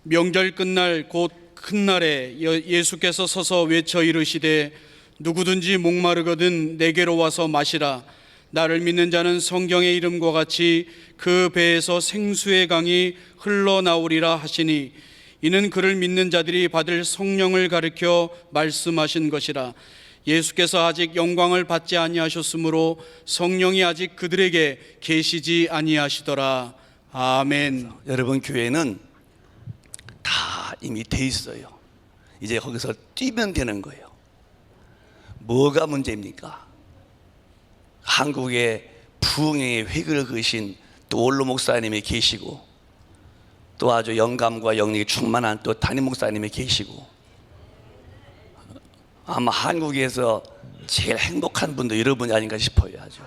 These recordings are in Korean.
명절 끝날 곧 큰 날에 예수께서 서서 외쳐 이르시되 누구든지 목마르거든 내게로 와서 마시라. 나를 믿는 자는 성경의 이름과 같이 그 배에서 생수의 강이 흘러나오리라 하시니 이는 그를 믿는 자들이 받을 성령을 가리켜 말씀하신 것이라. 예수께서 아직 영광을 받지 아니하셨으므로 성령이 아직 그들에게 계시지 아니하시더라. 아멘. 여러분, 교회는 다 이미 돼 있어요. 이제 거기서 뛰면 되는 거예요. 뭐가 문제입니까? 한국에 부흥의 획을 그으신 또 원로 목사님이 계시고, 또 아주 영감과 영력이 충만한 또 담임 목사님이 계시고, 아마 한국에서 제일 행복한 분도 여러분이 아닌가 싶어요. 아주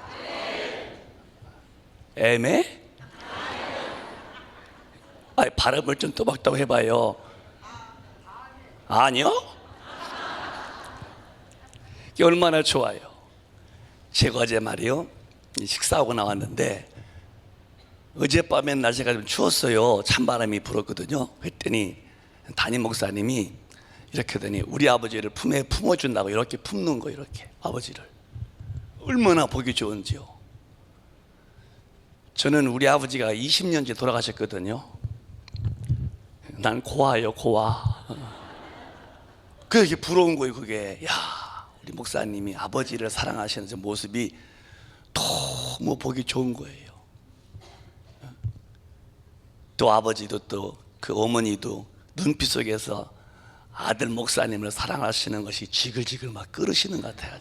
애매? 아니, 발음을 좀 또박또박 해봐요. 아니요? 이게 얼마나 좋아요. 제가 어제 말이요, 식사하고 나왔는데 어젯밤엔 날씨가 좀 추웠어요. 찬바람이 불었거든요. 그랬더니 담임 목사님이 이렇게 하더니 우리 아버지를 품에 품어준다고 이렇게 품는 거예요. 이렇게 아버지를. 얼마나 보기 좋은지요. 저는 우리 아버지가 20년째 돌아가셨거든요. 난 고아예요, 고아. 그게 부러운 거예요. 그게, 야, 우리 목사님이 아버지를 사랑하시는 저 모습이 너무 보기 좋은 거예요. 또 아버지도 또 그 어머니도 눈빛 속에서 아들 목사님을 사랑하시는 것이 지글지글 막 끓으시는 것 같아요.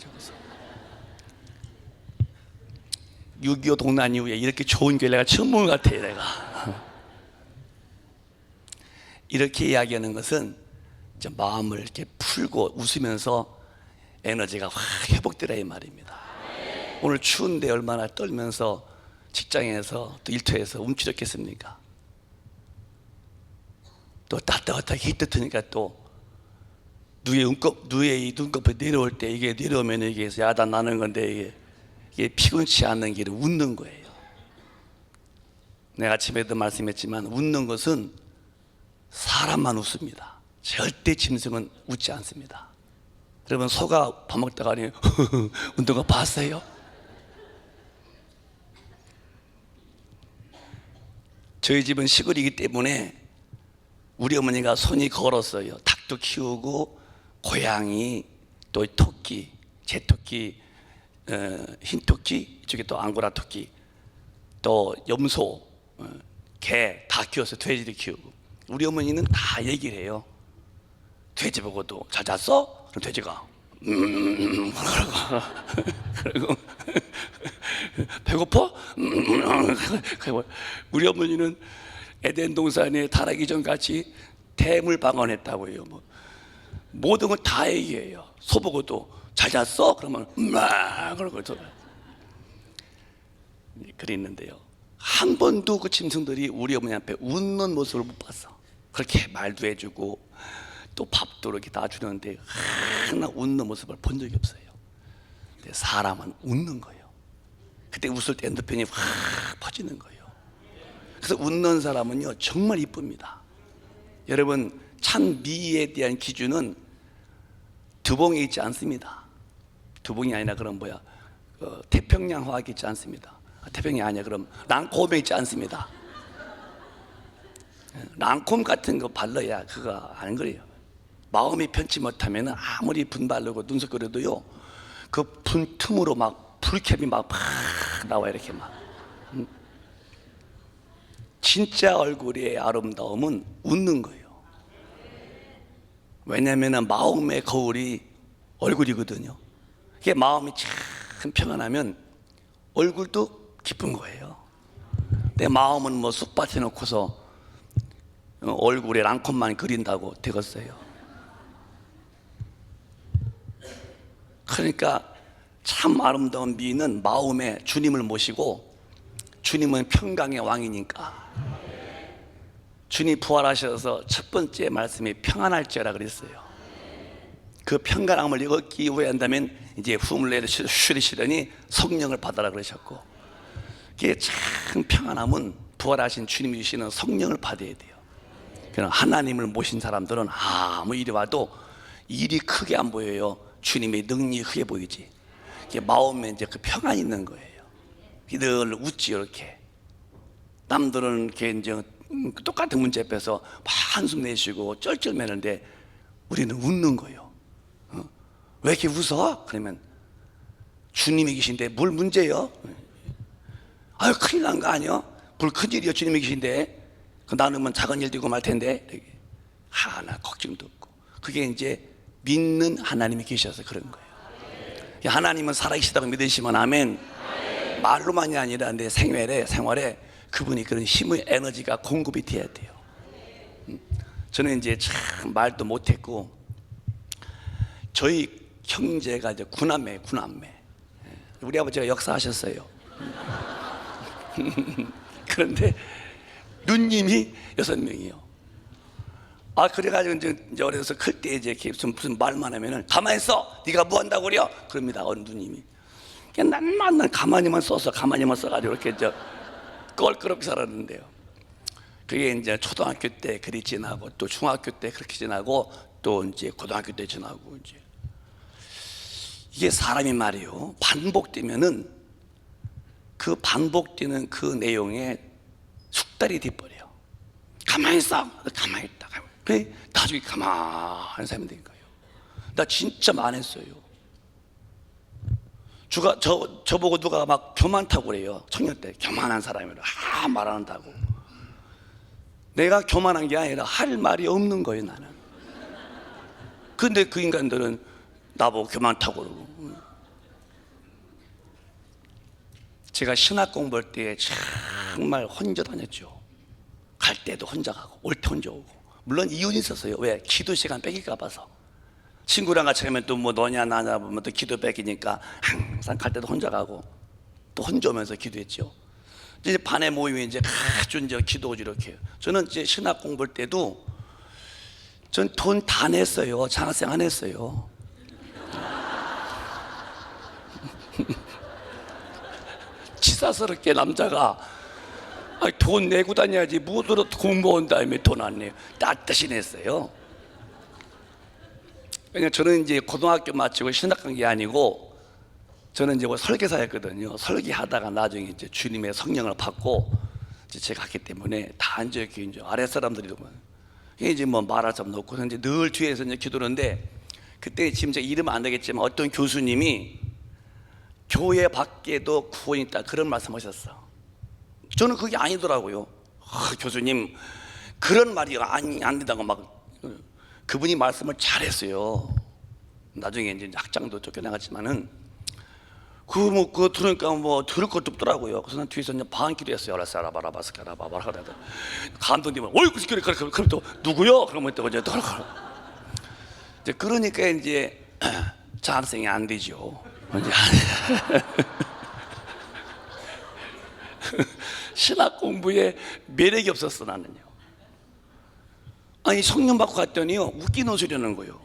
6.25 동란 이후에 이렇게 좋은 교회 내가 처음 본 것 같아요. 내가 이렇게 이야기하는 것은 마음을 이렇게 풀고 웃으면서 에너지가 확 회복되라 이 말입니다. 오늘 추운데 얼마나 떨면서 직장에서 또 일터에서 움츠렸겠습니까? 또 따뜻하게 히트트니까 또 누의 이 눈꺼풀 내려올 때 이게 내려오면 이게 야단 나는 건데 이게 피곤치 않는 길을 웃는 거예요. 내가 아침에도 말씀했지만 웃는 것은 사람만 웃습니다. 절대 짐승은 웃지 않습니다. 여러분, 소가 밥 먹다가 웃는 거 봤어요? 저희 집은 시골이기 때문에 우리 어머니가 손이 걸었어요. 닭도 키우고 고양이, 또 토끼, 제토끼, 흰토끼, 이쪽에 또 앙고라 토끼, 또 염소, 개 다 키웠어요. 돼지도 키우고. 우리 어머니는 다 얘기를 해요. 돼지 보고도 잘 잤어? 그럼 돼지가 그러고 배고파? 우리 어머니는 에덴 동산에 타락이 전같이 대물 방언했다고요. 모든 걸 다 얘기해요. 소 보고도 잘 잤어? 그러면 그러고 그랬는데요, 한 번도 그 짐승들이 우리 어머니 앞에 웃는 모습을 못 봤어. 그렇게 말도 해주고 또 밥도 이렇게 다 주는데 하나 웃는 모습을 본 적이 없어요. 근데 사람은 웃는 거예요. 그때 웃을 때 엔도핀이 확 퍼지는 거예요. 그래서 웃는 사람은요 정말 이쁩니다. 여러분, 참 미에 대한 기준은 두봉에 있지 않습니다. 두봉이 아니라 그럼 태평양 화학이 있지 않습니다. 태평양이 아니야 그럼 랑콤에 있지 않습니다. 랑콤 같은 거 발라야 그거 안 그래요. 마음이 편치 못하면 아무리 분 바르고 눈썹 그려도요 그 분 틈으로 막 불캡이 막 나와 이렇게 막. 진짜 얼굴의 아름다움은 웃는 거예요. 왜냐하면 마음의 거울이 얼굴이거든요. 이게 마음이 참 평안하면 얼굴도 기쁜 거예요. 내 마음은 쑥밭에 놓고서 얼굴에 랑콤만 그린다고 되겠어요. 그러니까 참 아름다운 미인은 마음에 주님을 모시고, 주님은 평강의 왕이니까 주님 부활하셔서 첫 번째 말씀이 평안할지어라 그랬어요. 그 평강함을 얻기 위해 한다면 이제 hum을 내쉬시더니 성령을 받아라 그러셨고, 이게 참 평안함은 부활하신 주님이 주시는 성령을 받아야 돼요. 그냥 하나님을 모신 사람들은 아무 일이 와도 일이 크게 안 보여요. 주님의 능력이 크게 보이지. 이게 마음에 이제 그 평안이 있는 거예요. 늘 웃지 이렇게. 남들은 이렇게 이제 똑같은 문제 앞에서 막 한숨 내쉬고 쩔쩔매는데 우리는 웃는 거예요. 왜 이렇게 웃어? 그러면 주님이 계신데 뭘 문제요? 아유 큰일 난 거 아니야? 뭘 큰일이요? 주님이 계신데 그 나누면 작은 일 되고 말 텐데 하나 걱정도 없고. 그게 이제 믿는 하나님이 계셔서 그런 거예요. 하나님은 살아계시다고 믿으시면 아멘. 말로만이 아니라 내 생활에 그분이 그런 힘의 에너지가 공급이 돼야 돼요. 저는 이제 참 말도 못했고 저희 형제가 이제 구남매 우리 아버지가 역사하셨어요. 그런데 누님이 6명이요. 그래가지고 이제 어려서 클 때 이제 무슨 말만 하면은 가만히 있어. 네가 뭐 한다고 그래? 그럽니다. 어느 누님이. 난 가만히만 써가지고 이렇게 껄끄럽게 살았는데요. 그게 이제 초등학교 때 그리 지나고 또 중학교 때 그렇게 지나고 또 이제 고등학교 때 지나고 이제 이게 사람이 말이요. 반복되면은 그 반복되는 그 내용에 숙달이 돼버려. 가만히 있어. 가만히 있다. 그래 나중에 가만히 살면 된 거예요. 나 진짜 많았어요. 저보고 누가 막 교만타고 그래요. 청년 때 교만한 사람이라 말 안 한다고. 내가 교만한 게 아니라 할 말이 없는 거예요 나는. 근데 그 인간들은 나보고 교만타고 그러고. 제가 신학 공부할 때 정말 혼자 다녔죠. 갈 때도 혼자 가고 올 때 혼자 오고. 물론 이유는 있었어요. 왜? 기도 시간 뺏길까 봐서. 친구랑 같이 가면 또 뭐 너냐 나냐 보면 또 기도 뺏기니까 항상 갈 때도 혼자 가고 또 혼자 오면서 기도했죠. 이제 반에 모이면 이제 아주 이제 기도오지 이렇게 해요. 저는 이제 신학 공부할 때도 전 돈 다 냈어요. 장학생 안 했어요. 치사스럽게 남자가 돈 내고 다녀야지 무엇으로 공부한 다음에 돈 안 내요. 땄듯이 냈어요. 왜냐면 저는 이제 고등학교 마치고 신학 간 게 아니고 저는 이제 설계사였거든요. 설계하다가 나중에 이제 주님의 성령을 받고 이제 제가 갔기 때문에 다 앉아 이렇게 이제 아랫 사람들이 이제 뭐 말할 수 없고 이제 늘 뒤에서 이제 기도하는데 그때 지금 제가 이름 안 되겠지만 어떤 교수님이 교회 밖에도 구원이 있다 그런 말씀하셨어. 저는 그게 아니더라고요. 교수님 그런 말이 안 된다고 막 그분이 말씀을 잘했어요. 나중에 이제 학장도 쫓겨나갔지만은 그거 들으니까 뭐 들을 것도 없더라고요. 그래서 난 뒤에서 이제 방기도 했어요. 알았어라바라바스카라바라 하다가 감독님은 어이구 그럼 또 누구요? 그러면 또 이제 그러니까 이제 장학생이 안 되죠. 신학 공부에 매력이 없었어 나는요. 아니 성령 받고 갔더니요 웃기는 소리 하는 거예요.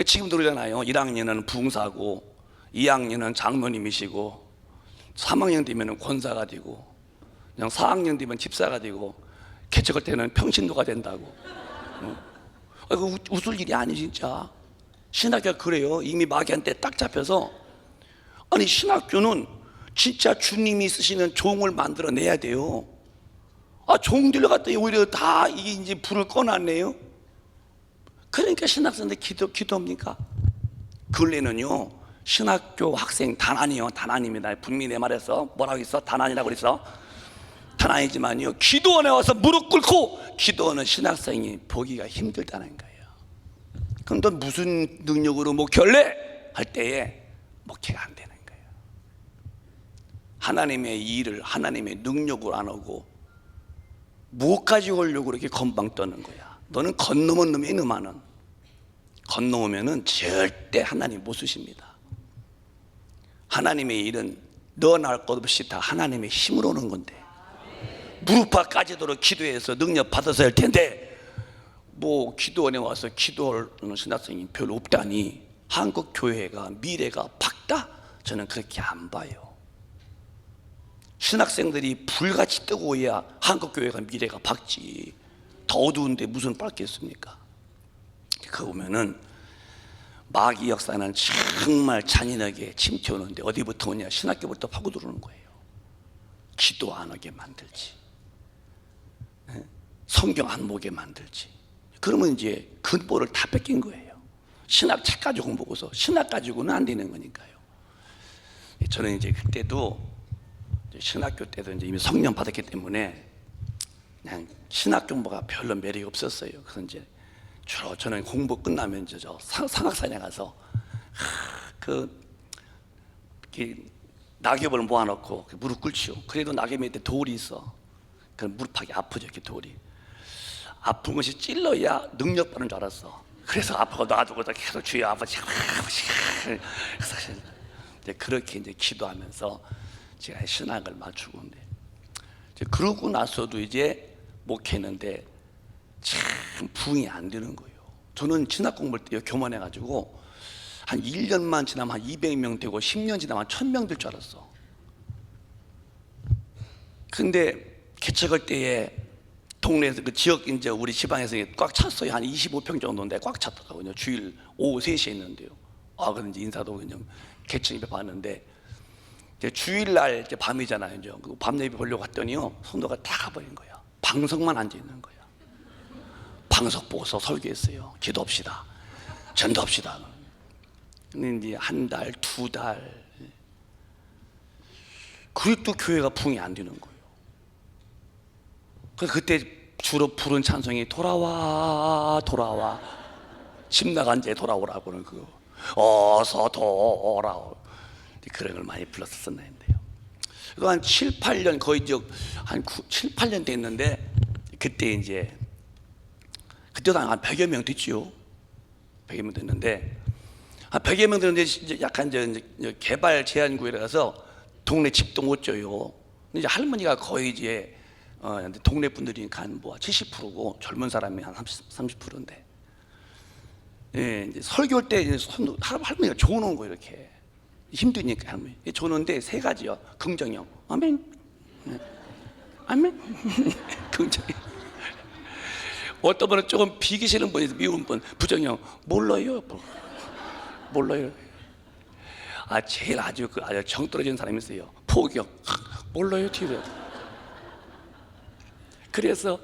지금도 그러잖아요. 1학년은 부흥사고 2학년은 장로님이시고 3학년 되면 권사가 되고 그냥 4학년 되면 집사가 되고 개척할 때는 평신도가 된다고. 웃을 일이 아니 진짜. 신학교가 그래요. 이미 마귀한테 딱 잡혀서. 아니 신학교는 진짜 주님이 쓰시는 종을 만들어내야 돼요. 종들로 갔더니 오히려 다 이제 불을 꺼놨네요. 그러니까 신학생들 기도합니까? 근래는요 신학교 학생 단안이요. 단안입니다. 분명히 내 말에서 뭐라고 했어? 단안이라고 그랬어? 단안이지만요 기도원에 와서 무릎 꿇고 기도하는 신학생이 보기가 힘들다는 거예요. 그럼 너 무슨 능력으로 목회할래? 할 때에 목회가 안 되는 거예요. 하나님의 일을 하나님의 능력으로 안 하고 무엇까지 하려고 그렇게 건방 떠는 거야. 너는 건너면 놈이 너만은 건너오면은 절대 하나님 못 쓰십니다. 하나님의 일은 너나 할 것 없이 다 하나님의 힘으로 오는 건데 무릎팍까지도록 기도해서 능력 받아서 할 텐데 뭐 기도원에 와서 기도하는 신학생이 별로 없다니 한국 교회가 미래가 밝다? 저는 그렇게 안 봐요. 신학생들이 불같이 뜨고 오야 한국 교회가 미래가 밝지. 더 어두운데 무슨 밝겠습니까? 그 보면은 마귀 역사는 정말 잔인하게 침투오는데 어디부터 오냐? 신학교부터 파고 들어오는 거예요. 기도 안 하게 만들지, 성경 안 보게 만들지. 그러면 이제 근본을 다 뺏긴 거예요. 신학 책 가지고 공부하고서 신학 가지고는 안 되는 거니까요. 저는 이제 그때도 신학교 때도 이제 이미 성령 받았기 때문에 그냥 신학 공부가 별로 매력이 없었어요. 그래서 이제 주로 저는 공부 끝나면 이제 저 상악산에 가서 낙엽을 모아놓고 무릎 꿇지요. 그래도 낙엽 밑에 돌이 있어. 그 무릎하기 아프죠, 이렇게 돌이. 아픈 것이 찔러야 능력 받는 줄 알았어. 그래서 아파가 놔두고 계속 주여 아버지, 이제 그렇게 이제 기도하면서 제가 신학을 맞추고 있는데, 그러고 나서도 이제 목회했는데 참 부응이 안 되는 거예요. 저는 신학 공부할 때 교만해가지고 한 1년만 지나면 한 200명 되고 10년 지나면 한 1000명 될 줄 알았어. 근데 개척할 때에 동네에서 그 지역 이제 우리 지방에서 꽉 찼어요. 한 25평 정도인데 꽉 찼더라고요. 주일 오후 3시에 있는데요. 아, 그런지 인사도 그냥 개척 예배 봤는데, 이제 주일날 이제 밤이잖아요. 이제 밤 예배 보려고 갔더니요, 성도가 다 가버린 거야. 방석만 앉아 있는 거야. 방석 보고서 설교했어요. 기도합시다, 전도합시다. 근데 이제 한 달, 2달, 그리고 또 교회가 부응이 안 되는 거예요. 그때 주로 부른 찬송이 돌아와 돌아와, 집 나간 제 돌아오라고는 그거, 어서 돌아오, 그런 걸 많이 불렀었는데요. 그거 한 7, 8년, 거의 한 7, 8년 됐는데, 그때 이제 그때도 한 100여 명 됐죠. 100여 명 됐는데, 한 100여 명 됐는데 이제 약간 이제 개발 제한구역이라서 동네 집도 못 줘요. 근데 이제 할머니가 거의 이제 동네 분들이니까 한 뭐 70%고 젊은 사람이 한 30%인데, 예, 이제 설교할 때 할머니가 조는 거예요. 이렇게 힘드니까 할머니 조는데 3가지요. 긍정형, 아멘, 네. 아멘, 긍정형. 어떤 분은 조금 비기 싫은 분이 미운 분, 부정형, 몰라요, 몰라요. 아, 제일 아주 정 떨어지는 사람이 있어요. 포격, 몰라요, 뒤로. 그래서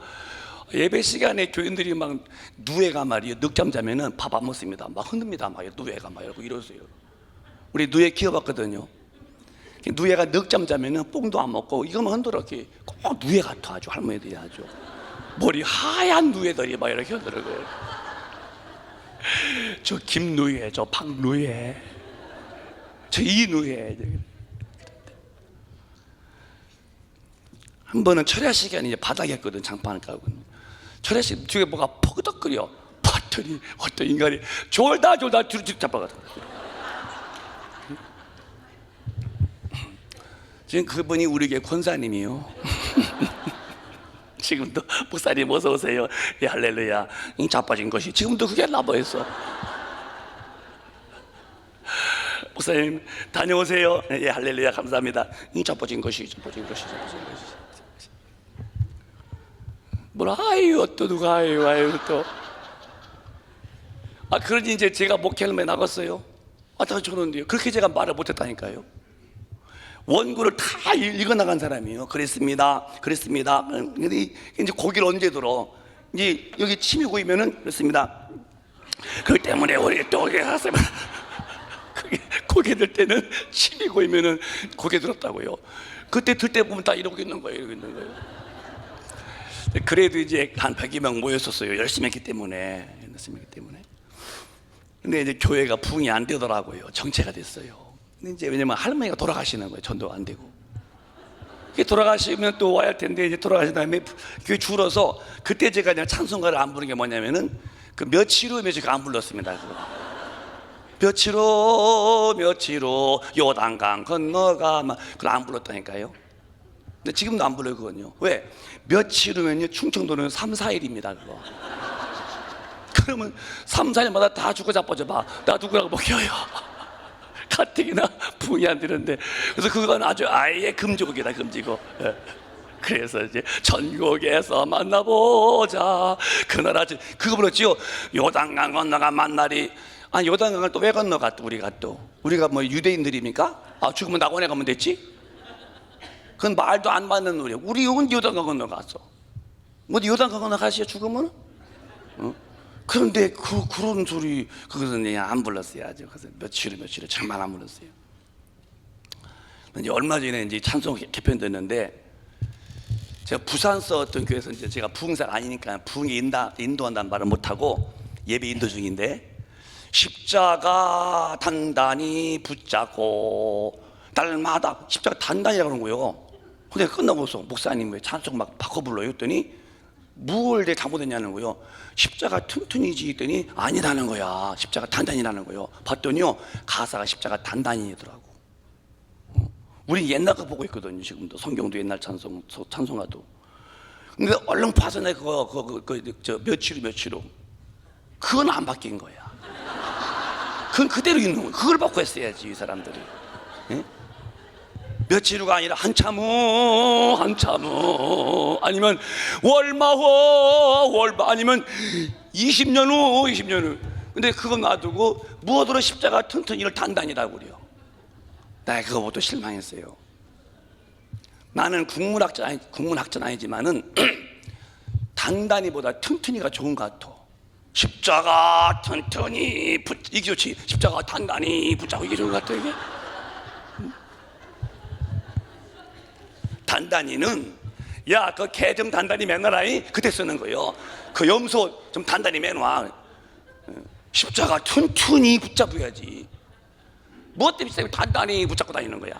예배 시간에 교인들이 막 누에가 말이에요. 늦잠 자면은 밥 안 먹습니다. 막 흔듭니다. 막 누에가 막 이러세요. 우리 누에 키워봤거든요. 누에가 늦잠 자면은 뽕도 안 먹고 이거만 흔들어. 꼭 누에 같아. 아주 할머니들이 아주 머리 하얀 누에들이 막 이렇게 흔들어요. 저 김누에, 저 박누에, 저 이누에. 한 번은 철야 시간에 바닥에 했거든. 장판을 까고 철야 시간 뒤에 뭐가 퍼덕거려. 봤더니 어떤 인간이 졸다 뒤로 잡아가더라고요. 지금 그분이 우리 교회 권사님이요. 지금도 목사님 어서 오세요. 예, 할렐루야. 자빠진 것이 지금도 그게 나보였어. 목사님 다녀오세요. 예, 할렐루야. 감사합니다. 자빠진 것이. 뭘 아유 또 누가 아유 또. 아, 그러니 이제 제가 목회를 나갔어요. 다 저는데요. 그렇게 제가 말을 못했다니까요. 원고를 다 읽어 나간 사람이에요. 그랬습니다. 근데 이제 고기를 언제 들어? 이제 여기 침이 고이면은 그렇습니다. 그 때문에 우리 또 갔어요. 고개 들 때는 침이 고이면은 고개 들었다고요. 그때 들 때 보면 다 이러고 있는 거예요. 그래도 이제 한 100여 명 모였었어요. 열심히 했기 때문에. 근데 이제 교회가 부응이 안 되더라고요. 정체가 됐어요. 근데 이제 왜냐면 할머니가 돌아가시는 거예요. 전도가 안 되고. 돌아가시면 또 와야 할 텐데, 이제 돌아가신 다음에 교회 줄어서, 그때 제가 그냥 찬송가를 안 부르는 게 뭐냐면은 그 며칠 후 안 불렀습니다. 며칠 후 요단강 건너가 막 그걸 안 불렀다니까요. 근데 지금도 안 불러요, 그건요. 왜? 며칠 후면요, 충청도는 3, 4일입니다, 그거. 그러면 3, 4일마다 다 죽고 자빠져 봐. 나 누구라고 먹혀요. 가뜩이나 부응이 안 되는데. 그래서 그건 아주 아예 금지곡이다, 금지곡. 그래서 이제 천국에서 만나보자. 그날 아침 그거 불렀지요. 요단강 건너가 만나리. 아니 요단강을 또 왜 건너가 또 우리가 뭐 유대인들입니까? 아 죽으면 낙원에 가면 됐지? 그건 말도 안 맞는 노래야. 우리 언제 요단강 건너갔어? 뭐 요단강 건너가시야 죽으면? 그런데 그런 소리 그것은 그냥 안 불렀어야죠. 그래서 며칠에 정말 안 불렀어요. 이제 얼마 전에 이제 찬송 개편됐는데 제가 부산서 어떤 교회에서 이제 제가 부흥사가 아니니까 부흥에 인도한다는 말을 못하고 예배 인도 중인데 십자가 단단히 붙잡고 날마다 십자가 단단히라고 그러는 거예요. 근데 끝나고서 목사님 왜 찬송 막 바꿔 불러요? 했더니 뭘 내가 잘못했냐는 거예요. 십자가 튼튼이지 했더니 아니라는 거야. 십자가 단단히라는 거예요. 봤더니요 가사가 십자가 단단히더라고. 우리 옛날 거 보고 있거든요. 지금도 성경도 옛날 찬송가도. 근데 얼른 봐서 내가 저 며칠 후 그건 안 바뀐 거야. 그건 그대로 있는 거야. 그걸 바꿔 했어야지 이 사람들이. 예? 며칠 후가 아니라 한참 후 아니면 월마 아니면 20년 후 근데 그거 놔두고 무엇으로 십자가 튼튼히를 단단히라고 그래요. 나 그거 보고 실망했어요. 나는 국문학자는 아니지만은 단단히보다 튼튼히가 좋은 것 같아. 십자가 튼튼히 이게 좋지. 십자가 단단히 붙잡고 이게 좋은 것 같아 이게. 단단히는 야 그 개 좀 단단히 매너라이 그때 쓰는 거예요. 그 염소 좀 단단히 매놔. 십자가 튼튼히 붙잡아야지. 뭐 때문에 단단히 붙잡고 다니는 거야.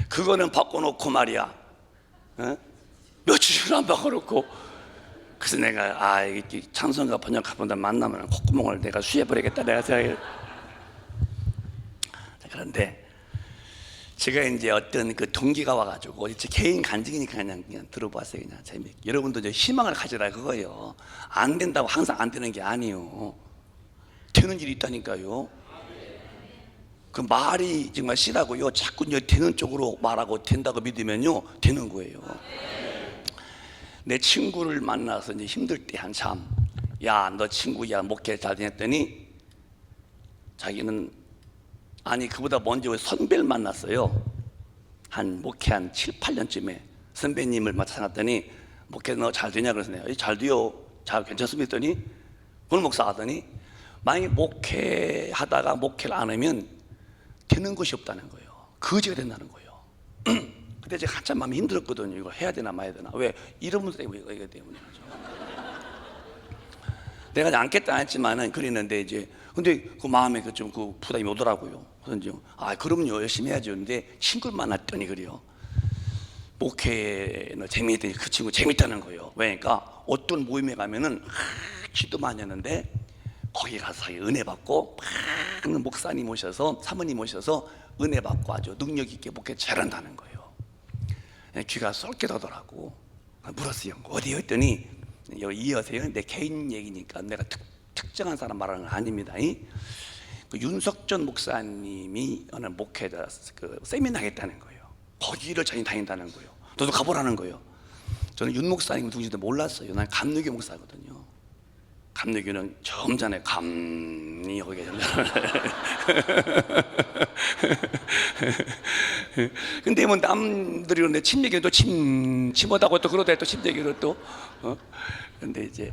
그거는 바꿔놓고 말이야. 며칠을 안 바꿔놓고. 그래서 내가 이게 찬송가 번역가분들 만나면 콧구멍을 내가 수해버리겠다 내가 생각해. 그런데 제가 이제 어떤 그 동기가 와가지고 이제 개인 간증이니까 그냥 들어봤어요. 그냥 재밌게. 여러분도 이제 희망을 가지라 그거예요. 안 된다고 항상 안 되는 게 아니에요. 되는 일이 있다니까요. 그 말이 정말 씨라고요. 자꾸 이제 되는 쪽으로 말하고 된다고 믿으면요 되는 거예요. 내 친구를 만나서 이제 힘들 때 한참 야 너 친구야 목회 잘 다녔더니 자기는 아니 그보다 먼저 선배를 만났어요. 한 목회 한 7, 8년쯤에 선배님을 만났더니 목회 너 잘 되냐 그러세요. 잘 돼요. 잘 괜찮습니다 했더니 오늘 목사 하더니 만약에 목회하다가 목회를 안 하면 되는 것이 없다는 거예요. 거지가 된다는 거예요. 그때 제가 한참 마음이 힘들었거든요. 이거 해야 되나 마야 되나. 왜? 이런 분들 때문에 이거 때문에 내가 않겠다 안 했지만은 그랬는데 이제 근데 그 마음에 좀 그 부담이 오더라고요. 그래서 이제 그럼요 열심히 해야죠. 근데 친구를 만났더니 그래요. 목회는 재미있더니 그 친구 재밌다는 거예요. 왜니까 어떤 모임에 가면은 기도 많이 하는데 거기 가서 은혜 받고 막 목사님 오셔서 사모님 오셔서 은혜 받고 아주 능력 있게 목회 잘한다는 거예요. 귀가 쏠깃하더라고. 물었어요. 어디요? 했더니 이어서요. 내 개인 얘기니까 내가 특정한 사람 말하는 건 아닙니다. 그 윤석전 목사님이 어느 목회자 그 세미나 하겠다는 거예요. 거기를 자기 다닌다는 거예요. 너도 가보라는 거예요. 저는 윤 목사님 누군지도 몰랐어요. 난 감리교 목사거든요. 감리교는 점잖아요. 감리 거기 근데 뭐 남들이 그런데 침 얘기는 또 침하다고 또 그러다 또 침 얘기를 또 근데 이제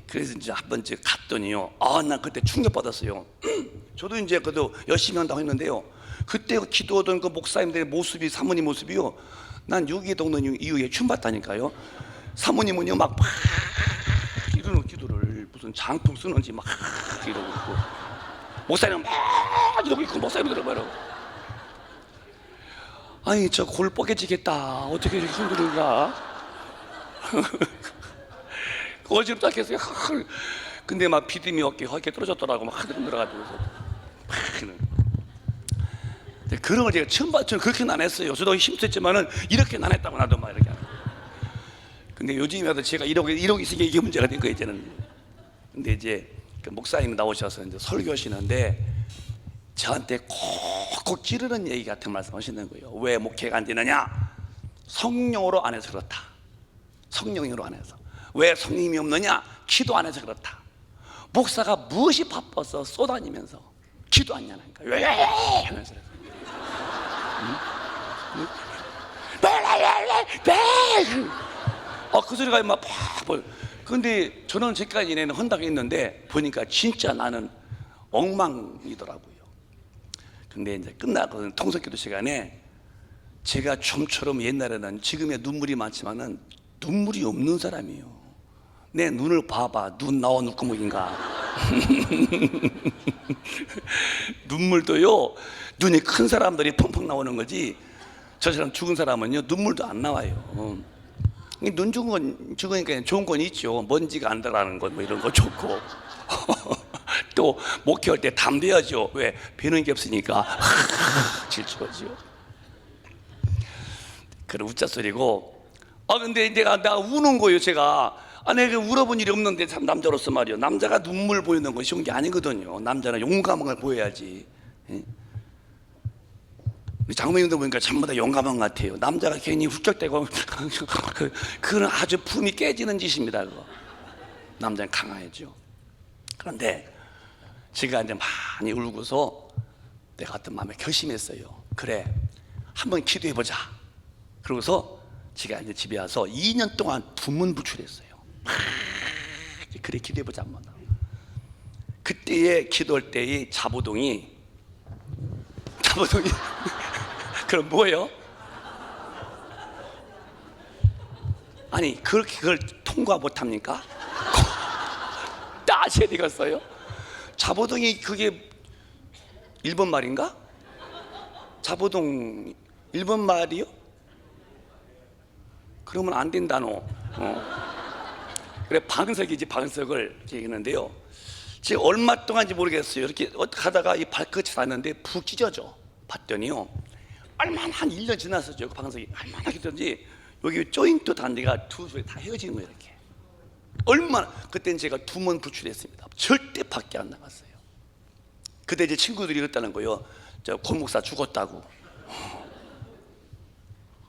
그래서 이제 한 번 갔더니요. 난 그때 충격받았어요. 저도 이제 그래도 열심히 한다고 했는데요. 그때 기도하던 그 목사님들의 모습이 사모님 모습이요. 난 6.25 동론 이후에 춤 봤다니까요. 사모님은요 막 이러는 기도를 무슨 장풍 쓰는지 막 이러고 있고 목사님은 막 이러고 있고 목사님들은 말하고 아니 저 골 뻐개지겠다. 어떻게 이렇게 힘들은가. 어지럽다 했어요. 근데 막 비듬이 어깨 허게 떨어졌더라고. 막 하늘 들어가지고 그런 걸 제가 처음 봤죠. 그렇게는 안 했어요. 저도 힘들었지만은 이렇게는 안 했다고 나도 막 이렇게. 근데 요즘이라도 제가 이러고 있으니까 이게 문제가 된 거예요, 이제는. 근데 이제 그 목사님 나오셔서 이제 설교하시는데 저한테 콕콕 찌르는 얘기 같은 말씀 하시는 거예요. 왜 목회가 안 되느냐? 성령으로 안 해서 그렇다. 성령으로 안 해서. 왜 성령이 없느냐? 기도 안 해서 그렇다. 목사가 무엇이 바빠서 쏘다니면서 기도 안 하냐니까. 왜 하면서 그 소리가 막 팍 보여. 근데 저는 지금까지 내는 헌다고 했는데 보니까 진짜 나는 엉망이더라고요. 근데 이제 끝나거든. 통성기도 시간에 제가 좀처럼 옛날에는 지금의 눈물이 많지만은 눈물이 없는 사람이에요. 내 눈을 봐봐. 눈 나와 눈구멍인가. 눈물도요, 눈이 큰 사람들이 펑펑 나오는 거지 저처럼 죽은 사람은요 눈물도 안 나와요. 눈 죽으니까 좋은 건 있죠. 먼지가 안 들어가는 것 뭐 이런 거 좋고 또 목회할 때 담대하죠. 왜? 배는 게 없으니까 질주하죠. 그런 웃자 소리고. 근데 내가 우는 거예요. 제가 내가 울어본 일이 없는데 참 남자로서 말이요. 남자가 눈물 보이는 건 쉬운 게 아니거든요. 남자는 용감한 걸 보여야지. 장모님들 보니까 전부 다 용감한 것 같아요. 남자가 괜히 훌쩍대고 그건 아주 품이 깨지는 짓입니다. 그거. 남자는 강해야죠. 그런데 제가 이제 많이 울고서 내가 어떤 마음에 결심했어요. 그래, 한번 기도해보자. 그러고서 제가 이제 집에 와서 2년 동안 두문부출했어요. 그래, 기도해보자 한번. 그때의 기도할 때의 자보동이 그럼 뭐예요? 아니 그렇게 그걸 통과 못합니까? 따셔야 되겠어요? 자보동이 그게 일본 말인가? 자보동 일본 말이요? 그러면 안 된다노. 그래, 방석이지. 방석을 얘기했는데요, 지금 얼마 동안인지 모르겠어요. 이렇게 가다가 이 발끝이 닿는데 푹 찢어져. 봤더니요, 얼마나 한 1년 지났었죠. 그 방석이 얼마나 길던지 여기 조인트 단지가 두 손에 다 헤어지는 거예요. 이렇게. 얼마나. 그때는 제가 2번 부출했습니다. 절대 밖에 안 나갔어요. 그때 이제 친구들이 이랬다는 거예요. 저 권목사 죽었다고.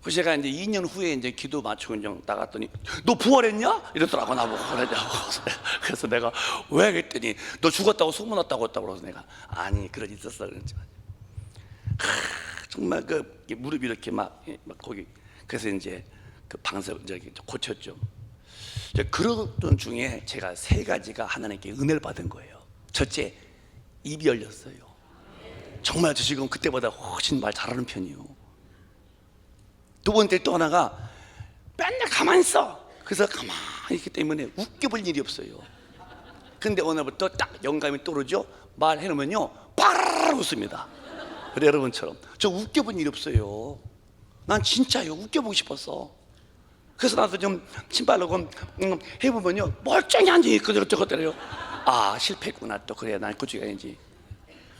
그래서 제가 이제 2년 후에 이제 기도 마치고 이제 나갔더니 너 부활했냐? 이러더라고. 나보고 그러냐고. 그래서 내가 왜? 그랬더니 너 죽었다고 소문났다고 했다고. 그래서 내가 아니 그런 일 있었어. 그랬지만 정말 그 무릎이 이렇게 막 거기. 그래서 이제 그 방석 저기 고쳤죠. 그러던 중에 제가 3가지가 하나님께 은혜를 받은 거예요. 첫째, 입이 열렸어요. 정말 저 지금 그때보다 훨씬 말 잘하는 편이에요. 두 번째, 또 하나가 맨날 가만히 있어. 그래서 가만히 있기 때문에 웃겨볼 일이 없어요. 근데 오늘부터 딱 영감이 떠오르죠. 말해놓으면요 바르르 웃습니다. 그래, 여러분처럼 저 웃겨본 일이 없어요. 난 진짜요, 웃겨보고 싶었어. 그래서 나도 좀 신발로 해보면요 멀쩡히 앉아있거든요. 저것들이요. 실패했구나. 또 그래야 난 고쳐야지.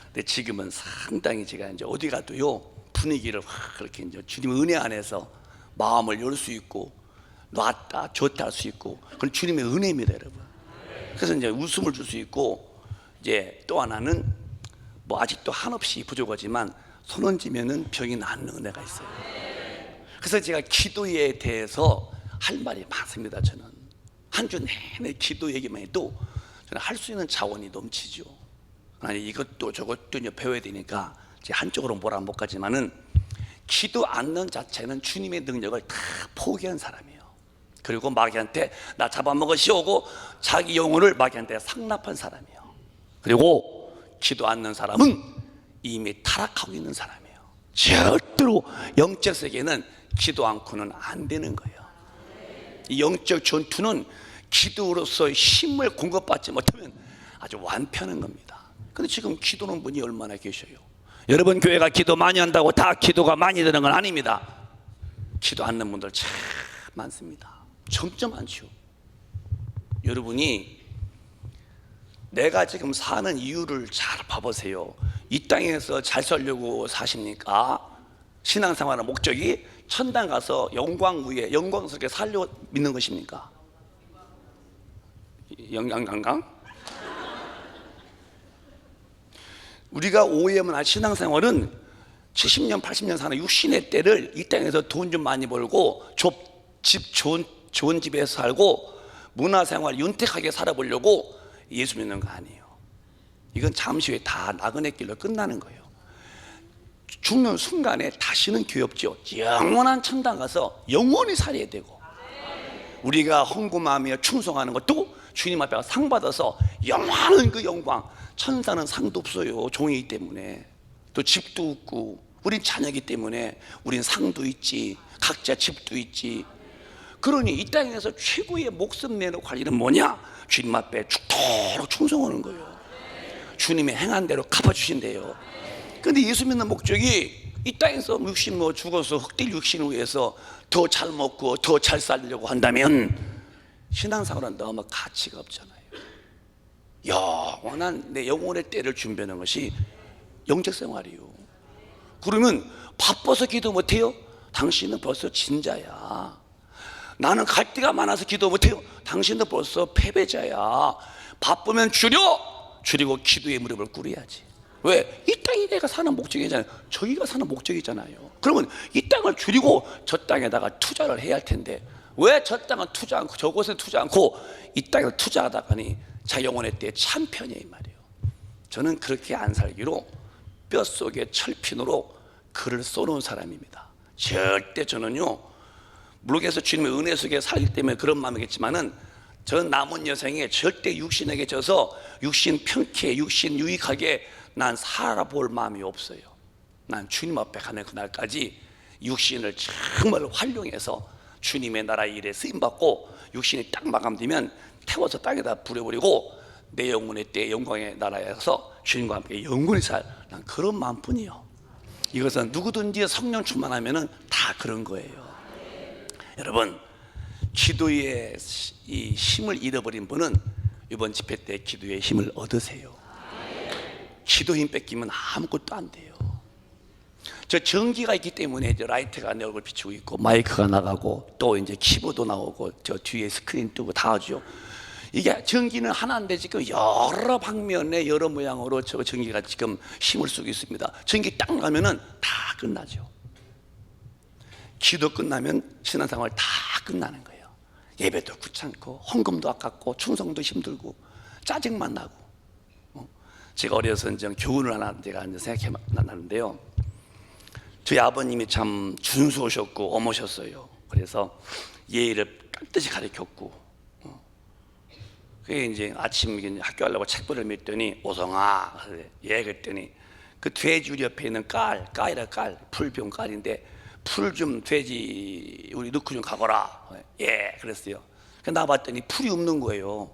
근데 지금은 상당히 제가 이제 어디 가도요 분위기를 그렇게 이제 주님의 은혜 안에서 마음을 열 수 있고 놨다 줬다 할 수 있고, 그건 주님의 은혜입니다, 여러분. 그래서 이제 웃음을 줄 수 있고, 이제 또 하나는 뭐 아직도 한없이 부족하지만 손 얹으면은 병이 낫는 은혜가 있어요. 그래서 제가 기도에 대해서 할 말이 많습니다. 저는 한 주 내내 기도 얘기만 해도 저는 할 수 있는 자원이 넘치죠. 아니 이것도 저것도 이제 배워야 되니까 한쪽으로 몰아 못 가지만은, 기도 않는 자체는 주님의 능력을 다 포기한 사람이에요. 그리고 마귀한테 나 잡아먹으시오고 자기 영혼을 마귀한테 상납한 사람이에요. 그리고 기도 않는 사람은 이미 타락하고 있는 사람이에요. 절대로 영적 세계는 기도 않고는 안 되는 거예요. 이 영적 전투는 기도로서의 힘을 공급받지 못하면 아주 완패하는 겁니다. 근데 지금 기도하는 분이 얼마나 계셔요? 여러분 교회가 기도 많이 한다고 다 기도가 많이 되는 건 아닙니다. 기도 않는 분들 참 많습니다. 점점 많죠. 여러분이 내가 지금 사는 이유를 잘 봐보세요. 이 땅에서 잘 살려고 사십니까? 신앙생활의 목적이 천당 가서 영광 위에 영광스럽게 살려 믿는 것입니까? 영광? 우리가 오해하면 신앙생활은 70년 80년 사는 육신의 때를 이 땅에서 돈 좀 많이 벌고 좋은 집에 살고 문화생활 윤택하게 살아보려고 예수 믿는 거 아니에요. 이건 잠시 후에 다 나그네 길로 끝나는 거예요. 죽는 순간에 다시는 교회 없죠. 영원한 천당 가서 영원히 살아야 되고, 우리가 헌금하며 충성하는 것도 주님 앞에 상 받아서 영원한 그 영광. 천사는 상도 없어요. 종이기 때문에. 또 집도 없고, 우린 자녀이기 때문에 우린 상도 있지, 각자 집도 있지. 그러니 이 땅에서 최고의 목숨 내놓고 할 일은 뭐냐? 주님 앞에 죽도록 충성하는 거예요. 주님의 행한 대로 갚아주신대요. 근데 예수 믿는 목적이 이 땅에서 육신 죽어서 흙들 육신을 위해서 더 잘 먹고 더 잘 살려고 한다면 신앙생활은 너무 가치가 없잖아요. 영원한 내 영혼의 때를 준비하는 것이 영적생활이요. 그러면 바빠서 기도 못해요? 당신은 벌써 진자야. 나는 갈 데가 많아서 기도 못해요? 당신도 벌써 패배자야. 바쁘면 줄이고 기도의 무릎을 꿇어야지. 왜? 이 땅이 내가 사는 목적이잖아요. 저기가 사는 목적이잖아요. 그러면 이 땅을 줄이고 저 땅에다가 투자를 해야 할 텐데, 왜 저 땅은 투자 않고 저곳에 투자 않고 이 땅에 투자하다가니 자 영혼의 때에 참 편이에요 이 말이에요. 저는 그렇게 안 살기로 뼛속에 철핀으로 글을 써놓은 사람입니다. 절대 저는요, 물론에서 주님의 은혜 속에 살기 때문에 그런 마음이겠지만은, 저는 남은 여생에 절대 육신에게 져서 육신 편케, 육신 유익하게 난 살아볼 마음이 없어요. 난 주님 앞에 가는 그날까지 육신을 정말 활용해서 주님의 나라 일에 쓰임받고, 육신이 딱 마감되면 태워서 땅에다 부려버리고 내 영혼의 때 영광의 나라에서 주님과 함께 영원히 살, 난 그런 마음뿐이요. 이것은 누구든지 성령 충만하면은 다 그런 거예요. 여러분, 기도의 이 힘을 잃어버린 분은 이번 집회 때 기도의 힘을 얻으세요. 기도 힘 뺏기면 아무것도 안 돼요. 저 전기가 있기 때문에 이제 라이트가 내 얼굴 비추고 있고 마이크가 나가고 또 이제 키보드 나오고 저 뒤에 스크린 뜨고 다 하죠. 이게 전기는 하나인데 지금 여러 방면에 여러 모양으로 저 전기가 지금 힘을 쓰고 있습니다. 전기 딱 나가면은 다 끝나죠. 기도 끝나면 신앙생활 다 끝나는 거예요. 예배도 귀찮고 헌금도 아깝고 충성도 힘들고 짜증만 나고. 제가 어려서 이제 교훈을 하나 제가 생각해 나는데요. 저희 아버님이 참 준수하셨고 엄하셨어요. 그래서 예의를 깍듯이 가르쳤고, 그게 이제 아침 학교 가려고 책벌을 맸더니 오성아, 예 그랬더니 그 돼지 우리 옆에 있는 깔이라 풀병 깔인데 풀 좀 돼지 우리 넣고 좀 가거라. 예 그랬어요. 나봤더니 풀이 없는 거예요.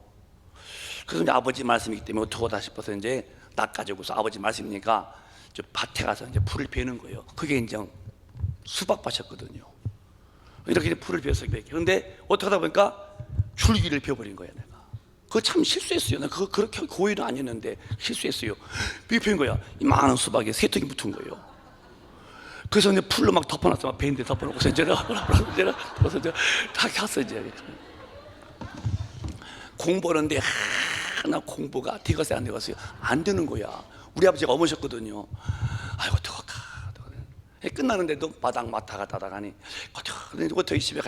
그래서 이제 아버지 말씀이기 때문에 어떡하다 싶어서 이제 낚아주고서 아버지 말씀이니까 저 밭에 가서 이제 풀을 베는 거예요. 그게 이제 수박밭이었거든요. 이렇게 풀을 베어서 그런데 어떻게 하다 보니까 줄기를 베어버린 거야 내가. 그거 참 실수했어요. 내가 그거 그렇게 고의는 아니었는데 실수했어요. 베어버린 거야. 이 많은 수박에 새통이 붙은 거예요. 그래서 이제 풀로 막 덮어놨어. 막 베인데 덮어놓고서 이제 그래서 이제 다 켰어 이제. 공부하는데 하나 공부가 되겠어요 안 되겠어요? 안 되는 거야. 우리 아버지가 어머셨거든요. 아이고 어떡할까. 끝나는데도 마당 왔다 갔다 하다가니 어떡해 집에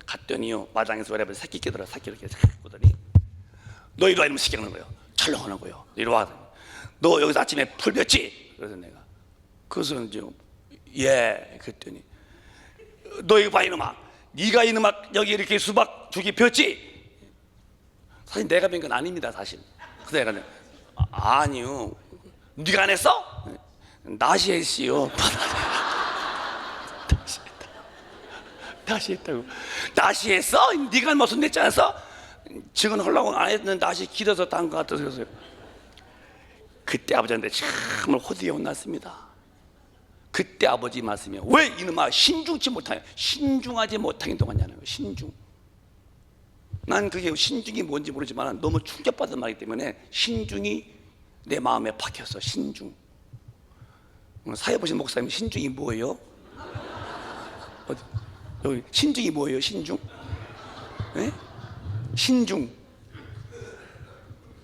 갔더니요, 마당에서 우리 아버지 새끼 깨더라. 새끼 이렇게 보더니 너 이리 와 이러면 시키는 거예요. 철렁하는 거예요. 이리 와. 너 여기서 아침에 풀 폈지? 그래서 내가 그래서 이제 예 그랬더니 너 이거 봐 이놈아, 네가 이놈아 여기 이렇게 수박 줄기 폈지? 사실 내가 뵌 건 아닙니다 사실. 그래서 내가 아니요, 네가 안 했어? 다시 했지요. 다시 했다고. 다시 했어? 네가 무슨 냈지 않았어? 지금 하려고 안 했는데 다시 기도서 딴 것 같아서. 그래서 그때 아버지한테 정말 호되게 혼났습니다. 그때 아버지 말씀이 왜 이놈아 신중하지 못하게 동안냐는 거예요. 신중. 난 그게 신중이 뭔지 모르지만 너무 충격받은 말이기 때문에 신중이 내 마음에 박혔어. 신중. 사회 보신 목사님 신중이 뭐예요? 어디? 여기 신중이 뭐예요? 신중? 네? 신중.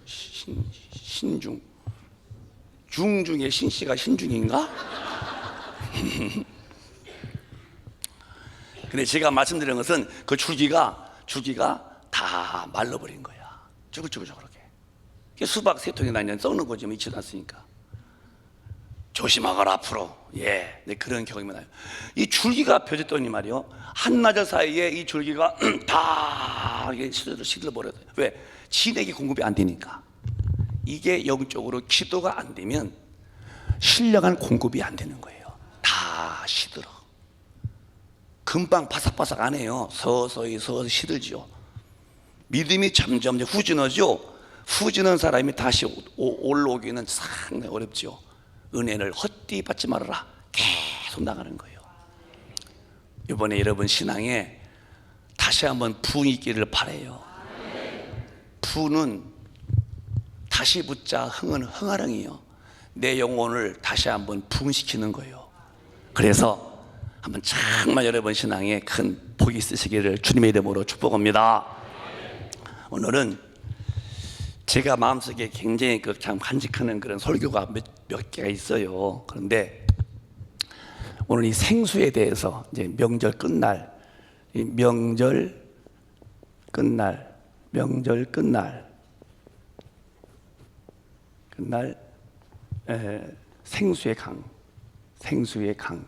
신중. 중중에 신씨가 신중인가? 근데 제가 말씀드린 것은 그 줄기가 다 말라버린 거야. 쭈글쭈글쭈글하게. 수박 세 통이 나면 썩는 거지, 뭐 익지도 않으니까. 조심하거라 앞으로. 예, 네, 그런 경험이 나요. 이 줄기가 펴졌더니 말이요, 한나절 사이에 이 줄기가 다 이게 시들어버려요. 왜? 진액이 공급이 안 되니까. 이게 영적으로 기도가 안 되면 신령한 공급이 안 되는 거예요. 다 시들어. 금방 바삭바삭 안 해요. 서서히 시들죠. 믿음이 점점 후진하죠. 후진한 사람이 다시 올라오기는 상당히 어렵죠. 은혜를 헛되이 받지 말아라. 계속 나가는 거예요. 이번에 여러분 신앙에 다시 한번 부흥이 있기를 바라요. 부는 다시 붙자 흥은 흥하렁이요. 내 영혼을 다시 한번 부흥시키는 거예요. 그래서 한번 정말 여러분 신앙에 큰 복이 있으시기를 주님의 이름으로 축복합니다. 오늘은 제가 마음속에 굉장히 참 간직하는 그런 설교가 몇 개가 있어요. 그런데 오늘 이 생수에 대해서 이제 명절 끝날, 이 명절 끝날 생수의 강.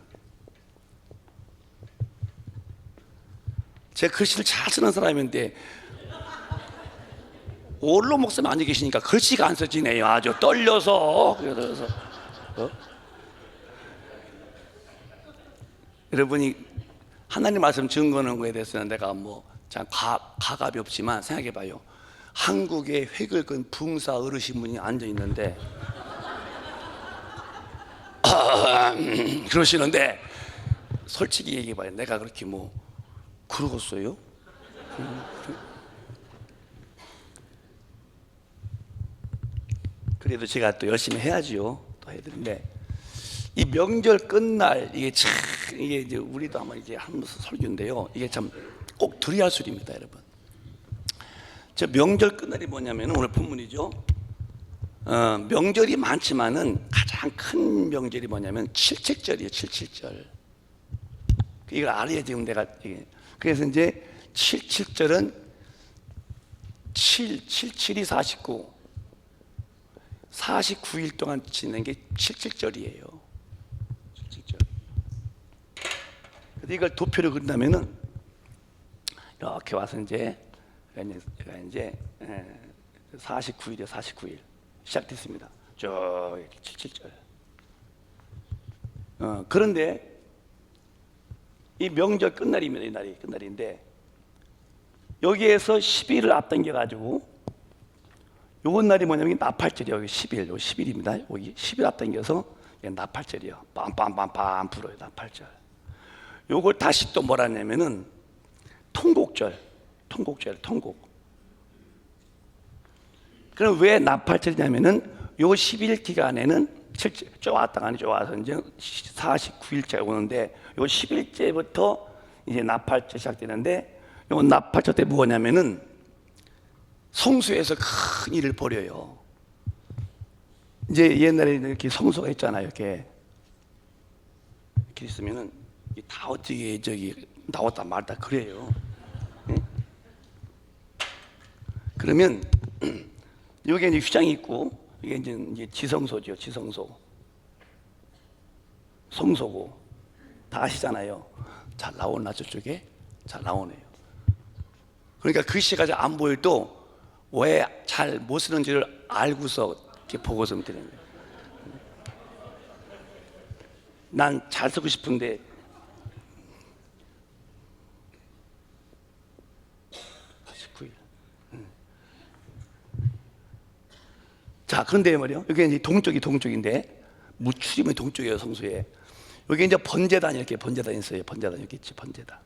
제가 글씨를 잘 쓰는 사람인데 올로 목사님 앉아 계시니까 글씨가 안 써지네요. 아주 떨려서. 그래서 여러분이 하나님 말씀 증거하는 거에 대해서는 내가 참 가갑이 없지만 생각해봐요. 한국에 획을 끈 붕사 어르신 분이 앉아 있는데 그러시는데 솔직히 얘기해봐요. 내가 그렇게 그러겠어요? 그래도 제가 또 열심히 해야지요. 또 해야 되는데 이 명절 끝날 이게 이제 우리도 아마 이제 하는 설교인데요. 이게 참 꼭 들어야 할 소리입니다, 여러분. 저 명절 끝날이 뭐냐면 오늘 본문이죠. 명절이 많지만은 가장 큰 명절이 뭐냐면 칠칠절이에요. 칠칠절. 이걸 알아야 지금 내가 그래서 이제 칠칠절은 7이 49. 49일 동안 지낸 게 칠칠절이에요. 칠칠절. 근데 이걸 도표를 그린다면은 이렇게 와서 이제 49일이요. 49일 시작됐습니다. 저 칠칠절. 그런데 이 명절 끝날입니다. 이 날이 끝날인데 여기에서 10일을 앞당겨 가지고 요번 날이 뭐냐면 나팔절이에요. 여기 10일, 여기 10일입니다. 여기 10일 앞당겨서 나팔절이에요. 빰빰빰빰 불어요. 나팔절. 요걸 다시 또 뭐라 하냐면은 통곡절. 그럼 왜 나팔절이냐면은 요 10일 기간에는 쪼았다가 쪼아서 이제 49일째 오는데 요 10일째부터 이제 나팔절 시작되는데 요 나팔절 때 뭐냐면은 성수에서 큰 일을 벌여요. 이제 옛날에 이렇게 성소가 있잖아요. 이렇게 있으면은 다 어떻게 나왔다 말다 그래요. 네? 그러면 여기 이제 휘장이 있고 이게 이제 지성소죠. 지성소. 성소고 다 아시잖아요. 잘 나오나 저쪽에? 잘 나오네요. 그러니까 글씨가 잘 안 보여도 왜 잘 못 쓰는지를 알고서 이렇게 보고서 드리는 거예요. 난 잘 쓰고 싶은데 자, 그런데 말이요. 여기 이제 동쪽인데 무출임의 동쪽이에요, 성수에. 여기 이제 번제단 이렇게 번제단 있어요. 번제단 여기 있지, 번제단.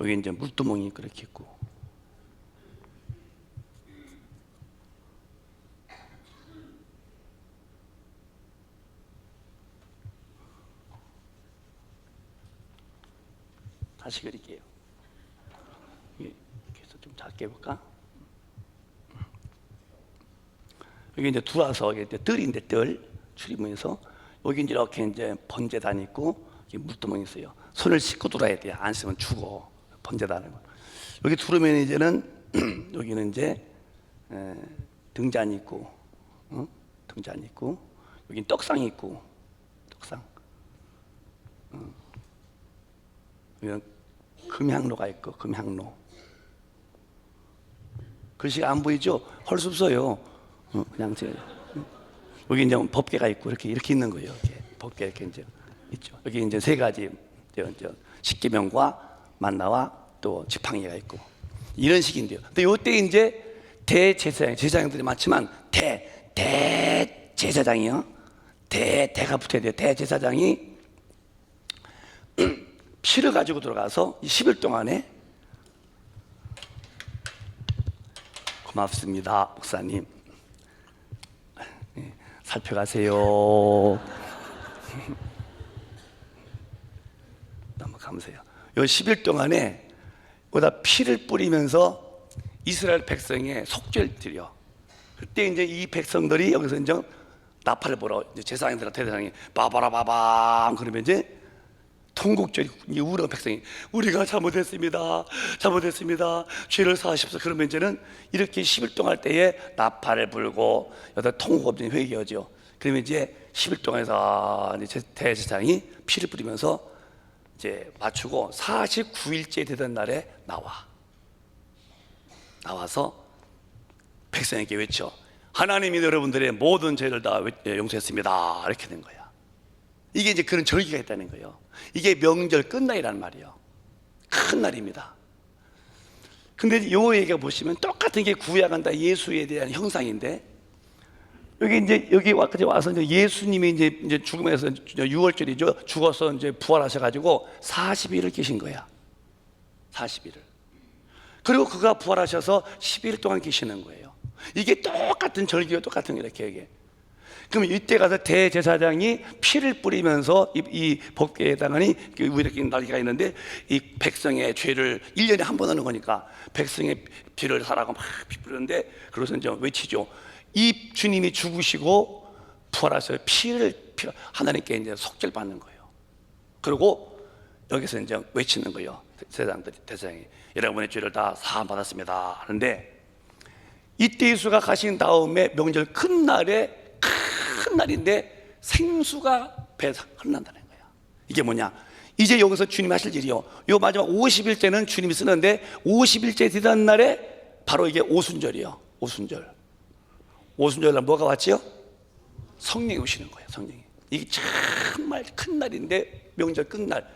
여기 이제 물두멍이 그렇게 있고. 다시 그릴게요. 이렇게 해서 좀 작게 해볼까? 여기 이제 들어와서 이게 뜰인데 뜰 출입문에서 여기 이렇게 이제 번제단 있고 여기 물두멍이 있어요. 손을 씻고 들어야 돼요. 안 씻으면 죽어. 번제단은. 여기 들어오면 이제는 여기는 이제 등잔이 있고, 등잔이 있고, 여기 떡상이 있고, 떡상. 여기는 금향로가 있고, 금향로. 글씨가 안 보이죠? 할 수 없어요. 그냥 제가. 여기 이제 법궤가 있고 이렇게 있는 거예요. 이렇게 법궤 이렇게 이제 있죠. 여기 이제 세 가지 십계명과 만나와 또 지팡이가 있고 이런 식인데요. 근데 이때 이제 대제사장, 제사장들이 많지만 대제사장이요. 대가 붙어야 돼요. 대제사장이 피를 가지고 들어가서 10일 동안에 고맙습니다, 목사님. 살펴가세요. 너무 감사해요. 요 10일 동안에 여기다 피를 뿌리면서 이스라엘 백성의 속죄를 드려. 그때 이제 이 백성들이 여기서 이제 나팔을 불어. 이제 제사장들한테 대장이 바바라바밤 그러면 이제 통곡절이 우는 백성이 우리가 잘못했습니다. 죄를 사하십시오. 그러면 이제는 이렇게 10일 동안 할 때에 나팔을 불고 여기다 통곡업전이 회개하죠. 그러면 이제 10일 동안에서 대제사장이 피를 뿌리면서 이제 맞추고 49일째 되던 날에 나와서 백성에게 외쳐 하나님이 여러분들의 모든 죄를 다 용서했습니다. 이렇게 된 거야. 이게 이제 그런 절기가 있다는 거예요. 이게 명절 끝날이란 말이에요. 큰 날입니다. 근데 요 얘기가 보시면 똑같은 게 구약한다 예수에 대한 형상인데 여기 와서 이제 예수님이 이제 죽음에서 6월절이죠. 죽어서 이제 부활하셔가지고 40일을 계신 거야. 40일을. 그리고 그가 부활하셔서 10일 동안 계시는 거예요. 이게 똑같은 절기와 똑같은 이렇게 얘기해. 그럼 이때 가서 대제사장이 피를 뿌리면서 이 법궤에 해당하니 이렇게 날개가 있는데 이 백성의 죄를 1년에 한 번 하는 거니까 백성의 피를 사라고 막 피 뿌리는데 그래서 이제 외치죠. 이 주님이 죽으시고 부활하셔서 피를 하나님께 이제 속죄를 받는 거예요. 그리고 여기서 이제 외치는 거예요. 대제사장이 여러분의 죄를 다 사함 받았습니다 하는데 이때 예수가 가신 다음에 명절 큰 날에 큰 날인데 생수가 배에서 흘러난다는 거야. 이게 뭐냐? 이제 여기서 주님이 하실 일이요. 요 마지막 50일 때는 주님이 쓰는데 50일째 되던 날에 바로 이게 오순절이요. 오순절날 뭐가 왔지요? 성령이 오시는 거예요. 성령이. 이게 정말 큰 날인데 명절 끝날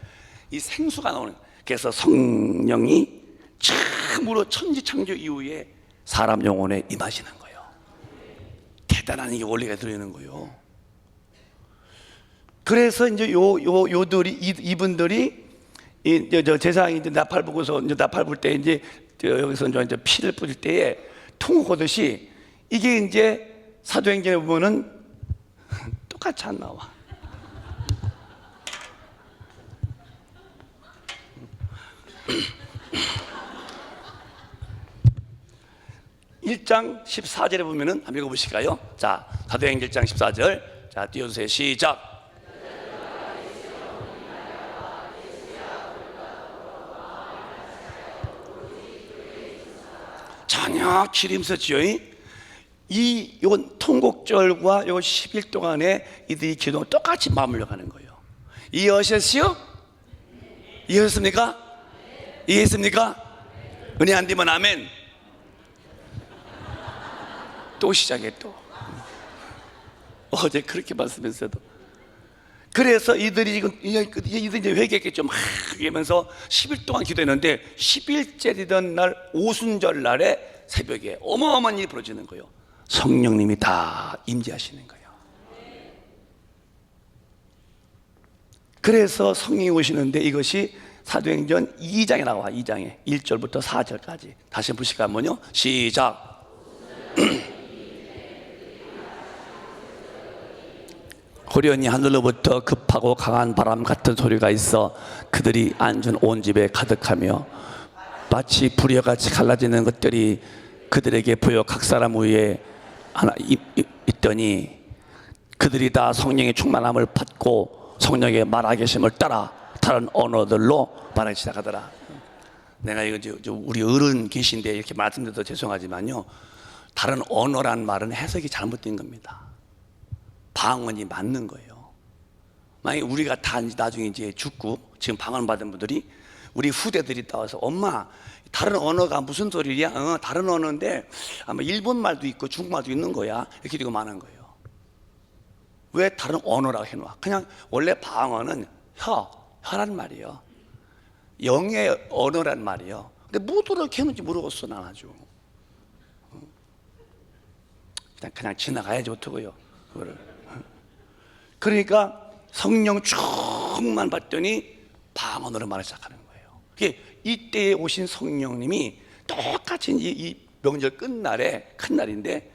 이 생수가 나오는 거예요. 그래서 성령이 참으로 천지창조 이후에 사람 영혼에 임하시는 거예요. 대단한 이게 원리가 들어있는 거예요. 그래서 이제 이분들이 제사장이 이제 나팔 불고서 이제 나팔 불 때 이제 여기서 이제 피를 뿌릴 때에 통곡하듯이 이게 이제 사도행전에 보면은 똑같이 안 나와. 1장 14절에 보면은 한번 읽어보실까요? 자, 사도행전 1장 14절. 자, 띄워주세요. 시작. 전혀 기림섰지요. 이건 통곡절과 요 10일 동안에 이들이 기도가 똑같이 맞물려 가는 거예요. 이해하셨어요? 이해하셨습니까? 이해했습니까? 은혜 안 되면 아멘. 또 시작해 또. 어제 그렇게 말씀했어도. 그래서 이들이 이제 회개했겠죠. 막 이러면서 10일 동안 기도했는데 10일째 되던 날 오순절 날에 새벽에 어마어마한 일이 벌어지는 거예요. 성령님이 다 임재하시는 거예요. 그래서 성령이 오시는데 이것이 사도행전 2장에 나와. 2장에 1절부터 4절까지 다시 보실까요? 뭐요? 시작. 호련히 하늘로부터 급하고 강한 바람 같은 소리가 있어 그들이 앉은 온 집에 가득하며 마치 불여같이 갈라지는 것들이 그들에게 보여 각 사람 위에 하나 있더니 그들이 다 성령의 충만함을 받고 성령의 말하게 하심을 따라 다른 언어들로 말하기 시작하더라. 내가 이거 우리 어른 계신데 이렇게 말씀드려도 죄송하지만요, 다른 언어란 말은 해석이 잘못된 겁니다. 방언이 맞는 거예요. 만약에 우리가 다 나중에 이제 죽고 지금 방언 받은 분들이 우리 후대들이 나와서 엄마 다른 언어가 무슨 소리야? 다른 언어인데 아마 일본 말도 있고 중국말도 있는 거야. 이렇게 되고 마는 거예요. 왜 다른 언어라고 해놓아? 그냥 원래 방언은 혀란 말이에요. 영의 언어란 말이에요. 근데 뭐도 이렇게 했는지 모르겠어. 난 아주 그냥 지나가야지 어떡해요 그거를. 그러니까 성령 충만 받더니 방언으로 말을 시작하는 거예요. 그게 이때에 오신 성령님이 똑같이 이 명절 끝날에 큰 날인데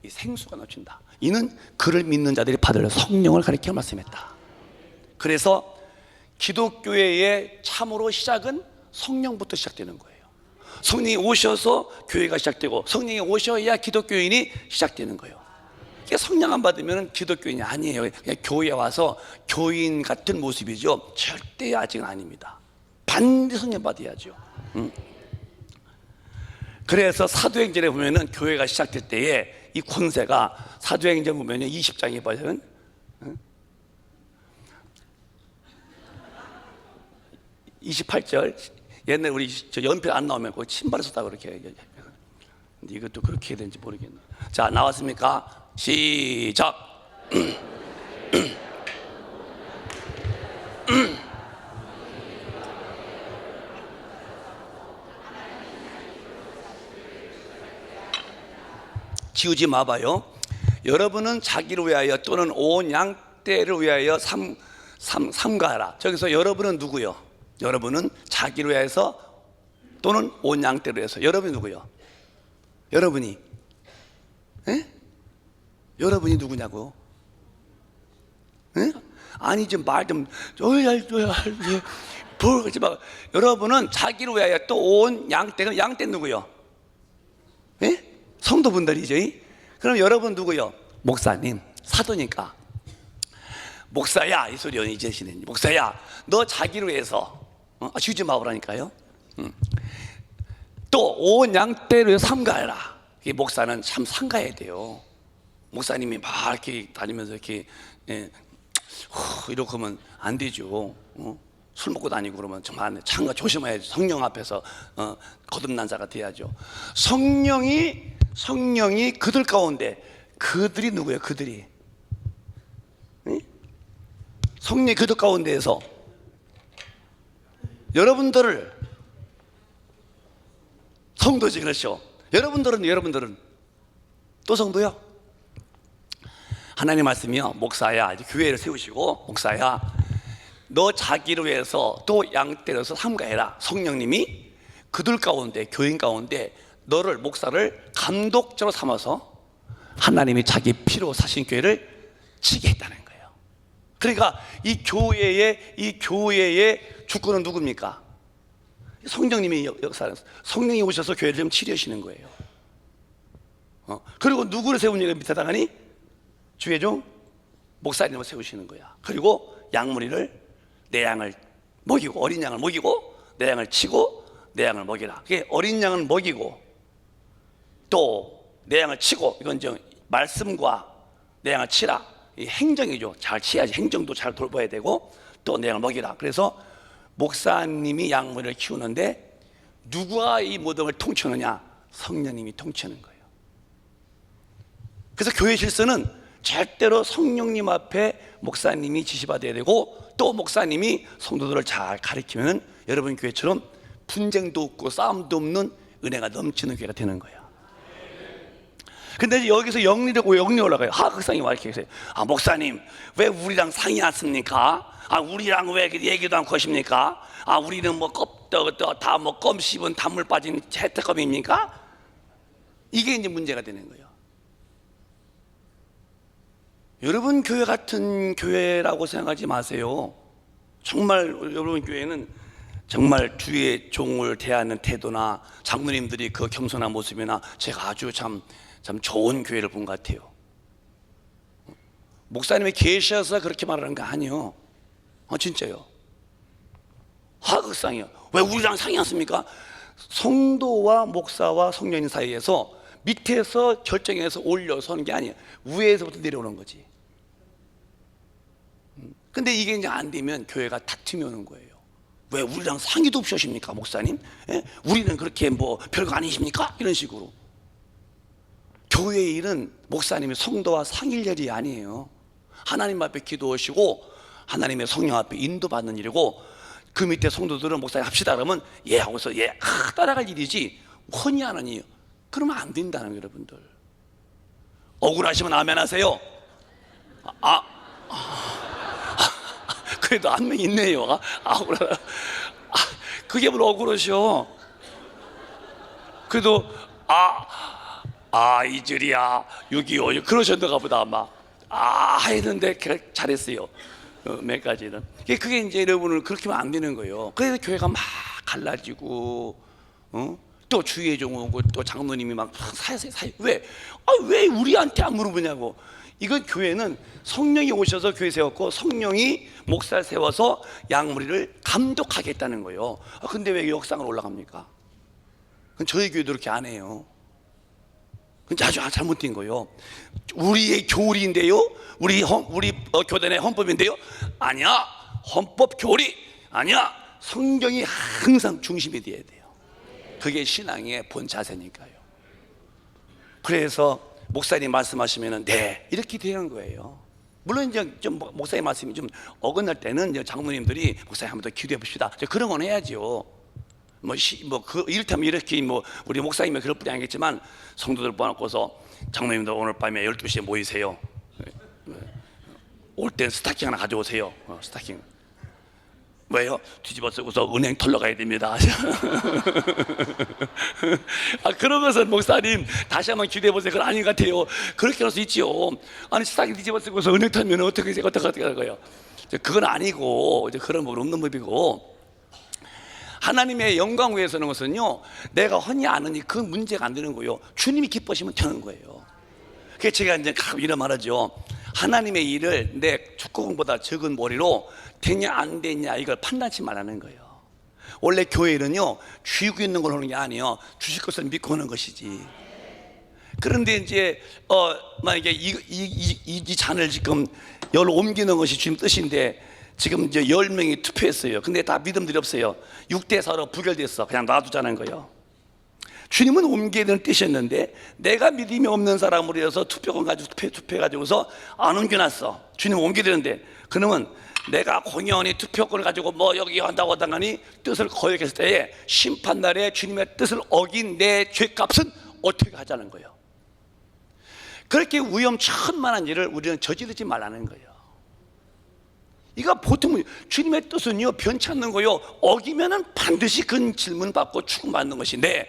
이 생수가 넘친다. 이는 그를 믿는 자들이 받을 성령을 가리켜 말씀했다. 그래서 기독교회의 참으로 시작은 성령부터 시작되는 거예요. 성령이 오셔서 교회가 시작되고 성령이 오셔야 기독교인이 시작되는 거예요. 성령 안 받으면 기독교인이 아니에요. 그냥 교회에 와서 교인 같은 모습이죠. 절대 아직은 아닙니다. 반드시 성령 받아야죠. 그래서 사도행전에 보면은 교회가 시작될 때에 이 권세가 사도행전 보면 20장에 보면 28절 옛날에 우리 저 연필 안 나오면 거기 신발을 썼다고 그렇게 얘기해요. 근데 이것도 그렇게 해야 되는지 모르겠네. 자, 나왔습니까? 시작. 지우지 마봐요. 여러분은 자기를 위하여 또는 온 양떼를 위하여 삼가하라. 저기서 여러분은 누구요? 여러분은 자기를 위해서 또는 온 양떼를 위해서. 여러분이 누구요? 여러분이 여러분이 누구냐고? 아니 좀 말 좀 그러지 마. 여러분은 자기를 위하여 또 온 양떼가 양떼 누구요? 성도분들이죠. 그럼 여러분 누구요? 목사님, 사도니까 목사야 이 소리 이제 시는 목사야 너 자기를 위해서 지우지 마보라니까요. 또 온 양떼를 위해서 삼가해라. 목사는 참 삼가해야 돼요. 목사님이 막 이렇게 다니면서 이렇게 이렇게 하면 안 되죠. 술 먹고 다니고 그러면 정말 참가 조심해야죠. 성령 앞에서 거듭난 자가 돼야죠. 성령이 그들 가운데, 그들이 누구예요? 그들이 성령이 그들 가운데에서 여러분들을, 성도지 그렇죠? 여러분들은 또 성도요? 하나님 말씀이요. 목사야, 이제 교회를 세우시고 목사야 너 자기를 위해서 또 양떼를 위해서 삼가해라. 성령님이 그들 가운데, 교인 가운데 너를, 목사를 감독자로 삼아서 하나님이 자기 피로 사신 교회를 지게 했다는 거예요. 그러니까 이 교회의 주권은 누굽니까? 성령님이 역사하는, 성령이 오셔서 교회를 좀 치료하시는 거예요. 그리고 누구를 세우니까 밑에 당하니? 주의 종 목사님을 세우시는 거야. 그리고 양무리를, 내 양을 먹이고, 어린 양을 먹이고 내 양을 치고 내 양을 먹이라. 그게 어린 양을 먹이고 또 내 양을 치고, 이건 이제 말씀과 내 양을 치라. 이 행정이죠. 잘 치야지. 행정도 잘 돌봐야 되고 또 내 양을 먹이라. 그래서 목사님이 양무리를 키우는데 누가 이 모든 걸 통치하느냐? 성령님이 통치하는 거예요. 그래서 교회 질서는 절대로 성령님 앞에 목사님이 지시받아야 되고, 또 목사님이 성도들을 잘 가르치면 여러분 교회처럼 분쟁도 없고 싸움도 없는 은혜가 넘치는 교회가 되는 거예요. 근데 여기서 영리 올라가요. 하극상이 와 이렇게 해서, 목사님 왜 우리랑 상의 안 씁니까? 우리랑 왜 얘기도 않고 하십니까? 우리는 뭐 껍데기 다 뭐 껌 씹은 단물 빠진 혜택껌입니까? 이게 이제 문제가 되는 거예요. 여러분 교회 같은 교회라고 생각하지 마세요. 정말 여러분 교회는 정말 주의 종을 대하는 태도나 장로님들이 그 겸손한 모습이나 제가 아주 참 좋은 교회를 본 것 같아요. 목사님이 계셔서 그렇게 말하는 거 아니에요. 진짜요. 하극상이요. 왜 우리랑 상이 않습니까? 성도와 목사와 성령님 사이에서 밑에서 결정해서 올려서는 게 아니에요. 위에서부터 내려오는 거지. 근데 이게 이제 안 되면 교회가 다툼이 오는 거예요. 왜 우리랑 상의도 없이 하십니까, 목사님? 예? 우리는 그렇게 뭐 별거 아니십니까? 이런 식으로. 교회의 일은 목사님이 성도와 상의할 일이 아니에요. 하나님 앞에 기도하시고 하나님의 성령 앞에 인도받는 일이고, 그 밑에 성도들은 목사님 합시다 그러면 예 하고서 예 따라갈 일이지, 혼이 하는 일 그러면 안 된다는 거예요. 여러분들 억울하시면 아멘 하세요. 그래도 한 명 있네요. 그게 뭘 억울하셔. 그래도 이 줄이야 625 그러셨는가 보다 아마. 했는데 잘했어요. 몇 가지는 그게 이제 여러분은 그렇게 하면 안 되는 거예요. 그래서 교회가 막 갈라지고 또 주의종 오고 또 장로님이 막 사이 왜 우리한테 안 물어보냐고. 이건 교회는 성령이 오셔서 교회 세웠고 성령이 목사를 세워서 양무리를 감독하겠다는 거예요. 근데 왜 역상을 올라갑니까? 그건 저희 교회도 그렇게 안 해요. 그건 아주 잘못된 거예요. 우리의 교리인데요, 우리 교단의 헌법인데요, 아니야. 헌법 교리 아니야. 성경이 항상 중심이 돼야 돼요. 그게 신앙의 본 자세니까요. 그래서 목사님 말씀하시면은 네 이렇게 되는 거예요. 물론 이제 좀 목사님 말씀이 좀 어긋날 때는 이제 장로님들이 목사님 한번 더 기도해 봅시다, 그런 건 해야죠. 이를테면 이렇게 우리 목사님이 그럴 뿐이 아니겠지만 성도들 모아놓고서 장로님들 오늘 밤에 12시에 모이세요. 올 땐 스타킹 하나 가져오세요. 스타킹. 왜요? 뒤집어 쓰고서 은행 털러 가야 됩니다. 그런 것은 목사님 다시 한번 기대해 보세요. 그건 아닌 것 같아요. 그렇게 할 수 있지요. 아니 스타킹 뒤집어 쓰고서 은행 털면 어떻게 할 거예요? 그건 아니고 그런 건 없는 법이고, 하나님의 영광 위해서 하는 것은요, 내가 허니 안 하니 그 문제가 안 되는 거예요. 주님이 기뻐하시면 되는 거예요. 그래서 제가 이제 이런 말하죠. 하나님의 일을 내 축구공보다 적은 머리로 되냐 안 되냐 이걸 판단치 말라는 거예요. 원래 교회는요, 쥐고 있는 걸 하는 게 아니에요. 주실 것을 믿고 하는 것이지. 그런데 이제 만약에 이 잔을 지금 열로 옮기는 것이 주님 뜻인데 지금 이제 10명이 투표했어요. 근데 다 믿음들이 없어요. 6대4로 부결됐어. 그냥 놔두자는 거예요. 주님은 옮겨야 되는 뜻이었는데 내가 믿음이 없는 사람으로 해서 투표권 가지고 투표해가지고서 안 옮겨놨어. 주님 옮겨야 되는데, 그러면 내가 공연히 투표권을 가지고 여기 한다고 하다가니 뜻을 거역했을 때에 심판날에 주님의 뜻을 어긴 내 죄값은 어떻게 하자는 거예요. 그렇게 위험천만한 일을 우리는 저지르지 말라는 거예요. 이거 보통 주님의 뜻은요 변치 않는 거요. 어기면은 반드시 그 질문 받고 추궁받는 것인데,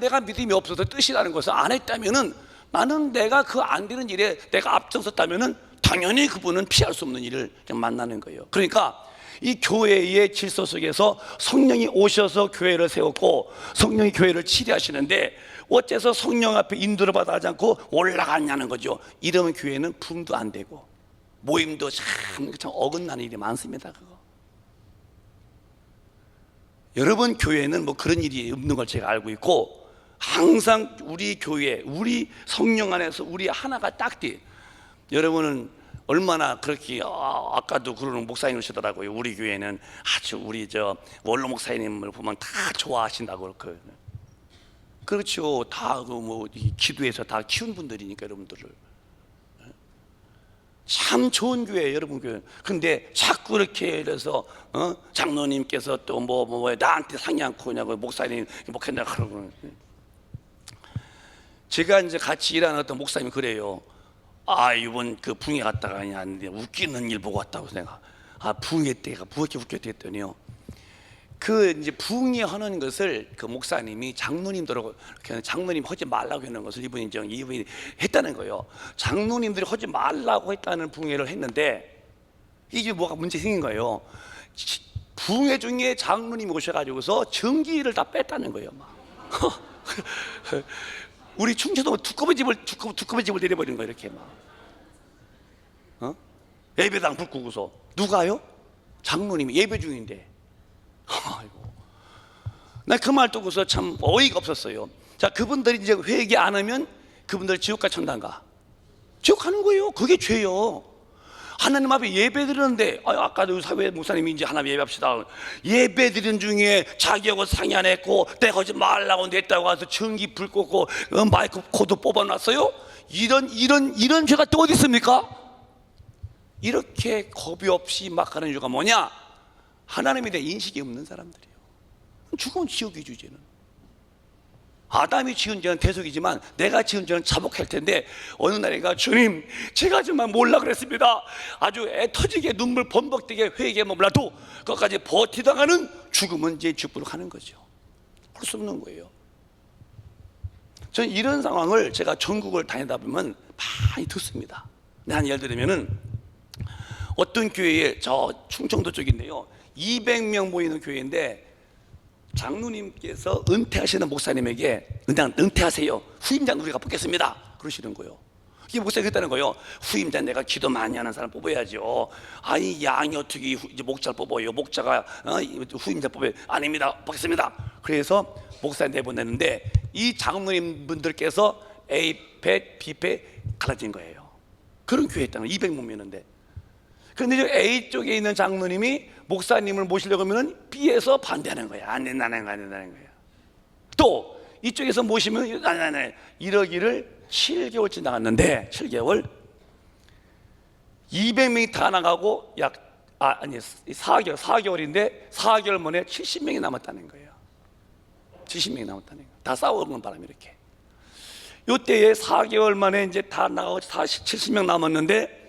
내가 믿음이 없어서 뜻이라는 것을 안 했다면은, 나는 내가 그 안 되는 일에 내가 앞장섰다면은 당연히 그분은 피할 수 없는 일을 만나는 거예요. 그러니까 이 교회의 질서 속에서 성령이 오셔서 교회를 세웠고 성령이 교회를 치리하시는데 어째서 성령 앞에 인도를 받아하지 않고 올라갔냐는 거죠. 이러면 교회는 부흥도 안 되고 모임도 참 어긋나는 일이 많습니다. 그거. 여러분 교회는 그런 일이 없는 걸 제가 알고 있고, 항상 우리 교회, 우리 성령 안에서 우리 하나가 딱 돼. 여러분은 얼마나 그렇게 아까도 그러는 목사님 오시더라고요. 우리 교회는 아주 우리 원로 목사님을 보면 다 좋아하신다고. 그렇죠. 다 기도해서 다 키운 분들이니까 여러분들을. 참 좋은 교회예요, 여러분 교회. 근데 자꾸 이렇게 해서 장로님께서 또 나한테 상의 않고 그냐고 목사님 목했나 그러고. 제가 이제 같이 일하는 어떤 목사님이 그래요. 이번 그 부흥회 갔다가 하는데 웃기는 일 보고 왔다고 내가. 부흥회 때가 그렇게 웃겼다 했더니요. 그 이제 부흥회 하는 것을 그 목사님이 장로님들하고 장로님 하지 말라고 하는 것을 이분이 했다는 거예요. 장로님들이 하지 말라고 했다는 부흥회를 했는데 이게 뭐가 문제 생긴 거예요. 부흥회 중에 장로님이 오셔가지고서 전기를 다 뺐다는 거예요. 막. 우리 충청도 두꺼비 집을 내려버린 거예요. 이렇게 막. 예배당 불 끄고서. 누가요? 장로님이 예배 중인데. 아이고, 나 그 말 듣고서 참 어이가 없었어요. 자, 그분들이 이제 회개 안 하면 그분들 지옥과 천당 가. 지옥 가는 거예요. 그게 죄요. 하나님 앞에 예배 드리는데, 아까도 사회 목사님이 이제 하나님 예배합시다. 예배 드리는 중에 자기하고 상의 안 했고, 내가 하지 말라고 냈다고 해서 전기 불 꽂고, 마이크 코드 뽑아놨어요? 이런 죄가 또 어디 있습니까? 이렇게 겁이 없이 막 하는 이유가 뭐냐? 하나님에 대한 인식이 없는 사람들이에요. 죽으면 지옥이죠, 이제는. 아담이 지은 죄는 대속이지만 내가 지은 죄는 자복할 텐데, 어느 날인가 주님, 제가 정말 몰라 그랬습니다. 아주 애 터지게 눈물 범벅되게 회개하면 몰라도 그것까지 버티다가는 죽으면 이제 죽부로 가는 거죠. 할 수 없는 거예요. 저는 이런 상황을 제가 전국을 다니다 보면 많이 듣습니다. 한 예를 들면은 어떤 교회에, 저 충청도 쪽인데요, 200명 모이는 교회인데 장로님께서 은퇴하시는 목사님에게 그냥 은퇴하세요, 후임자 우리가 뽑겠습니다 그러시는 거예요. 이게 목사님이 그랬다는 거예요. 후임자 내가 기도 많이 하는 사람 뽑아야죠. 아니 양이 어떻게 이제 목자를 뽑아요? 목자가 후임자 뽑아요? 아닙니다, 뽑겠습니다. 그래서 목사 내보내는데 이 장로님 분들께서 A패 B패 갈라진 거예요. 그런 교회 있다는 거예요. 200명 모이는데. 그런데 A 쪽에 있는 장로님이 목사님을 모시려고 하면 B에서 반대하는 거야. 안 된다는 거야. 또 이쪽에서 모시면 아니 이러기를 7개월째 나갔는데 7개월 200명이 다 나가고 4개월인데 4개월 만에 70명이 남았다는 거예요. 70명이 남았다는 거예요. 다 싸우는 바람에 이렇게. 요때에 4개월 만에 이제 다 나가고 70명 남았는데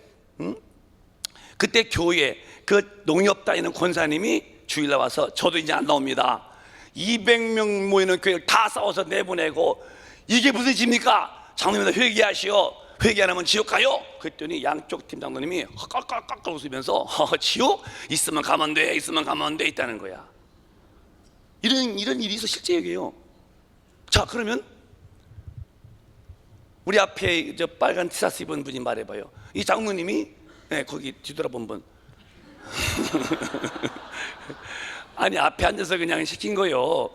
그때 교회 그 농협 다니는 권사님이 주일 나와서 저도 이제 안 나옵니다. 200명 모이는 교회를 다 싸워서 내보내고 이게 무슨 짓입니까? 장로님들 회개하시오. 회개 안 하면 지옥 가요. 그랬더니 양쪽 팀 장로님이 깍깍깍깍 웃으면서 지옥? 있으면 가면 돼, 있으면 가면 돼 있다는 거야. 이런 일이 있어, 실제 얘기예요. 자, 그러면 우리 앞에 저 빨간 티셔츠 입은 분이 말해봐요. 이 장로님이 거기 뒤돌아본 분 아니 앞에 앉아서 그냥 시킨 거요.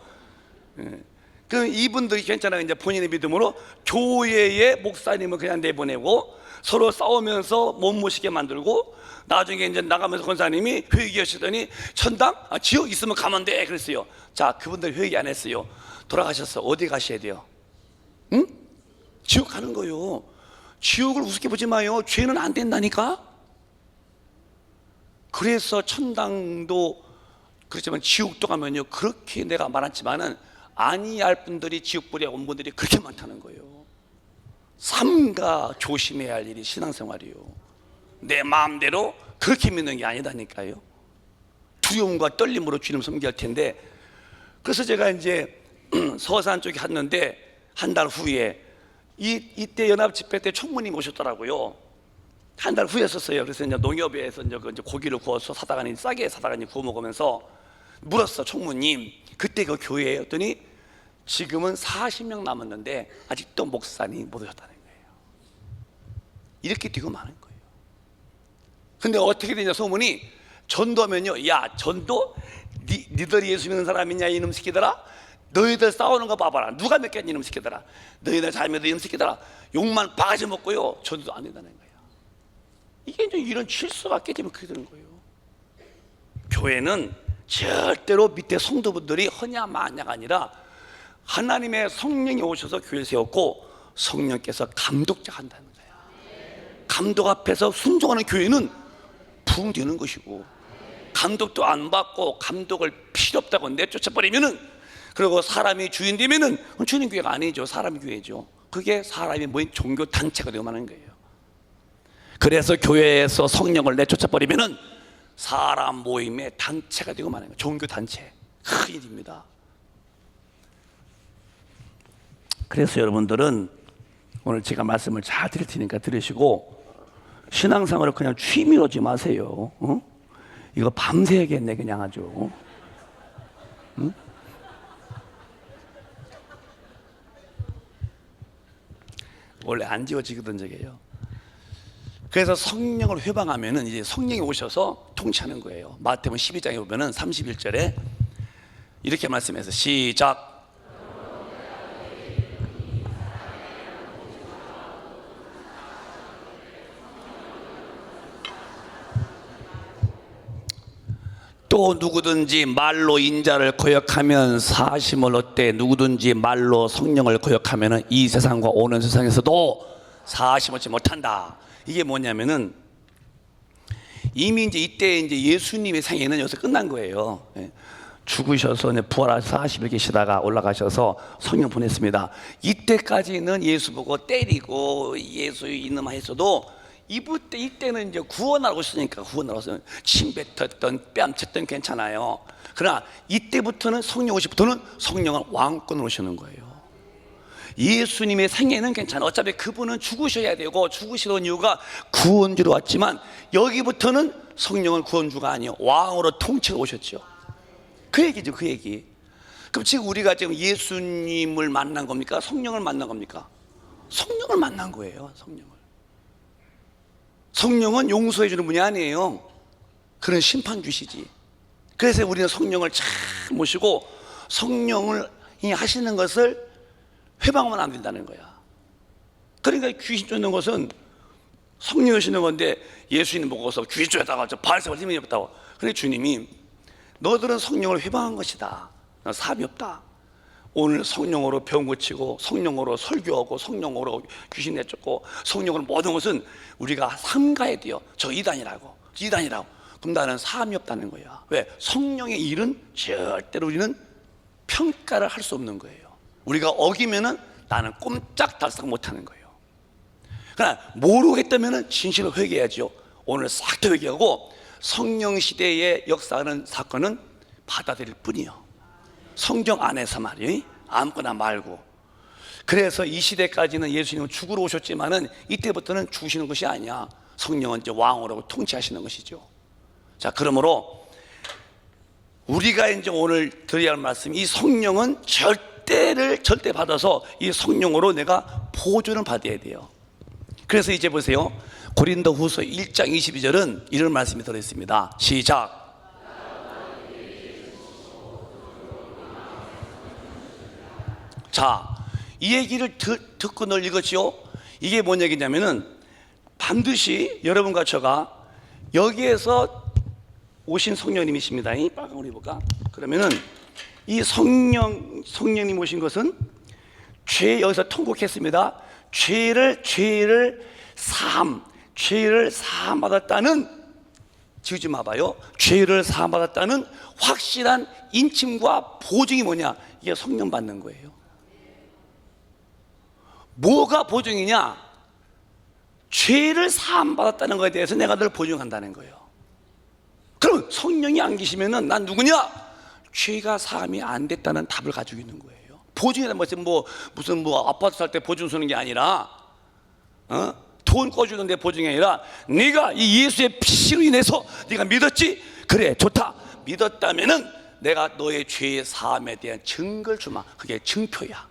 그럼 이분들이 괜찮아, 이제 본인의 믿음으로 교회의 목사님을 그냥 내보내고 서로 싸우면서 못 모시게 만들고 나중에 이제 나가면서 권사님이 회개하시더니 천당? 지옥 있으면 가면 돼 그랬어요. 자, 그분들 회개 안 했어요. 돌아가셨어. 어디 가셔야 돼요? 응? 지옥 가는 거요. 지옥을 우습게 보지 마요. 죄는 안 된다니까. 그래서 천당도 그렇지만 지옥도 가면요, 그렇게 내가 말했지만은 아니할 분들이 지옥불에 온 분들이 그렇게 많다는 거예요. 삼가 조심해야 할 일이 신앙생활이요. 내 마음대로 그렇게 믿는 게 아니다니까요. 두려움과 떨림으로 주님 섬겨야 할 텐데. 그래서 제가 이제 서산 쪽에 갔는데 한 달 후에 이때 연합 집회 때 총무님 오셨더라고요. 한 달 후에 썼어요. 그래서 이제 농협에서 이제 고기를 구워서 싸게 사다가니 구워 먹으면서 물었어, 총무님. 그때 그 교회에 했더니 지금은 40명 남았는데 아직도 목사님 못 오셨다는 거예요. 이렇게 되고 많은 거예요. 근데 어떻게 되냐, 소문이 전도하면요, 야, 전도? 니들이 예수 믿는 사람이냐 이놈 새끼들아? 너희들 싸우는 거 봐봐라. 누가 믿겠니 이놈 새끼들아? 너희들 잘 믿어 이놈 새끼들아? 욕만 바가지 먹고요, 전도도 안 된다는 거예요. 이게 이제 이런 실수가 깨지면 그렇게 되는 거예요. 교회는 절대로 밑에 성도분들이 허냐 마냐가 아니라 하나님의 성령이 오셔서 교회를 세웠고 성령께서 감독자 한다는 거예요. 감독 앞에서 순종하는 교회는 붕 되는 것이고, 감독도 안 받고 감독을 필요 없다고 내쫓아버리면은, 그리고 사람이 주인 되면은 주님 교회가 아니죠. 사람 교회죠. 그게 사람이 모인 종교 단체가 되고 마는 거예요. 그래서 교회에서 성령을 내쫓아버리면은 사람 모임의 단체가 되고 마는 거예요. 종교 단체. 큰 일입니다. 그래서 여러분들은 오늘 제가 말씀을 잘 드릴 테니까 들으시고 신앙생활을 그냥 취미로 하지 마세요. 이거 밤새야겠네 그냥 아주. 원래 안 지워지거든 저게요. 그래서 성령을 회방하면은 이제 성령이 오셔서 통치하는 거예요. 마태복음 12장에 보면은 31절에 이렇게 말씀해서 시작. 또 누구든지 말로 인자를 거역하면 사심을 얻되 누구든지 말로 성령을 거역하면 이 세상과 오는 세상에서도 사심 얻지 못한다. 이게 뭐냐면은 이미 이때 예수님의 생애는 여기서 끝난 거예요. 죽으셔서 부활하셔서 40일 계시다가 올라가셔서 성령 보냈습니다. 이때까지는 예수 보고 때리고 예수 이놈아 했어도 이때는 이제 구원하러 오셨으니까 구원하러 오셨으면 침 뱉었던 뺨쳤던 괜찮아요. 그러나 이때부터는 성령 오시부터는 성령은 왕권으로 오시는 거예요. 예수님의 생애는 괜찮아. 어차피 그분은 죽으셔야 되고 죽으시던 이유가 구원주로 왔지만 여기부터는 성령은 구원주가 아니요 왕으로 통치로 오셨죠. 그 얘기죠, 그 얘기. 그럼 지금 우리가 지금 예수님을 만난 겁니까? 성령을 만난 겁니까? 성령을 만난 거예요. 성령은 용서해 주는 분이 아니에요. 그런 심판주시지. 그래서 우리는 성령을 잘 모시고 성령을 하시는 것을 회방하면 안 된다는 거야. 그러니까 귀신 쫓는 것은 성령이 하시는 건데 예수님 보고서 귀신 쫓았다가 바리새파들 힘이 없다고. 그래 주님이 너들은 성령을 회방한 것이다. 너 사함이 없다. 오늘 성령으로 병 고치고 성령으로 설교하고 성령으로 귀신 내쫓고 성령으로 모든 것은 우리가 삼가야 돼요. 저 이단이라고. 그럼 나는 사함이 없다는 거야. 왜? 성령의 일은 절대로 우리는 평가를 할 수 없는 거예요. 우리가 어기면은 나는 꼼짝달싹 못하는 거예요. 그러나 모르겠다면은 진실로 회개해야죠. 오늘 싹 다 회개하고 성령 시대의 역사하는 사건은 받아들일 뿐이요. 성경 안에서 말이에요. 아무거나 말고. 그래서 이 시대까지는 예수님은 죽으러 오셨지만은 이때부터는 죽으시는 것이 아니야. 성령은 이제 왕으로 통치하시는 것이죠. 자, 그러므로 우리가 이제 오늘 드려야 할 말씀, 이 성령은 절대 받아서 이 성령으로 내가 보존을 받아야 돼요. 그래서 이제 보세요. 고린도후서 1장 22절은 이런 말씀이 들어있습니다. 시작. 자, 이 얘기를 듣고 늘 읽었지요. 이게 뭔 얘기냐면은 반드시 여러분과 저가 여기에서 오신 성령님이십니다. 이 빨간 걸 입을까? 그러면은 이 성령님 오신 것은 죄 여기서 통곡했습니다. 죄를 사함 받았다는, 지우지 마봐요. 죄를 사함 받았다는 확실한 인침과 보증이 뭐냐? 이게 성령 받는 거예요. 뭐가 보증이냐? 죄를 사함 받았다는 것에 대해서 내가 늘 보증한다는 거예요. 그럼 성령이 안 계시면은 난 누구냐? 죄가 사함이 안 됐다는 답을 가지고 있는 거예요. 보증이라는 것은 무슨 아파트 살 때 보증 서는 게 아니라 돈 꺼주는데 보증이 아니라 네가 이 예수의 피로 인해서 네가 믿었지? 그래, 좋다. 믿었다면은 내가 너의 죄의 사함에 대한 증거를 주마. 그게 증표야.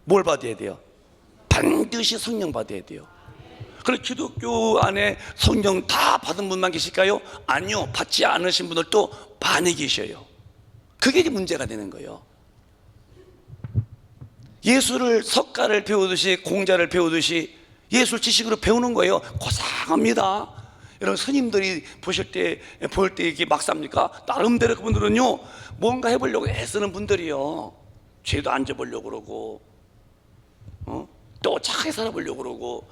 뭘 받아야 돼요? 반드시 성령 받아야 돼요. 그래, 기독교 안에 성령 다 받은 분만 계실까요? 아니요, 받지 않으신 분들도 많이 계셔요. 그게 이제 문제가 되는 거예요. 예수를 석가를 배우듯이 공자를 배우듯이 예술 지식으로 배우는 거예요. 고상합니다. 여러분, 스님들이 볼 때 이게 막 삽니까? 나름대로 그분들은요 뭔가 해보려고 애쓰는 분들이요. 죄도 안 져보려고 그러고 또 착하게 살아보려고 그러고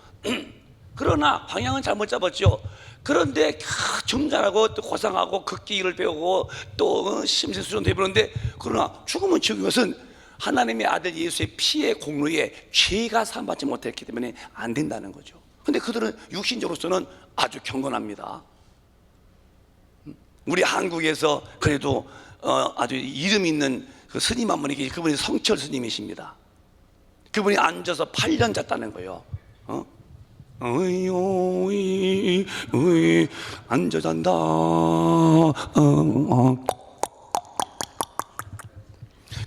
그러나 방향은 잘못 잡았죠. 그런데 점잖하고 또 고상하고 극기를 배우고 또 심신수련도 해보는데, 그러나 죽으면 죽은 것은 하나님의 아들 예수의 피의 공로에 죄가 사함받지 못했기 때문에 안 된다는 거죠. 근데 그들은 육신적으로서는 아주 경건합니다. 우리 한국에서 그래도 아주 이름 있는 그 스님 한 분이 계시, 그분이 성철 스님이십니다. 그분이 앉아서 8년 잤다는 거예요. 앉아 잔다.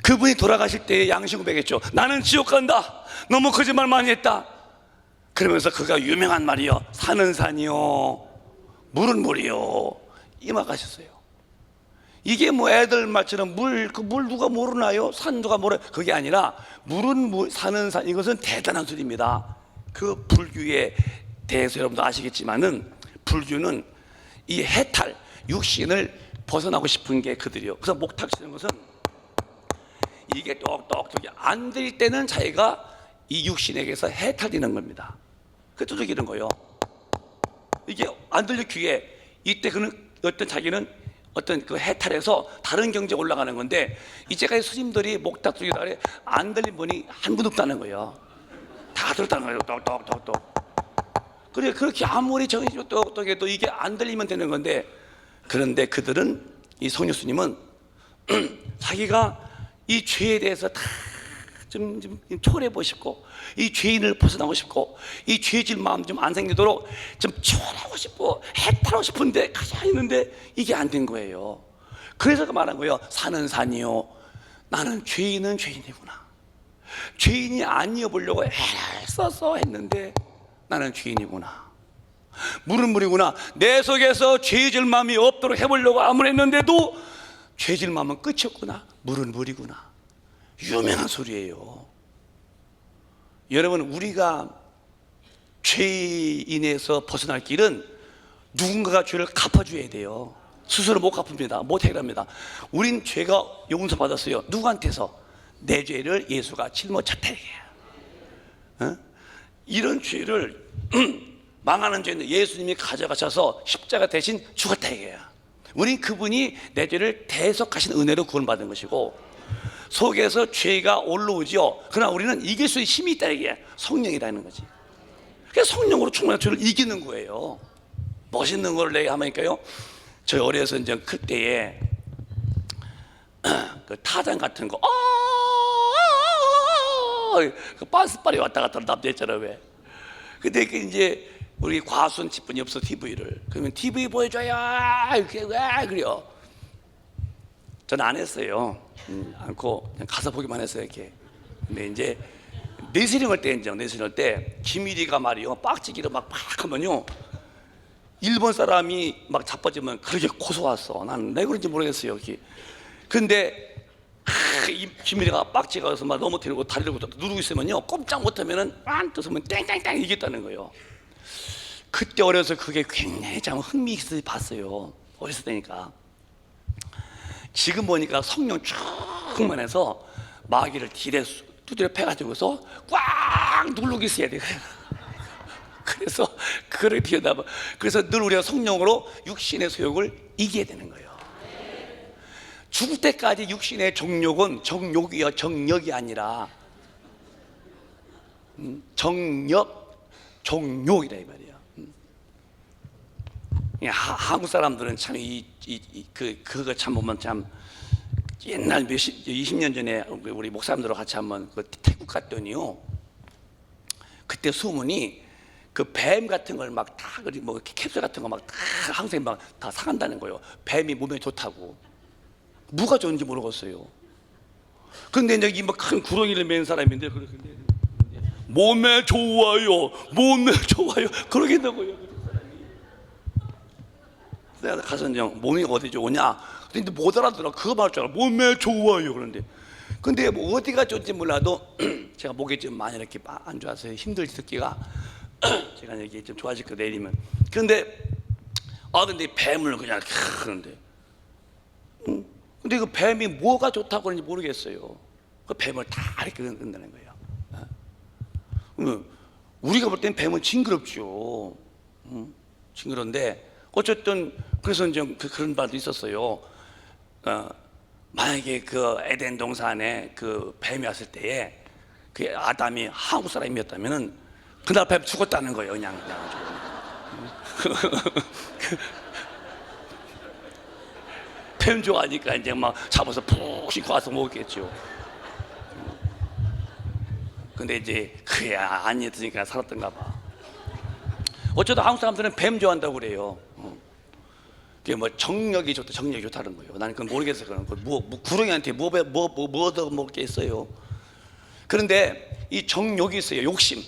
그분이 돌아가실 때 양심 고백했죠. 나는 지옥 간다. 너무 거짓말 많이 했다. 그러면서 그가 유명한 말이요, 산은 산이요 물은 물이요, 이 말 하셨어요. 이게 뭐 애들 말처럼 그 물 누가 모르나요? 산 누가 모르? 그게 아니라 물은 물, 산은 산, 이것은 대단한 소리입니다. 그 불교에 대해서 여러분도 아시겠지만은 불교는 이 해탈, 육신을 벗어나고 싶은 게 그들이요. 그래서 목탁 치는 것은 이게 똑똑똑이 안 될 때는 자기가 이 육신에게서 해탈되는 겁니다. 그 두들기는 거예요. 이게 안 들려 귀에, 이때 그는 어떤 자기는 어떤 그 해탈에서 다른 경제에 올라가는 건데, 이제까지 스님들이 목탁 두들기다 그래 안 들린 분이 한 분 없다는 거예요. 다 들었다는 거예요. 똑똑똑똑. 그래, 그렇게 아무리 정신이 똑똑해도 이게 안 들리면 되는 건데, 그런데 그들은, 이 성녀 스님은 자기가 이 죄에 대해서 다 좀 초월해보고 싶고, 이 죄인을 벗어나고 싶고, 이 죄질 마음 좀 안 생기도록 좀 초월하고 싶고 해탈하고 싶은데 가만히 있는데 이게 안 된 거예요. 그래서 그 말한 거예요. 산은 산이요, 나는 죄인은 죄인이구나. 죄인이 아니어 보려고 애써서 했는데 나는 죄인이구나. 물은 물이구나. 내 속에서 죄질 마음이 없도록 해보려고 아무리 했는데도 죄질 마음은 끝이 없구나. 물은 물이구나. 유명한 소리예요. 여러분, 우리가 죄인에서 벗어날 길은 누군가가 죄를 갚아줘야 돼요. 스스로 못 갚습니다. 못 해결합니다. 우린 죄가 용서 받았어요. 누구한테서? 내 죄를 예수가 짊어졌다 이게요. 어? 이런 죄를 망하는 죄는 예수님이 가져가셔서 십자가 대신 죽었다 이게요. 우린 그분이 내 죄를 대속하신 은혜로 구원받은 것이고, 속에서 죄가 올라오죠. 그러나 우리는 이길 수 있는 힘이 있다 이게 성령이라는 거지. 그래서 성령으로 충만한 죄를 이기는 거예요. 멋있는 걸 내가 하니까요, 저희 어려서 이제 그때에 그 타잔 같은 거, 그 빤스빨이 왔다 갔다 남자 있잖아요. 왜? 근데 그 이제 우리 과수원 집분이 없어, TV를. 그러면 TV 보여줘요. 이렇게 왜 그래요? 저는 안 했어요. 않고 그냥 가서 보기만 했어요, 이렇게. 근데 이제 내스링 할 때 김일이가 말이요, 빡치기를 막 하면요, 일본 사람이 막 자빠지면 그렇게 고소왔어. 난 왜 그런지 모르겠어요, 이렇게. 근데 이 김일이가 빡치가 가서 막 넘어뜨리고 다리를 누르고 있으면요, 꼼짝 못하면은 안 뜨서면 땡땡땡 이겼다는 거예요. 그때 어려서 그게 굉장히 참 흥미있어 봤어요. 어렸을 때니까. 지금 보니까 성령 충만해서 마귀를 딜에 두드려 패가지고서 꽉 누르고 있어야 돼. 그래서 그거를 비워다. 그래서 늘 우리가 성령으로 육신의 소욕을 이겨야 되는 거예요. 죽을 때까지 육신의 정욕은 정욕이요, 정력이 아니라 정력, 정욕이다 이 말이에요. 한국 사람들은 참 그거 참 보면 참 옛날 20년 전에 우리 목사님들하고 같이 한번 그 태국 갔더니요, 그때 소문이 그 뱀 같은 걸 막 다 뭐 캡슐 같은 거 막 다 항상 막 다 사간다는 거예요. 뱀이 몸에 좋다고. 뭐가 좋은지 모르겠어요. 근데 이제 이 막 큰 구렁이를 맨 사람인데 몸에 좋아요, 몸에 좋아요 그러겠다고요. 내가 가서 이제 몸이 어디 좋으냐? 근데 못 알아들어. 그거 말할 줄 알아. 몸에 좋아요. 그런데 근데 뭐 어디가 좋은지 몰라도 제가 목이 좀 많이 이렇게 안 좋아서 힘들지 듣기가. 제가 이렇게 좀 좋아질 거 내리면. 그런데 근데 뱀을 그냥 그런데 근데 그 뱀이 뭐가 좋다고 그런지 모르겠어요. 그 뱀을 다 이렇게 끈다는 거예요. 우리가 볼 땐 뱀은 징그럽죠. 징그러운데 어쨌든 그래서 이제 그런 말도 있었어요. 만약에 그 에덴 동산에 그 뱀이 왔을 때에 그 아담이 한국 사람이었다면은 그날 뱀 죽었다는 거예요. 그냥. 뱀 좋아하니까 이제 막 잡아서 푹 씻고 와서 먹었겠죠. 근데 이제 그게 아니었으니까 살았던가 봐. 어쩌다 한국 사람들은 뱀 좋아한다고 그래요. 그게 뭐 정력이 좋다는 거예요. 나는 그건 모르겠어요. 그런 거. 구렁이한테 뭐 더 먹을 게 있어요. 그런데 이 정욕이 있어요. 욕심.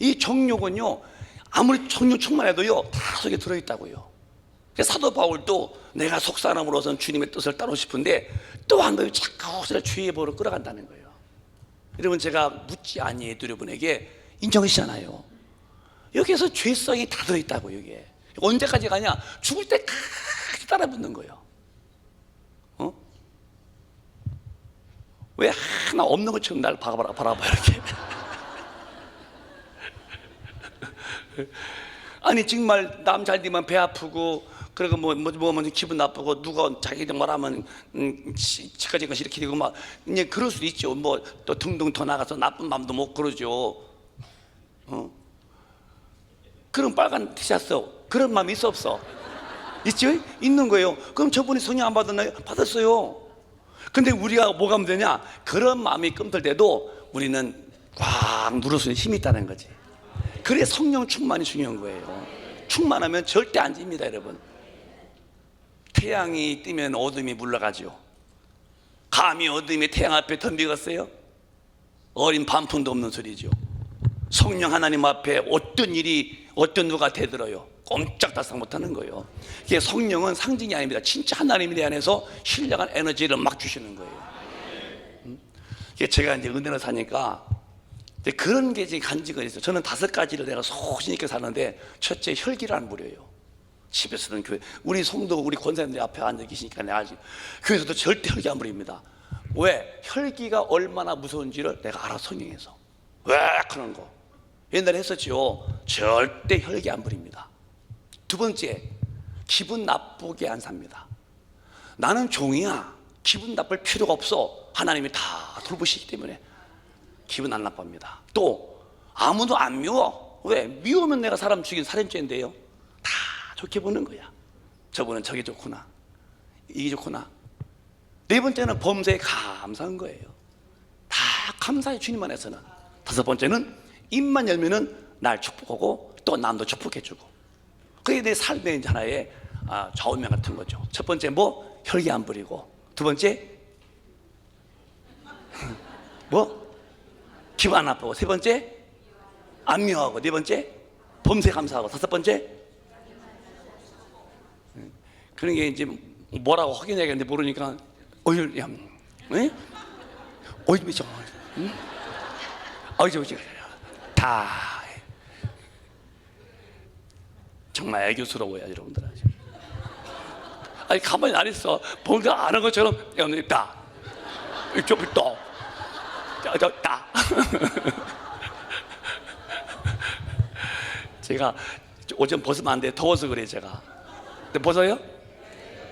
이 정욕은요, 아무리 정욕 충만해도요, 다 속에 들어있다고요. 그래서 사도 바울도 내가 속사람으로서는 주님의 뜻을 따르고 싶은데 또 한 번에 자꾸 죄의 보로 끌어간다는 거예요. 여러분, 제가 묻지 아니해도 여러분에게 인정하시잖아요. 여기에서 죄성이 다 들어있다고. 여기에 언제까지 가냐? 죽을 때까지 따라 붙는 거예요. 왜 하나 없는 것처럼 날 바라봐 이렇게. 아니 정말 남 잘 되면 배 아프고, 그리고 뭐 기분 나쁘고, 누가 자기들 말하면 치까지 것이 이렇게 되고 막 이제 그럴 수도 있죠. 뭐 또 등등 더 나가서 나쁜 마음도 못 그러죠. 그런 빨간 티셔츠 그런 마음이 있어 없어? 있죠? 있는 거예요. 그럼 저분이 성령 안 받았나요? 받았어요. 근데 우리가 뭐가 문제냐? 그런 마음이 끔들대도 우리는 꽉 누를 수 있는 힘이 있다는 거지. 그래 성령 충만이 중요한 거예요. 충만하면 절대 안 집니다, 여러분. 태양이 뜨면 어둠이 물러가죠. 감히 어둠이 태양 앞에 덤비겠어요? 어린 반푼도 없는 소리죠. 성령 하나님 앞에 어떤 일이 어떤 누가 대들어요? 꼼짝달싹 못하는 거예요. 이게 성령은 상징이 아닙니다. 진짜 하나님에 대해서 신령한 에너지를 막 주시는 거예요. 이게 제가 이제 은혜로 사니까 이제 그런 게 지금 간직을 있어요. 저는 5가지를 내가 소신 있게 사는데, 첫째, 혈기를 안 부려요. 집에서는 교회, 우리 성도, 우리 권사님들 앞에 앉아 계시니까 내가 알지. 교회에서도 절대 혈기 안 부립니다. 왜? 혈기가 얼마나 무서운지를 내가 알아, 성령에서. 왜 그런 거 옛날에 했었죠. 절대 혈기 안 부립니다. 두 번째, 기분 나쁘게 안 삽니다. 나는 종이야. 기분 나쁠 필요가 없어. 하나님이 다 돌보시기 때문에 기분 안 나쁩니다. 또 아무도 안 미워. 왜? 미우면 내가 사람 죽인 살인죄인데요. 다 좋게 보는 거야. 저분은 저게 좋구나, 이게 좋구나. 네 번째는 범사에 감사한 거예요. 다 감사해, 주님 안에서는. 5번째는 입만 열면은 날 축복하고 또 남도 축복해주고. 그게 내 삶의 이제 하나의 좌우명 같은 거죠. 첫 번째 뭐? 혈기 안 부리고. 두 번째 뭐? 기분 안 나쁘고. 세 번째 안 미워하고. 네 번째 범사에 감사하고. 5번째 그런 게 이제 뭐라고 확인해야겠는데 모르니까 어이 야, 어이 미쳐, 어이 다 정말 애교스러워요, 여러분들. 아니 가만히 안 있어. 뭔가 아는 것처럼 여기 있다, 이쪽 있다, 저 있다. 제가 옷 좀 벗으면 안 돼. 더워서 그래 제가. 근데 벗어요?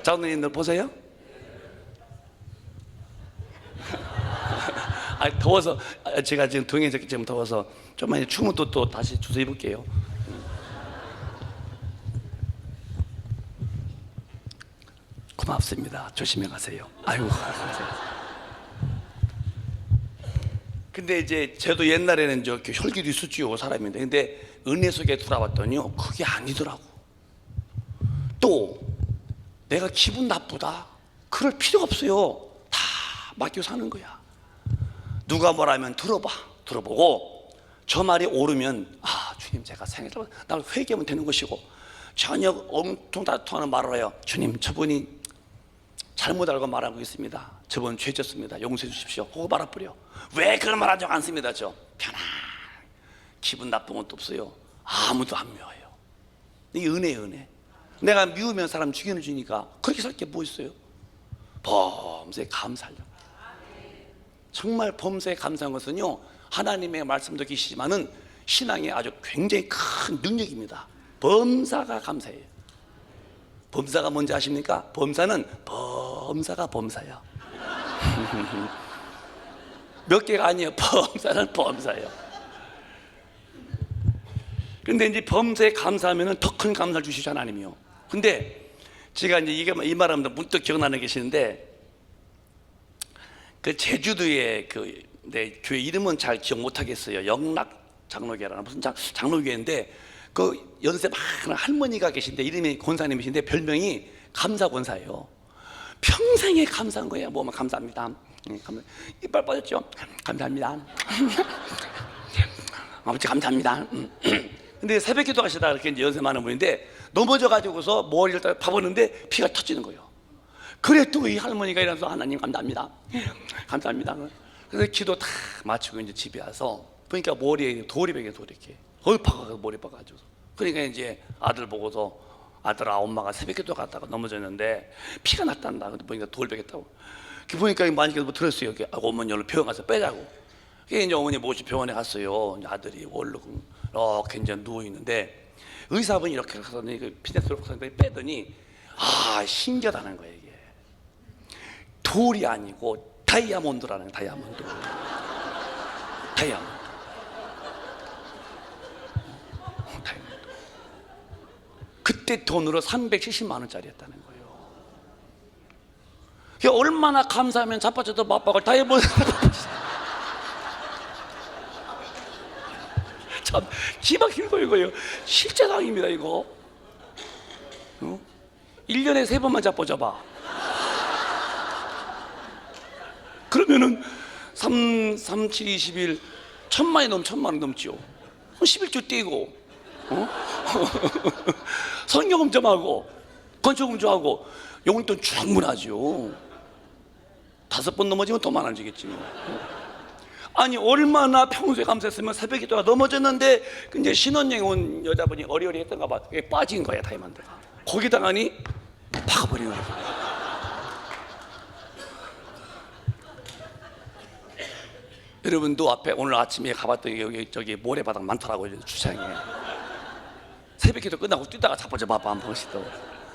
장로님들 벗어요? 아니 더워서, 제가 지금 동해에서 좀 더워서 좀만 추면 또 다시 주워 입을게요. 고맙습니다. 조심해 가세요. 아이고. 근데 이제 저도 옛날에는 저 혈기도 있었지요, 사람인데. 근데 은혜 속에 돌아왔더니요, 그게 아니더라고. 또 내가 기분 나쁘다, 그럴 필요가 없어요. 다 맡겨 사는 거야. 누가 뭐라면 들어보고 저 말이 옳으면, 아 주님, 제가 생일을 날 회개하면 되는 것이고, 전혀 엄청 다투하는 말을 해요. 주님, 저분이 잘못 알고 말하고 있습니다. 저분 죄졌습니다. 용서해 주십시오. 하고 말아버려. 왜 그런 말 하지 않습니다. 저 편안, 기분 나쁜 것도 없어요. 아무도 안 미워요. 이게 은혜예요, 은혜. 내가 미우면 사람 죽이는 주니까 그렇게 살 게 뭐 있어요? 범사에 감사하려고. 정말 범사에 감사한 것은요, 하나님의 말씀도 계시지만은 신앙의 아주 굉장히 큰 능력입니다. 범사가 감사해요. 범사가 뭔지 아십니까? 범사는 범사가 범사야. 몇 개가 아니에요. 범사는 범사예요. 근데 이제 범사에 감사하면은 더 큰 감사를 주시죠, 하나님이요. 근데 제가 이제 이 말하면 문득 기억나는 게 계시는데, 그 제주도에 내 교회 이름은 잘 기억 못 하겠어요. 영락 장로교회라는 무슨 장로교회인데, 그 연세 많은 할머니가 계신데, 이름이 권사님이신데 별명이 감사 권사예요. 평생에 감사한 거예요. 뭐만 감사합니다. 이빨 빠졌죠? 감사합니다. 아버지 감사합니다. 근데 새벽 기도 하시다가 이렇게 이제 연세많은 분인데 넘어져가지고서 머리를 딱 파보는데 피가 터지는 거예요. 그래 또 이 할머니가 일어나서 하나님 감사합니다. 감사합니다. 그래서 기도 다 마치고 이제 집에 와서 보니까 머리에 돌이 베개 돌이 이렇게 얼파가 머리 박아가지고 그러니까 이제 아들 보고서 아들아 엄마가 새벽 기도 갔다가 넘어졌는데 피가 났단다. 근데 보니까 돌 베겠다고. 보니까 만지게 뭐 들었어요. 어머니 얼른 병원 가서 빼자고. 그게 이제 어머니 모시 병원에 갔어요. 이제 아들이 원룸 이렇게 이제 누워 있는데 의사분이 이렇게 가서 피네스로 빼더니 신기하다는 거예요. 이게 돌이 아니고 다이아몬드라는 거예요. 다이아몬드. 다이아몬드. 그때 돈으로 370만 원짜리였다는 거예요. 얼마나 감사하면 자빠져도 맞박을 다이아몬드. 참 기막힐 거예요. 이거요. 실제 상황입니다. 이거 1년에 3번만 자빠져봐. 그러면은 3, 7, 21 천만 원 넘지요. 11조 떼고 성경음 좀 하고 건축음 좀 하고 용돈 충분하죠. 5번 넘어지면 더 많아지겠지 뭐. 아니 얼마나 평소에 감사했으면 새벽 기도가 넘어졌는데 이제 신혼여행 온 여자분이 어리어리했던가 봐. 빠진 거야 다이아몬드가. 거기다가니 박아버리는 거야. 여러분도 앞에 오늘 아침에 가봤더니 여기 저기 모래바닥 많더라고요. 주차장에. 새벽 기도 끝나고 뛰다가 자빠져 봐봐 한 번씩 또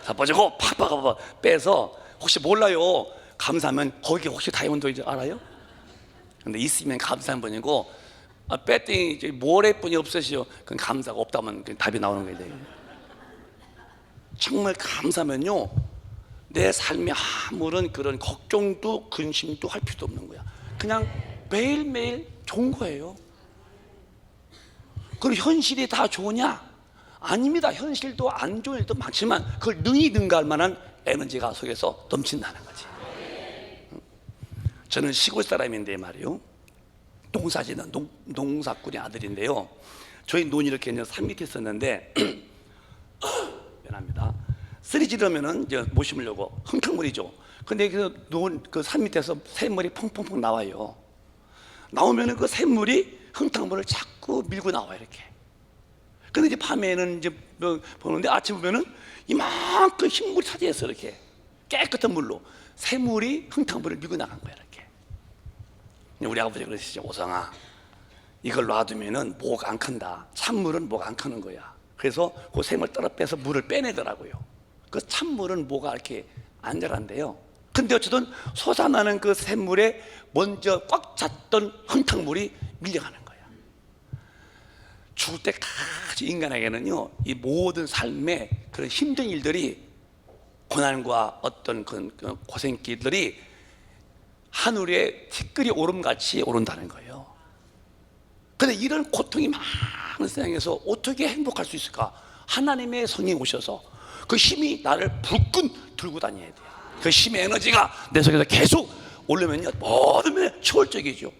자빠지고 팍 박아봐 빼서 혹시 몰라요. 감사하면 거기 혹시 다이아몬드 알아요? 근데 있으면 감사한 분이고 뺐더니 모래뿐이 없으시오. 그건 감사가 없다면 답이 나오는 거예요. 정말 감사하면요 내 삶에 아무런 그런 걱정도 근심도 할 필요도 없는 거야. 그냥 매일매일 좋은 거예요. 그럼 현실이 다 좋으냐? 아닙니다. 현실도 안 좋은 일도 많지만 그걸 능히 능가할 만한 에너지가 속에서 넘친다는 거지. 저는 시골 사람인데 말이요 농사짓는 농사꾼의 아들인데요 저희 논이 이렇게 산 밑에 있었는데 미안합니다. 쓰리 지르면은 이제 못 심으려고 흥청물이죠. 근데 그 산 밑에서 샘물이 펑펑펑 나와요. 나오면은 그 샘물이 흥탕물을 자꾸 밀고 나와요 이렇게. 근데 이제 밤에는 이제 보는데 아침 보면은 이만큼 흰물이 차지했어 이렇게 깨끗한 물로 샘물이 흥탕물을 밀고 나간 거야 이렇게. 우리 아버지가 그러시죠. 오성아 이걸 놔두면은 목 안 큰다. 찬물은 목 안 크는 거야. 그래서 그 샘을 떨어 빼서 물을 빼내더라고요. 그 찬물은 뭐가 이렇게 안 자란대요. 근데 어쨌든 솟아나는 그 샘물에 먼저 꽉 찼던 흥탕물이 밀려가는 거야. 죽을 때까지 인간에게는요 이 모든 삶의 그런 힘든 일들이 고난과 어떤 그 고생길들이 하늘에 티끌이 오름같이 오른다는 거예요. 그런데 이런 고통이 많은 세상에서 어떻게 행복할 수 있을까? 하나님의 성령이 오셔서 그 힘이 나를 불끈 들고 다녀야 돼요. 그 힘의 에너지가 내 속에서 계속 오르면요 모든 면에 초월적이죠.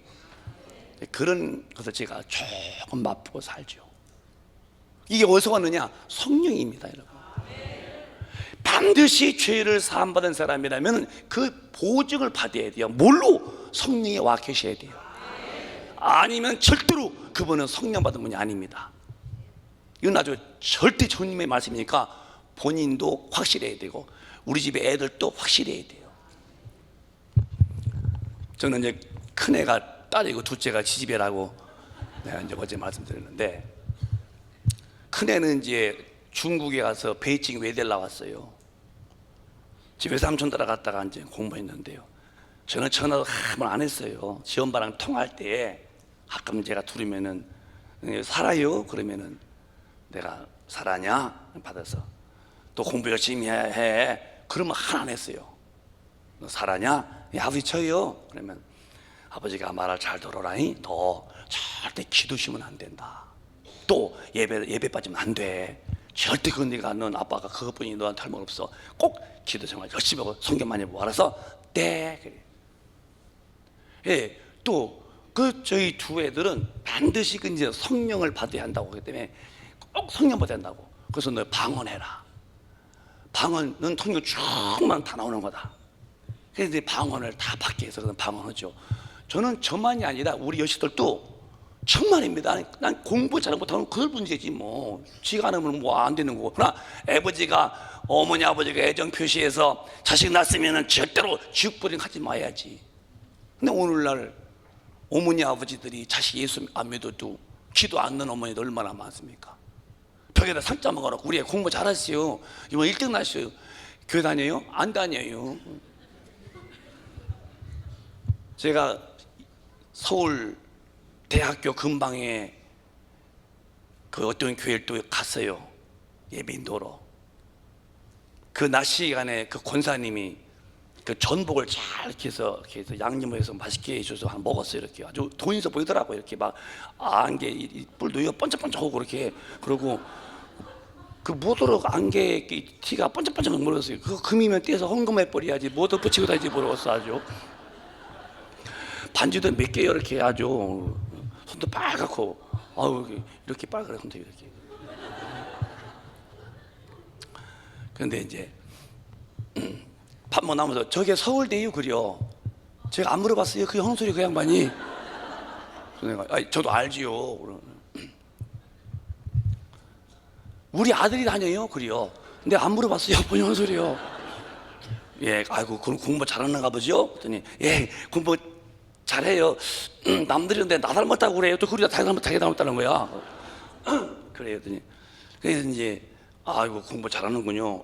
그런 것을 제가 조금 맛보고 살죠. 이게 어디서 왔느냐? 성령입니다 여러분. 반드시 죄를 사함받은 사람이라면 그 보증을 받아야 돼요. 뭘로? 성령이 와 계셔야 돼요. 아니면 절대로 그분은 성령 받은 분이 아닙니다. 이건 아주 절대 주님의 말씀이니까 본인도 확실해야 되고 우리 집의 애들도 확실해야 돼요. 저는 이제 큰애가 딸이고 둘째가 지지배라고 내가 이제 어제 말씀드렸는데 큰애는 이제 중국에 가서 베이징 외대를 나왔어요. 집에 삼촌 따라갔다가 이제 공부했는데요. 저는 전화도 한 번 안 했어요. 지엄마랑 통화할 때 가끔 제가 들으면은 살아요? 그러면은 내가 살아냐? 받아서 또 공부 열심히 해. 그러면 하나 안 했어요. 너 살아냐? 예, 아버지 저요. 그러면 아버지가 말을 잘 들어라니. 너 절대 기도시면 안 된다. 또 예배 빠지면 안 돼. 절대 그건 네가 넌 아빠가 그것뿐이 너한테 할 말 없어. 꼭 기도 생활 열심히 하고 성경 많이 보고 알아서 네 그래. 예, 또 저희 두 애들은 반드시 그 이제 성령을 받아야 한다고 하기 때문에 꼭 성령 받아야 한다고. 그래서 너 방언해라. 방언은 성령 쭉만 다 나오는 거다. 그래서 이제 방언을 다 받게 해서 방언하죠. 저는 저만이 아니라 우리 여식들도 천만입니다. 난 공부 잘 못하면 그걸 문제지 뭐. 지가 안 하면 뭐 안 되는 거고. 그러나 아버지가, 어머니 아버지가 애정 표시해서 자식 낳았으면 절대로 지옥버림 하지 마야지. 근데 오늘날 어머니 아버지들이 자식 예수 안 믿어도 기도 안 넣는 어머니도 얼마나 많습니까? 벽에다 상자 먹어놓고 우리 애 공부 잘하시오. 이번 1등 나시오. 교회 다녀요? 안 다녀요. 제가 서울 대학교 근방에 그 어떤 교회를 또 갔어요. 예배인도로. 그 낮 시간에 그 권사님이 그 전복을 잘 이렇게 해서 양념을 해서 맛있게 해줘서 하나 먹었어요. 이렇게 아주 돈 있어 보이더라고요. 이렇게 막 안개 이 뿔도 번쩍번쩍하고 이렇게. 그리고 그 모도록 안개 티가 번쩍번쩍 물었어요. 그거 금이면 떼서 헌금해 버려야지. 모도 붙이고 다니지 모르겠어 아주. 반지도 몇 개요 이렇게 아주. 손도 빨갛고, 아우 이렇게 빨갛게 손도 이렇게. 그런데 이제 밥 먹고 나면서 저게 서울대요 그려. 제가 안 물어봤어요. 그 형소리 그 양반이. 내가 저도 알지요. 우리 아들이 다녀요 그려. 근데 안 물어봤어요. 뭔 형소리요? 예, 아이고 그럼 공부 잘하는가 보죠? 그랬더니 예, 공부 잘해요. 남들이 근데 나 닮았다고 그래요. 또 그러다 자기 닮았다는 거야. 그래요. 그래서 이제 아이고 공부 잘하는군요.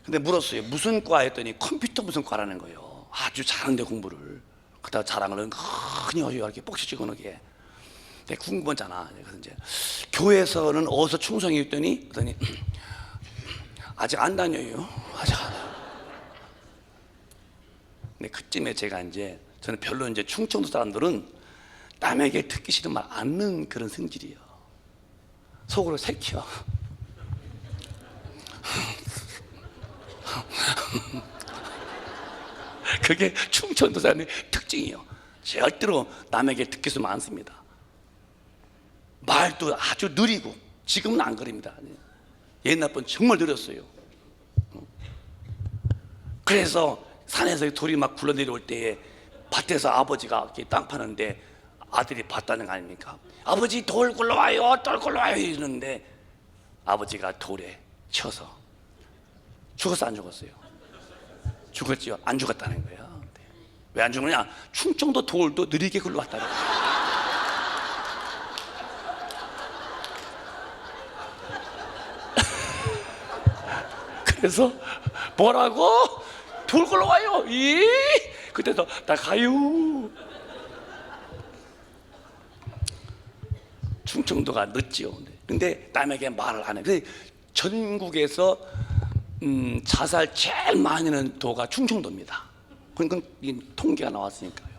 근데 물었어요. 무슨 과 했더니 컴퓨터 무슨 과라는 거예요. 아주 잘하는데 공부를. 그다가 자랑을 흔히 해요. 이렇게 뻑시 찍어놓게. 내가 궁금하잖아. 그래서 이제 교회에서는 어디서 충성이 있더니 그랬더니 아직 안 다녀요. 아직 안 다녀요. 근데 그쯤에 제가 이제 저는 별로 이제 충청도 사람들은 남에게 듣기 싫은 말 않는 그런 성질이에요. 속으로 새켜. 그게 충청도 사람의 특징이에요. 절대로 남에게 듣기 싫으면 안 씁니다. 말도 아주 느리고 지금은 안 그립니다. 옛날 분 정말 느렸어요. 그래서 산에서 돌이 막 굴러내려올 때에 밭에서 아버지가 이렇게 땅 파는데 아들이 봤다는 거 아닙니까? 아버지 돌 굴러와요, 돌 굴러와요 이러는데 아버지가 돌에 쳐서 죽었어 안 죽었어요? 죽었지요. 안 죽었다는 거예요. 왜 안 죽느냐? 충청도 돌도 느리게 굴러왔다는 거예요. 그래서 뭐라고? 돌 굴러와요. 이 그때도 나 가요. 충청도가 늦지요. 근데 남에게 말을 안 해. 근데 전국에서 자살 제일 많이 하는 도가 충청도입니다. 그러니까 통계가 나왔으니까요.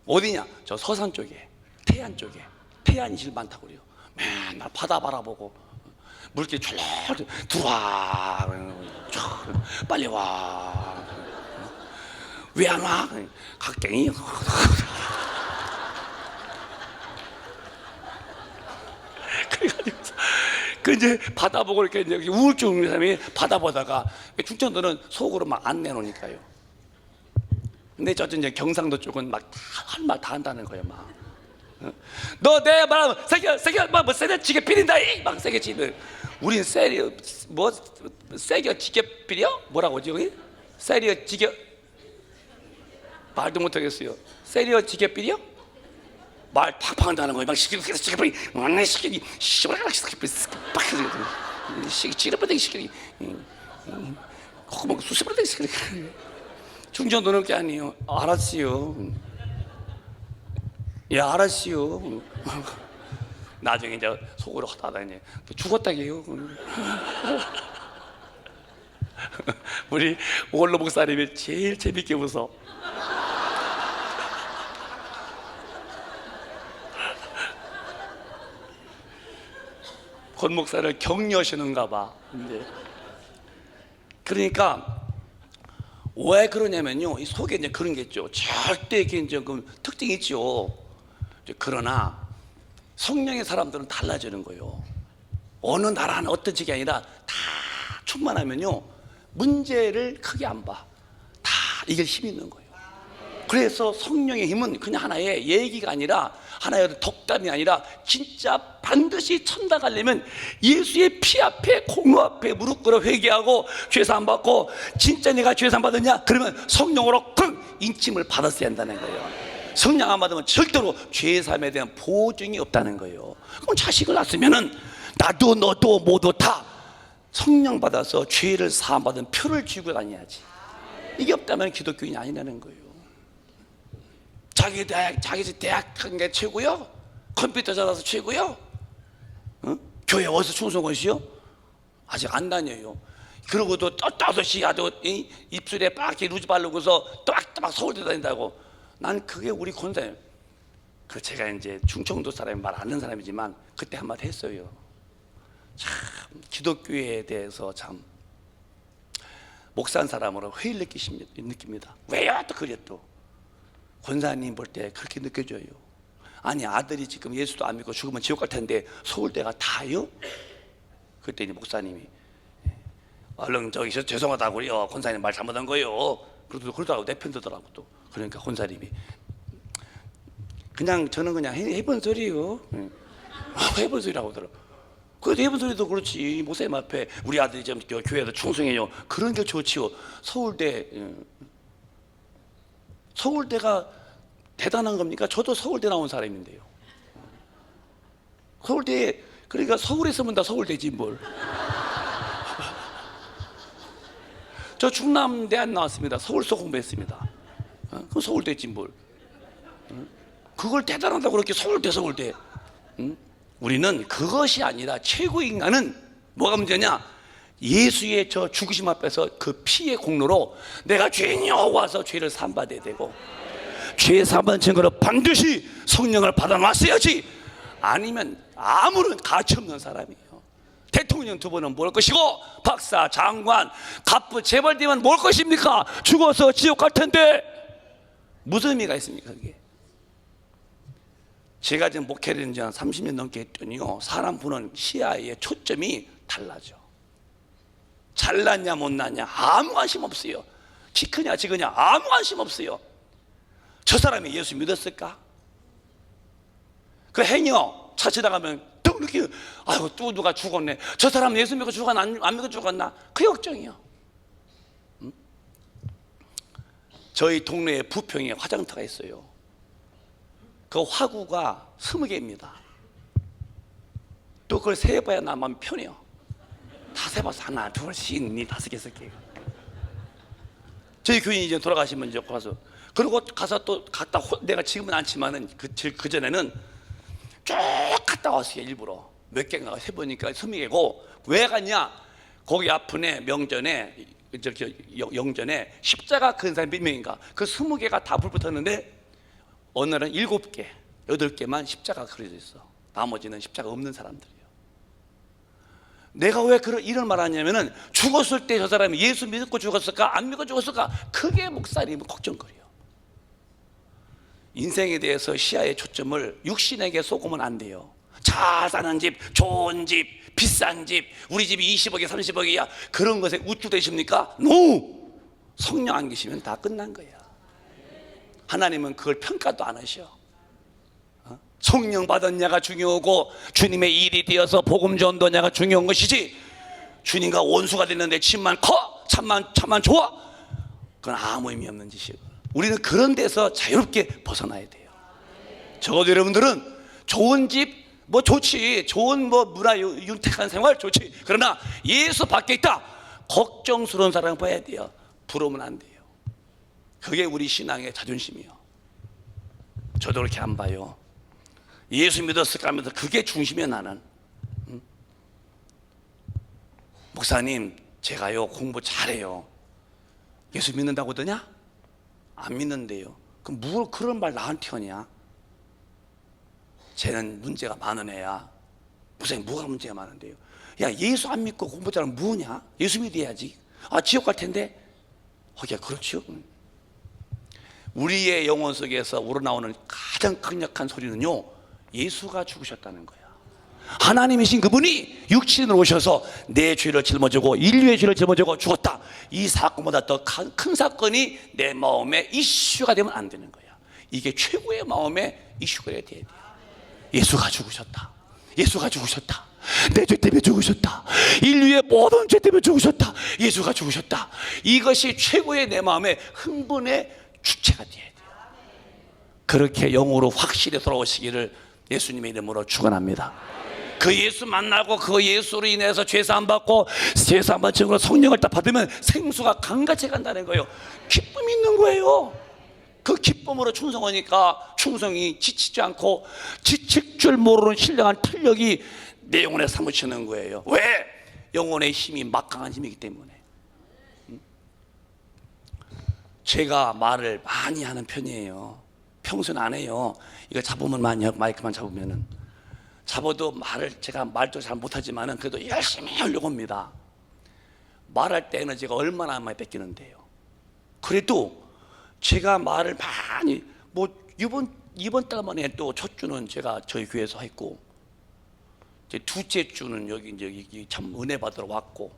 어디냐? 저 서산 쪽에, 태안 쪽에. 태안이 제일 많다고 그래요. 맨날 바다 바라보고 물길 쫄쫄 들어와, 빨리 와. 왜 안 와? 각갱이. 그래가지고 그 이제 바다 보고 이렇게 이제 우울증 있는 사람이 바다 보다가 충청도는 속으로 막 안 내놓으니까요. 근데 저쪽 이제 경상도 쪽은 막 할 말 다 한다는 거예요. 막 너 내 말 세게 막 세게 지게 비린다 막 세게 지는. 우린 세리 뭐 세게 지게 비려 뭐라고 하지 여기? 세리어 지게 말도 못하겠어요. 세리어 지게 비려? 말 팍팍 한다는 거예요. 막 시키기 만내 시키기 시원하게 시키기 팍 시키기 지르버대기 시키기 막 수시버대기 시키기. 충청도는 게 아니에요. 알았어요. 예, 알았어요. 나중에 이제 속으로 하다가 이제 죽었다게요. 우리 원로 목사님이 제일 재밌게 웃어. 권 목사를 격려하시는가 봐. 그러니까 왜 그러냐면요, 이 속에 이제 그런 게 있죠. 절대 이제 그 특징이 있죠. 그러나 성령의 사람들은 달라지는 거예요. 어느 나라는 어떤 직이 아니라 다 충만하면요 문제를 크게 안 봐. 다 이길 힘이 있는 거예요. 그래서 성령의 힘은 그냥 하나의 얘기가 아니라 하나의 덕담이 아니라 진짜 반드시 천당 가려면 예수의 피 앞에 공로 앞에 무릎 꿇어 회개하고 죄사함 받고, 진짜 내가 죄사함 받았냐? 그러면 성령으로 쿵 인침을 받았어야 한다는 거예요. 성령 안 받으면 절대로 죄사함에 대한 보증이 없다는 거예요. 그럼 자식을 낳았으면은 나도 너도 모두 다 성령 받아서 죄를 사함 받은 표를 쥐고 다녀야지. 이게 없다면 기독교인이 아니라는 거예요. 자기 대학 간 게 최고요? 컴퓨터 잘해서 최고요? 어? 교회 어디서 충성것이요? 아직 안 다녀요. 그러고도 떳떳이 아주 입술에 빡 루즈 바르고서 또막 서울대 다닌다고. 난 그게 우리 권사님. 그 제가 이제 충청도 사람이 말 안 하는 사람이지만 그때 한마디 했어요. 참 기독교에 대해서 참 목사한 사람으로 회의를 느낍니다. 왜요? 또 그래 또 권사님 볼 때 그렇게 느껴져요. 아니 아들이 지금 예수도 안 믿고 죽으면 지옥 갈 텐데 서울대가 다요? 그랬더니 목사님이 얼른 저기 죄송하다고요. 권사님 말 잘못한 거예요. 그러더라고. 내 편 들더라고 또. 그러니까 권사님이 그냥 저는 그냥 해본 소리요. 해본 소리라고 하더라고. 그래도 해본 소리도 그렇지. 목사님 앞에 우리 아들이 좀 교회에서 충성해요. 그런 게 좋지요. 서울대가 대단한 겁니까? 저도 서울대 나온 사람인데요. 서울대, 그러니까 서울에서면 다 서울대지 뭘. 저 충남대안 나왔습니다. 서울서 공부했습니다. 그럼 서울대지 뭘. 그걸 대단하다고 그렇게 서울대. 우리는 그것이 아니라 최고 인간은 뭐가 문제냐? 예수의 저 죽으심 앞에서 그 피의 공로로 내가 죄인이요 하고 와서 죄를 사함받아야 되고, 죄 사함받은 증거로 반드시 성령을 받아놨어야지. 아니면 아무런 가치 없는 사람이에요. 대통령 두 번은 뭘 것이고 박사, 장관, 갑부, 재벌되면 뭘 것입니까? 죽어서 지옥 갈 텐데 무슨 의미가 있습니까 그게? 제가 지금 목회를 한 30년 넘게 했더니요 사람 보는 시야의 초점이 달라져. 잘났냐 못났냐 아무 관심 없어요. 키 크냐 지그냐 아무 관심 없어요. 저 사람이 예수 믿었을까? 그 행여 차 지나가면 또 이렇게 아이고 또 누가 죽었네. 저 사람 예수 믿고 죽었나 안 믿고 죽었나? 그 걱정이요. 저희 동네에 부평에 화장터가 있어요. 그 화구가 20개입니다. 또 그걸 세봐야 나만 편해요. 다 세봐서 하나, 둘, 셋, 넷, 5개, 6개. 저희 교인이 이제 돌아가시면 이제 가서 그리고 가서 또 갔다 내가 지금은 않지만은 그 전에는 쭉 갔다 왔어요. 일부러 몇 개인가 세보니까 20개고 왜 갔냐? 거기 앞에 명전에 영전에 십자가 큰 사람이 몇 명인가? 그 20개가 다 불 붙었는데 어느 날은 7개, 8개만 십자가가 그려져 있어. 나머지는 십자가 없는 사람들이에요. 내가 왜 이런 말 하냐면은 죽었을 때 저 사람이 예수 믿고 죽었을까 안 믿고 죽었을까 그게 목사님은 걱정거려요. 인생에 대해서 시야의 초점을 육신에게 쏘고면 안 돼요. 잘 사는 집, 좋은 집, 비싼 집, 우리 집이 20억에 30억이야 그런 것에 우쭐대십니까? 노! 성령 안 계시면 다 끝난 거야. 하나님은 그걸 평가도 안 하셔. 성령 받았냐가 중요하고 주님의 일이 되어서 복음 전도냐가 중요한 것이지 주님과 원수가 됐는데 집만 커? 참만 좋아? 그건 아무 의미 없는 짓이에요. 우리는 그런 데서 자유롭게 벗어나야 돼요. 적어도 여러분들은 좋은 집 뭐 좋지, 좋은 뭐 문화 윤택한 생활 좋지. 그러나 예수 밖에 있다 걱정스러운 사람 봐야 돼요. 부러우면 안 돼요. 그게 우리 신앙의 자존심이에요. 저도 그렇게 안 봐요. 예수 믿었을까 하면서 그게 중심이야 나는. 목사님 제가요 공부 잘해요. 예수 믿는다고 하더냐? 안 믿는데요. 그럼 뭘 그런 말 나한테 하냐? 쟤는 문제가 많은 애야. 목사님 뭐가 문제가 많은데요? 야 예수 안 믿고 공부 잘하면 뭐냐? 예수 믿어야지. 아 지옥 갈 텐데? 하기야 그렇지요. 우리의 영혼 속에서 우러나오는 가장 강력한 소리는요, 예수가 죽으셨다는 거야. 하나님이신 그분이 육신으로 오셔서 내 죄를 짊어지고 인류의 죄를 짊어지고 죽었다. 이 사건보다 더 큰 사건이 내 마음에 이슈가 되면 안 되는 거야. 이게 최고의 마음의 이슈가 돼야 돼요. 예수가 죽으셨다. 예수가 죽으셨다. 내 죄 때문에 죽으셨다. 인류의 모든 죄 때문에 죽으셨다. 예수가 죽으셨다. 이것이 최고의 내 마음의 흥분의 주체가 돼야 돼요. 그렇게 영으로 확실히 돌아오시기를 예수님의 이름으로 축원합니다. 그 예수 만나고 그 예수로 인해서 죄사함 받고 죄사함 받은 증거로 성령을 딱 받으면 생수가 강같이 간다는 거예요. 기쁨이 있는 거예요. 그 기쁨으로 충성하니까 충성이 지치지 않고 지칠 줄 모르는 신령한 탄력이 내 영혼에 사무치는 거예요. 왜? 영혼의 힘이 막강한 힘이기 때문에. 제가 말을 많이 하는 편이에요. 평소는 안 해요. 이거 잡으면 많이 마이크만 잡아도 제가 말도 잘 못하지만은 그래도 열심히 하려고 합니다. 말할 때는 제가 얼마나 많이 뺏기는데요. 그래도 제가 말을 많이 이번 달만 해도 첫 주는 제가 저희 교회에서 했고, 이제 둘째 주는 여기 참 은혜 받으러 왔고,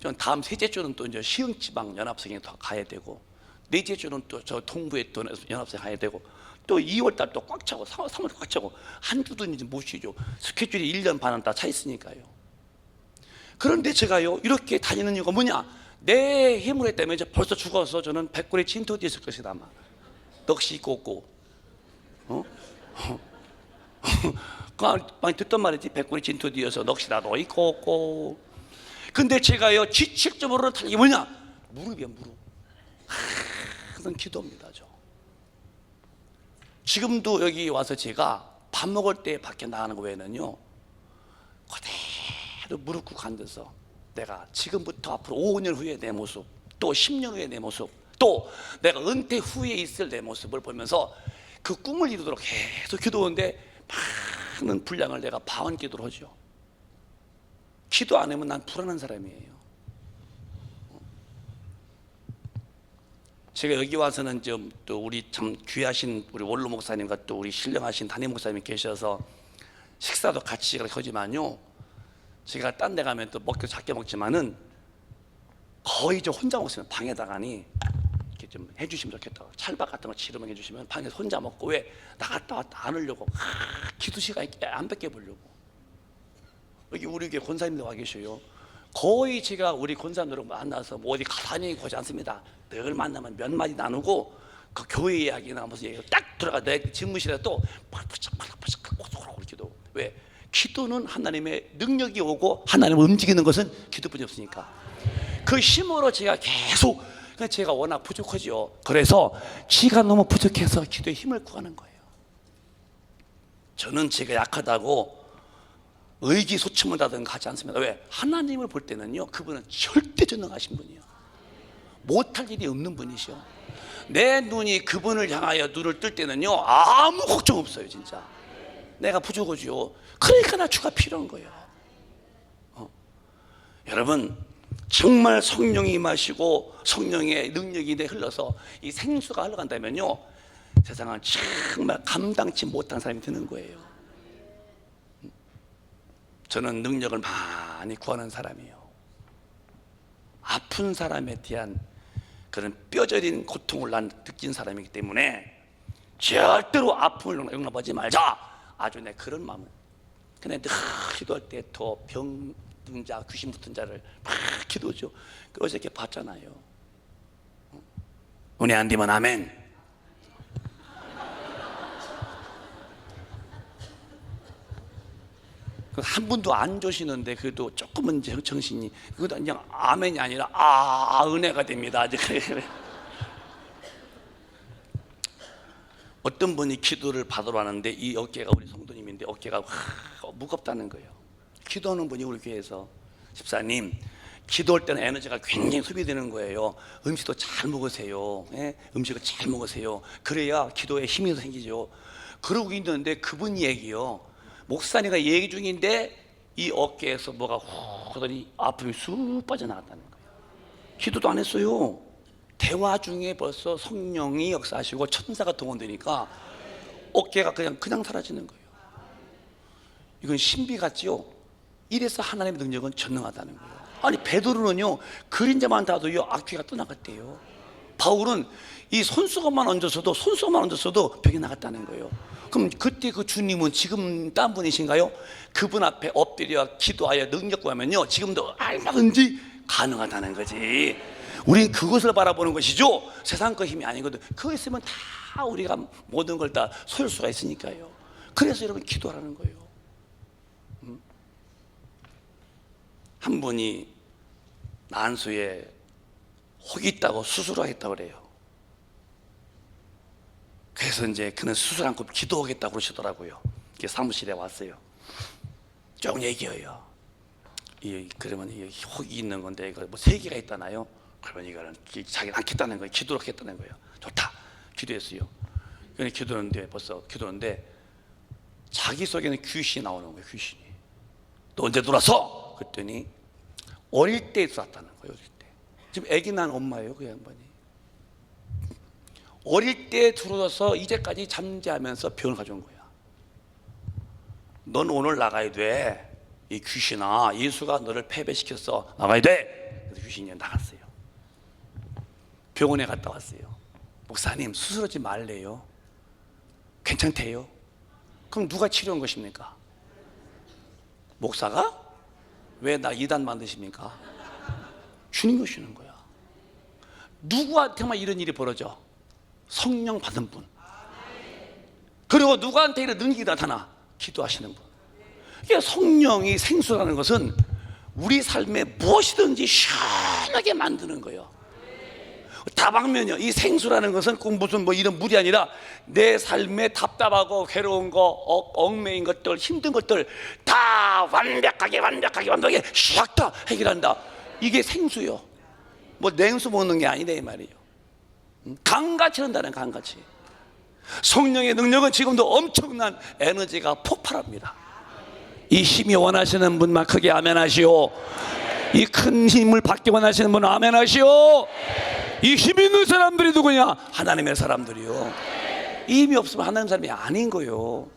전 다음 셋째 주는 또 이제 시흥지방 연합성에 더 가야 되고, 넷째 주는 또 저 동부에 또 연합성 가야 되고, 또 2월 달 또 꽉 차고 3월 꽉 차고 한두 번 이제 못 쉬죠. 스케줄이 1년 반은 다 차 있으니까요. 그런데 제가요 이렇게 다니는 이유가 뭐냐? 내 힘으로 했다면 이제 벌써 죽어서 저는 백골에 진토 뒤에 있을 것이다 아마. 넋이 있고 없고. 많이 듣던 말이지. 백골에 진토 뒤에서 넋이 나도 있고 없고. 근데 제가요 지칠 줄 모르는 탄력이 뭐냐? 무릎이야 무릎. 항상 기도합니다 저. 지금도 여기 와서 제가 밥 먹을 때 밖에 나가는 거 외에는요 그대로 무릎 꿇고 앉아서 내가 지금부터 앞으로 5년 후에 내 모습, 또 10년 후에 내 모습, 또 내가 은퇴 후에 있을 내 모습을 보면서 그 꿈을 이루도록 계속 기도하는데 많은 분량을 내가 방언 기도를 하죠. 기도 안 하면 난 불안한 사람이에요. 제가 여기 와서는 좀 또 우리 참 귀하신 우리 원로 목사님과 또 우리 신령하신 담임 목사님이 계셔서 식사도 같이 하지만요, 제가 딴 데 가면 또 먹기도 작게 먹지만은 거의 저 혼자 먹으면 방에다가니 이렇게 좀 해주시면 좋겠다고 찰밥 같은 거 지르면 해주시면 방에서 혼자 먹고, 왜 나갔다 왔다 안 하려고 기도 시간 안 뺏겨 보려고. 여기 우리 교회 권사님들 와 계셔요. 거의 제가 우리 권사님들 만나서 뭐 어디 가다니고 하지 않습니다. 늘 만나면 몇 마디 나누고 그 교회 이야기나 무슨 얘기 딱 들어가 내 집무실에 또 바삭바삭 고속으로 기도. 왜? 기도는 하나님의 능력이 오고 하나님을 움직이는 것은 기도뿐이 없으니까. 그 힘으로 제가 계속, 제가 워낙 부족하죠. 그래서 지가 너무 부족해서 기도에 힘을 구하는 거예요. 저는 제가 약하다고 의기소침하다든가 하지 않습니다. 왜? 하나님을 볼 때는요 그분은 절대전능하신 분이에요. 못할 일이 없는 분이시오. 내 눈이 그분을 향하여 눈을 뜰 때는요 아무 걱정 없어요. 진짜 내가 부족하죠. 그러니까 나 주가 필요한 거예요. 여러분 정말 성령이 임하시고 성령의 능력이 내 흘러서 이 생수가 흘러간다면요 세상은 정말 감당치 못한 사람이 되는 거예요. 저는 능력을 많이 구하는 사람이에요. 아픈 사람에 대한 그런 뼈저린 고통을 난 느낀 사람이기 때문에 절대로 아픔을 용납하지 말자. 아주 내 그런 마음을. 근데 늘 기도할 때 더 병든 자, 귀신 붙은 자를 막 기도죠. 어저께 봤잖아요. 은혜 안 되면 아멘. 한 분도 안 조시는데 그래도 조금은 정신이, 그것도 그냥 아멘이 아니라 은혜가 됩니다. 어떤 분이 기도를 받으러 왔는데 이 어깨가 우리 성도님인데 어깨가 무겁다는 거예요. 기도하는 분이 우리 교회에서, 집사님 기도할 때는 에너지가 굉장히 소비되는 거예요. 음식도 잘 먹으세요. 예? 음식을 잘 먹으세요. 그래야 기도에 힘이 생기죠. 그러고 있는데 그분 얘기요, 목사님과 얘기 중인데 이 어깨에서 뭐가 후 하더니 아픔이 쑥 빠져나갔다는 거예요. 기도도 안 했어요. 대화 중에 벌써 성령이 역사하시고 천사가 동원되니까 어깨가 그냥 사라지는 거예요. 이건 신비 같지요? 이래서 하나님의 능력은 전능하다는 거예요. 아니 베드로는요 그림자만 닿아도요 악귀가 떠나갔대요. 바울은 이 손수건만 얹었어도 병이 나갔다는 거예요. 그럼 그때 그 주님은 지금 딴 분이신가요? 그분 앞에 엎드려 기도하여 능력 구하면요 지금도 얼마든지 가능하다는 거지. 우린 그것을 바라보는 것이죠. 세상 거 힘이 아니거든. 그거 있으면 다 우리가 모든 걸 다 소유할 수가 있으니까요. 그래서 여러분 기도하라는 거예요. 한 분이 난수에 혹이 있다고 수술하겠다고 그래요. 그래서 이제 그는 수술 않고 기도하겠다고 그러시더라고요. 사무실에 왔어요. 쭉 얘기해요. 그러면 혹이 있는 건데 뭐 3개가 있다나요? 그러면 이거는 자기는 않겠다는 거예요. 기도를 하겠다는 거예요. 좋다. 기도했어요. 그런데 기도하는데 자기 속에는 귀신이 나오는 거예요. 귀신이. 너 언제 들어왔어? 그랬더니 어릴 때 들어왔다는 거예요. 어릴 때. 지금 아기 낳은 엄마예요. 그 양반이. 어릴 때 들어와서 이제까지 잠재하면서 병을 가져온 거야. 넌 오늘 나가야 돼. 이 귀신아, 예수가 너를 패배시켰어. 나가야 돼. 그래서 귀신이 나갔어요. 병원에 갔다 왔어요. 목사님 수술하지 말래요. 괜찮대요. 그럼 누가 치료한 것입니까? 목사가? 왜 나 이단 만드십니까? 주님 오시는 거야. 누구한테만 이런 일이 벌어져? 성령 받은 분. 그리고 누구한테 이런 능력이 나타나? 기도하시는 분. 이게 성령이 생수라는 것은 우리 삶에 무엇이든지 시원하게 만드는 거예요. 다방면이요. 이 생수라는 것은 꼭 무슨 뭐 이런 물이 아니라 내 삶에 답답하고 괴로운 거, 얽매인 것들, 힘든 것들 다 완벽하게 싹 다 해결한다. 이게 생수요. 뭐 냉수 먹는 게 아니다 이 말이에요. 강같이 한다는 강같이. 성령의 능력은 지금도 엄청난 에너지가 폭발합니다. 이 힘이 원하시는 분만 크게 아멘 하시오. 이 큰 힘을 받기 원하시는 분은 아멘 하시오. 이 힘 있는 사람들이 누구냐? 하나님의 사람들이요. 이 힘이 없으면 하나님 사람이 아닌 거예요.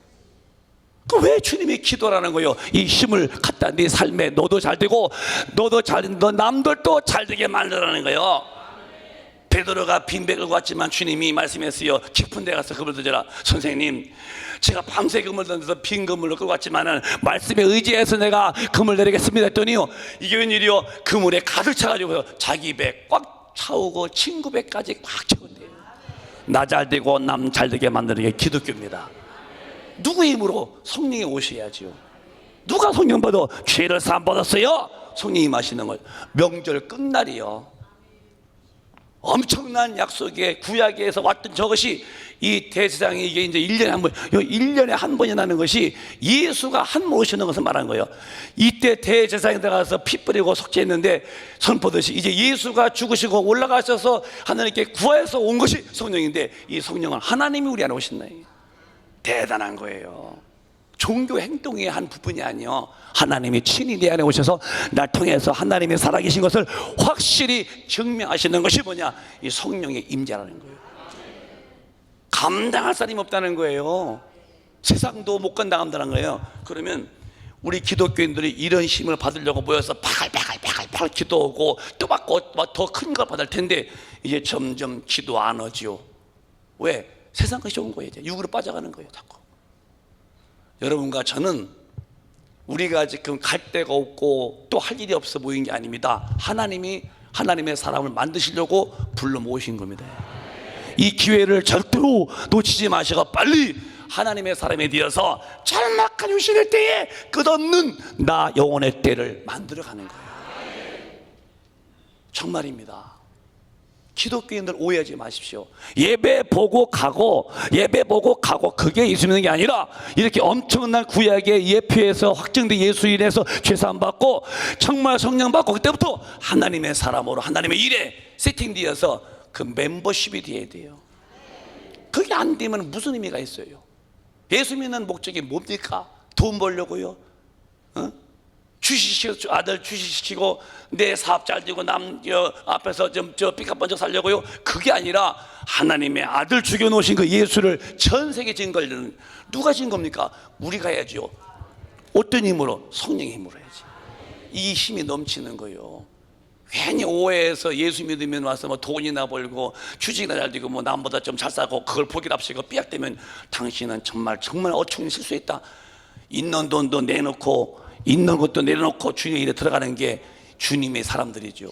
그 왜 주님이 기도라는 거예요? 이 힘을 갖다 네 삶에 너도 잘 되고 너 남들도 잘 되게 만들라는 거예요. 베드로가 빈백을 갖지만 주님이 말씀했어요. 깊은 데 가서 그물 던져라. 선생님, 제가 밤새 그물 던져서 빈 그물로 끌고 왔지만은 말씀에 의지해서 내가 그물 내리겠습니다 했더니요, 이게 웬일이요? 그물에 가득 차가지고 자기 배 꽉 차오고 친구 배까지 꽉 채운대요. 나 잘 되고 남 잘 되게 만드는 게 기독교입니다. 누구의 힘으로? 성령이 오셔야지요. 누가 성령 받아? 죄를 사함 받았어요. 성령이 마시는 거예요. 명절 끝날이요. 엄청난 약속의 구약에서 왔던 저것이 이 대세상에 이게 이제 1년에 한 번, 1년에 한 번이 나는 것이 예수가 한 번 오시는 것을 말하는 거예요. 이때 대제사장에 들어가서 피 뿌리고 속죄했는데 선포듯이 이제 예수가 죽으시고 올라가셔서 하나님께 구하여서 온 것이 성령인데, 이 성령은 하나님이 우리 안에 오신다. 대단한 거예요. 종교 행동의 한 부분이 아니요, 하나님이 친히 내 안에 오셔서 날 통해서 하나님이 살아계신 것을 확실히 증명하시는 것이 뭐냐? 이 성령의 임재라는 거예요. 감당할 사람이 없다는 거예요. 세상도 못 감당한다는 거예요. 그러면 우리 기독교인들이 이런 힘을 받으려고 모여서 팔 기도하고 또 받고 더 큰 걸 받을 텐데, 이제 점점 기도 안 하지요. 왜? 세상 것이 온 거예요. 이제 육으로 빠져가는 거예요, 자꾸. 여러분과 저는 우리가 지금 갈 데가 없고 또 할 일이 없어 보이는 게 아닙니다. 하나님이 하나님의 사람을 만드시려고 불러 모으신 겁니다. 이 기회를 절대로 놓치지 마시고 빨리 하나님의 사람이 되어서 절막한 유신의 때에 끝없는 나 영혼의 때를 만들어가는 거예요. 정말입니다. 기독교인들 오해하지 마십시오. 예배 보고 가고 그게 있는 게 아니라, 이렇게 엄청난 구약의 예표에서 확증된 예수 인해서 죄사함 받고 정말 성령 받고 그때부터 하나님의 사람으로 하나님의 일에 세팅되어서 그 멤버십이 돼야 돼요. 그게 안 되면 무슨 의미가 있어요? 예수 믿는 목적이 뭡니까? 돈 벌려고요? 아들 주식시키고 내 사업 잘 되고 남 앞에서 좀 삐까번쩍 살려고요. 그게 아니라 하나님의 아들 죽여놓으신 그 예수를 전 세계 증거하려는, 누가 진 겁니까? 우리가 해야죠. 어떤 힘으로? 성령의 힘으로 해야지. 이 힘이 넘치는 거예요. 괜히 오해해서 예수 믿으면 와서 뭐 돈이나 벌고 주식이나 잘 되고 뭐 남보다 좀 잘 사고 그걸 포기합시고 삐약되면 당신은 정말 어처구니 실수했다. 있는 돈도 내놓고 있는 것도 내려놓고 주님의 일에 들어가는 게 주님의 사람들이죠.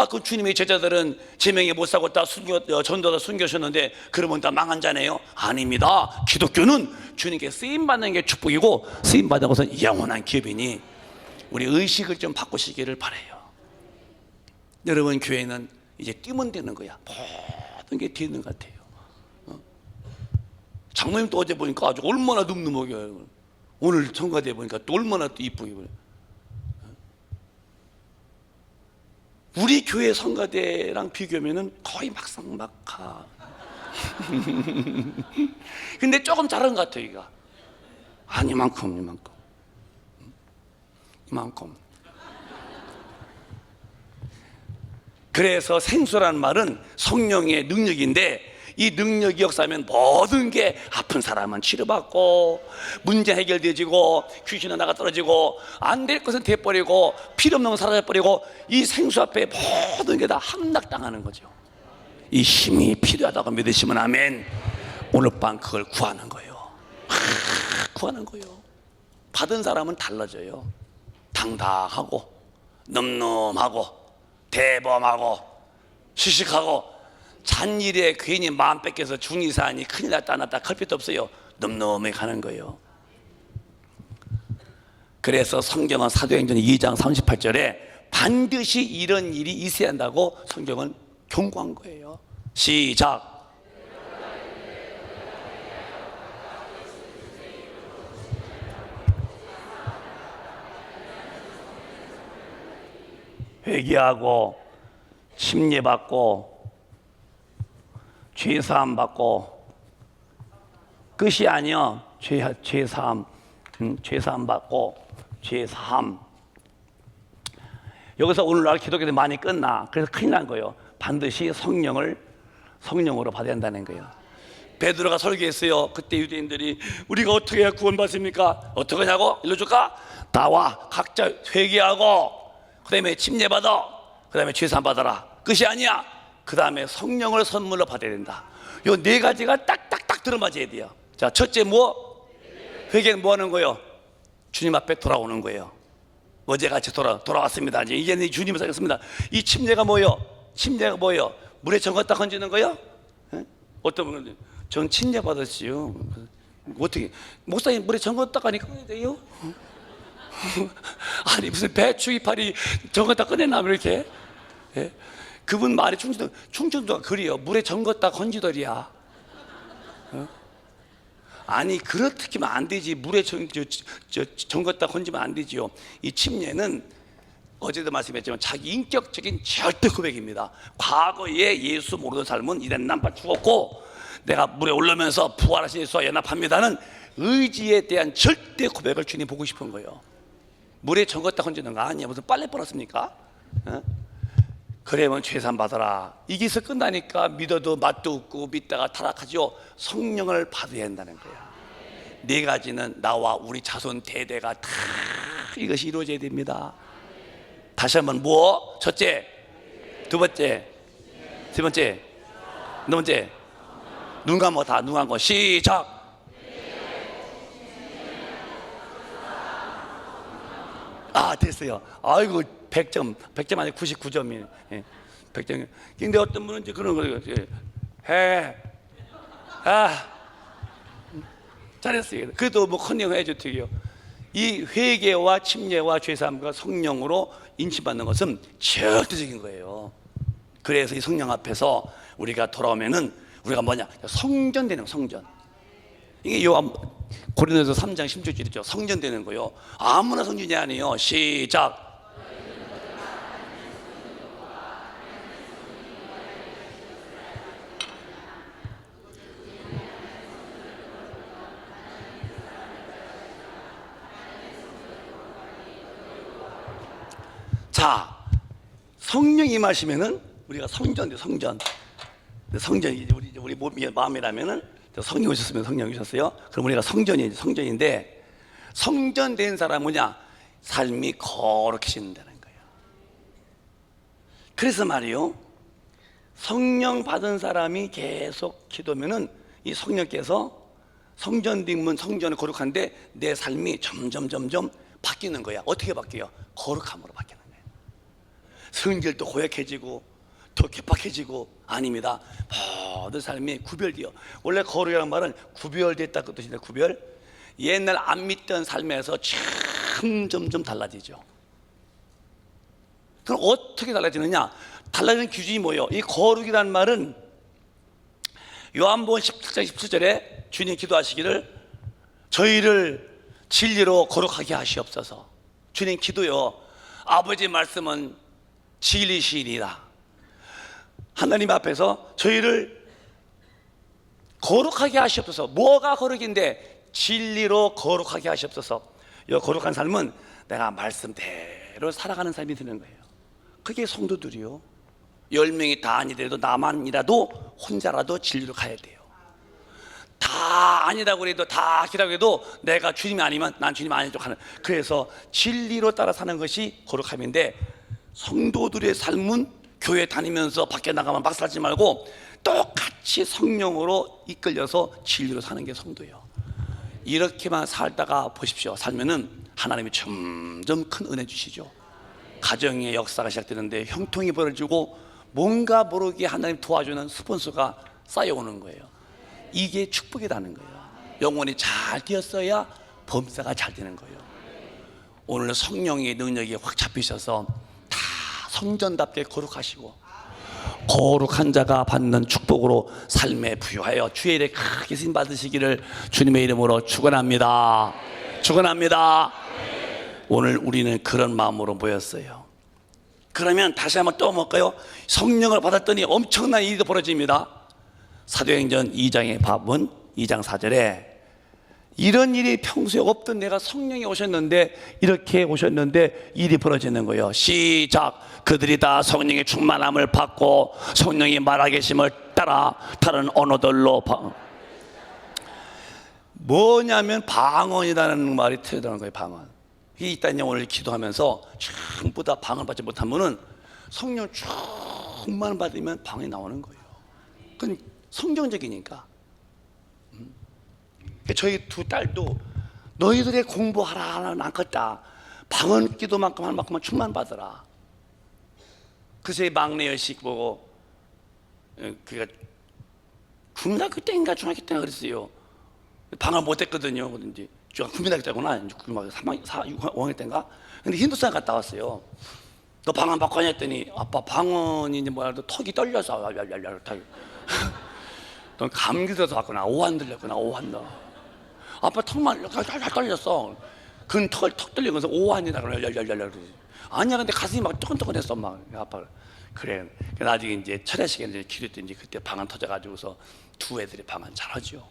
그 주님의 제자들은 제명에 못 사고 전도다 숨겨셨는데 그러면 다 망한 자네요? 아닙니다. 기독교는 주님께 쓰임받는 게 축복이고 쓰임받는 것은 영원한 기업이니 우리 의식을 좀 바꾸시기를 바라요. 여러분, 교회는 이제 뛰면 되는 거야. 모든 게 되는 것 같아요. 장모님 또 어제 보니까 아주 얼마나 늠름하게, 오늘 청가대 보니까 또 얼마나 또 이쁘게. 우리 교회 성가대랑 비교하면 거의 막상막하. 근데 조금 다른 것 같아요. 이거 이만큼. 그래서 생수라는 말은 성령의 능력인데, 이 능력이 역사하면 모든 게, 아픈 사람은 치료받고 문제 해결되지고 귀신은 나가 떨어지고 안 될 것은 돼버리고 필요없는 건 사라져버리고 이 생수 앞에 모든 게 다 함락당하는 거죠. 이 힘이 필요하다고 믿으시면 아멘. 오늘 밤 그걸 구하는 거예요. 구하는 거예요. 받은 사람은 달라져요. 당당하고 늠름하고 대범하고 시식하고, 잔일에 괜히 마음 뺏겨서 중이사하니 큰일 났다 안 났다 할 필요도 없어요. 늠름하게 가는 거예요. 그래서 성경은 사도행전 2장 38절에 반드시 이런 일이 있어야 한다고 성경은 경고한 거예요. 시작. 회개하고 침례받고 죄사함 받고, 끝이 아니요. 죄사함 받고 죄사함. 여기서 오늘날 기독교들이 많이 끝나. 그래서 큰일 난 거예요. 반드시 성령으로 받아야 한다는 거예요. 베드로가 설교했어요. 그때 유대인들이 우리가 어떻게 해야 구원받습니까? 어떻게 하냐고? 일러줄까? 나와 각자 회개하고 그 다음에 침례받아, 그 다음에 죄사함 받아라. 끝이 아니야. 그 다음에 성령을 선물로 받아야 된다. 요 네 가지가 딱딱딱 들어맞아야 돼요. 자, 첫째 뭐? 회개는 뭐 하는 거예요? 주님 앞에 돌아오는 거예요. 어제같이 돌아왔습니다. 이제 주님을 사겠습니다. 이 침례가 뭐예요? 침례가 뭐예요? 물에 헹궜다 건지는 거예요? 에? 어떤 분은 전 침례 받았지요. 어떻게 목사님 물에 헹궜다 가니까 돼요? 아니 무슨 배추 이파리 헹궜다 꺼내나 이렇게? 예? 그분 말이 충청도가 그래요. 물에 헹궜다 건지더리야. 아니 그렇게 하면 안 되지. 물에 헹궜다 건지면 안 되지요. 이 침례는 어제도 말씀했지만 자기 인격적인 절대 고백입니다. 과거에 예수 모르는 삶은 이런 난파 죽었고 내가 물에 올라오면서 부활하신 예수와 연합합니다는 의지에 대한 절대 고백을 주님 보고 싶은 거예요. 물에 헹궜다 건지는 거 아니야. 무슨 빨래 빨았습니까? 그러면 죄산 받아라. 이게서 끝나니까 믿어도 맛도 없고 믿다가 타락하죠. 성령을 받아야 한다는 거야. 네 가지는 나와 우리 자손 대대가 다 이것이 이루어져야 됩니다. 다시 한번 뭐? 첫째, 두 번째, 세 번째, 네 번째. 눈 감고 다 눈 감고 시작. 아 됐어요. 아이고 100점 아니고 99점이에요. 예, 100점. 근데 어떤 분은 이제 그런 거예요. 잘했어요. 그래도 뭐 컨닝 해줬대요. 이 회개와 침례와 죄사함과 성령으로 인치받는 것은 절대적인 거예요. 그래서 이 성령 앞에서 우리가 돌아오면은 우리가 뭐냐? 성전되는 성전. 이게 고린도서 3장 16절이죠. 성전되는 거요. 아무나 성전이 아니에요. 시작. 자, 성령이 임하시면은 우리가 성전. 성전이 우리 몸이 마음이라면은 성령이 오셨으면 성령이 오셨어요. 그럼 우리가 성전인데 성전된 사람은 뭐냐? 삶이 거룩해진다는 거예요. 그래서 말이요, 성령 받은 사람이 계속 기도면은 이 성령께서 성전되면 성전은 거룩한데 내 삶이 점점 바뀌는 거야. 어떻게 바뀌어요? 거룩함으로 바뀌는 거예요. 성질도 고약해지고 더 개팍해지고. 아닙니다. 모든 삶이 구별되어. 원래 거룩이라는 말은 구별됐다는 뜻인데, 구별. 옛날 안 믿던 삶에서 점점 달라지죠. 그럼 어떻게 달라지느냐? 달라지는 기준이 뭐예요? 이 거룩이라는 말은 요한복음 17장 17절에 주님 기도하시기를 저희를 진리로 거룩하게 하시옵소서. 주님 기도요, 아버지 말씀은 진리시니라. 하나님 앞에서 저희를 거룩하게 하시옵소서. 뭐가 거룩인데? 진리로 거룩하게 하시옵소서. 이 거룩한 삶은 내가 말씀대로 살아가는 삶이 되는 거예요. 그게 성도들이요, 10명이 다 아니더라도 나만이라도 혼자라도 진리로 가야 돼요. 다 아니라고 해도, 다 기라고 해도 내가 주님이 아니면 난 주님 아니죠 하는. 그래서 진리로 따라 사는 것이 거룩함인데, 성도들의 삶은 교회 다니면서 밖에 나가면 막 살지 말고 똑같이 성령으로 이끌려서 진리로 사는 게 성도예요. 이렇게만 살다가 보십시오. 살면은 하나님이 점점 큰 은혜 주시죠. 가정의 역사가 시작되는데 형통이 벌어지고 뭔가 모르게 하나님 도와주는 스폰서가 쌓여오는 거예요. 이게 축복이라는 거예요. 영혼이 잘 되었어야 범사가 잘 되는 거예요. 오늘 성령의 능력이 확 잡히셔서 다 성전답게 거룩하시고, 거룩한 자가 받는 축복으로 삶에 부유하여 주의 일에 크게 쓰임 받으시기를 주님의 이름으로 축원합니다. 축원합니다. 오늘 우리는 그런 마음으로 모였어요. 그러면 다시 한번 또 볼까요? 성령을 받았더니 엄청난 일이 벌어집니다. 사도행전 2장의 밥은 2장 4절에 이런 일이 평소에 없던 내가 성령이 오셨는데, 이렇게 오셨는데 일이 벌어지는 거예요. 시작. 그들이 다 성령의 충만함을 받고 성령이 말하 계심을 따라 다른 언어들로 뭐냐면 방언이라는 말이 틀리다는 거예요. 방언. 이게 있다는 오늘 기도하면서 전부 다 방언 받지 못하면은 성령 충만 받으면 방언이 나오는 거예요. 그건 성경적이니까. 저희 두 딸도 너희들의 공부하라는 않겠다. 방언 기도만큼 할 만큼만 충만 받으라. 그래서 막내 여식 보고, 그가 국민학교 때인가 중학교 때인가 그랬어요. 방언 못했거든요. 그런지 국민학교 때구나. 5학년 때인가. 근데 힌두스탄 갔다 왔어요. 너 방언 받고 하냐 했더니, 아빠 방언이 이제 뭐야, 턱이 떨려서 너 감기 들어서 왔구나. 오한 들렸구나. 오한 너. 아빠 턱만 잘 떨렸어. 그건 턱 떨리면서 오한이다 그래. 아니야, 근데 가슴이 막 뜨끈뜨끈했어. 막 아빠. 그래. 나중에 이제 철야식에 이제 기도했더니 그때 방언 터져가지고서 두 애들이 방언 잘하죠.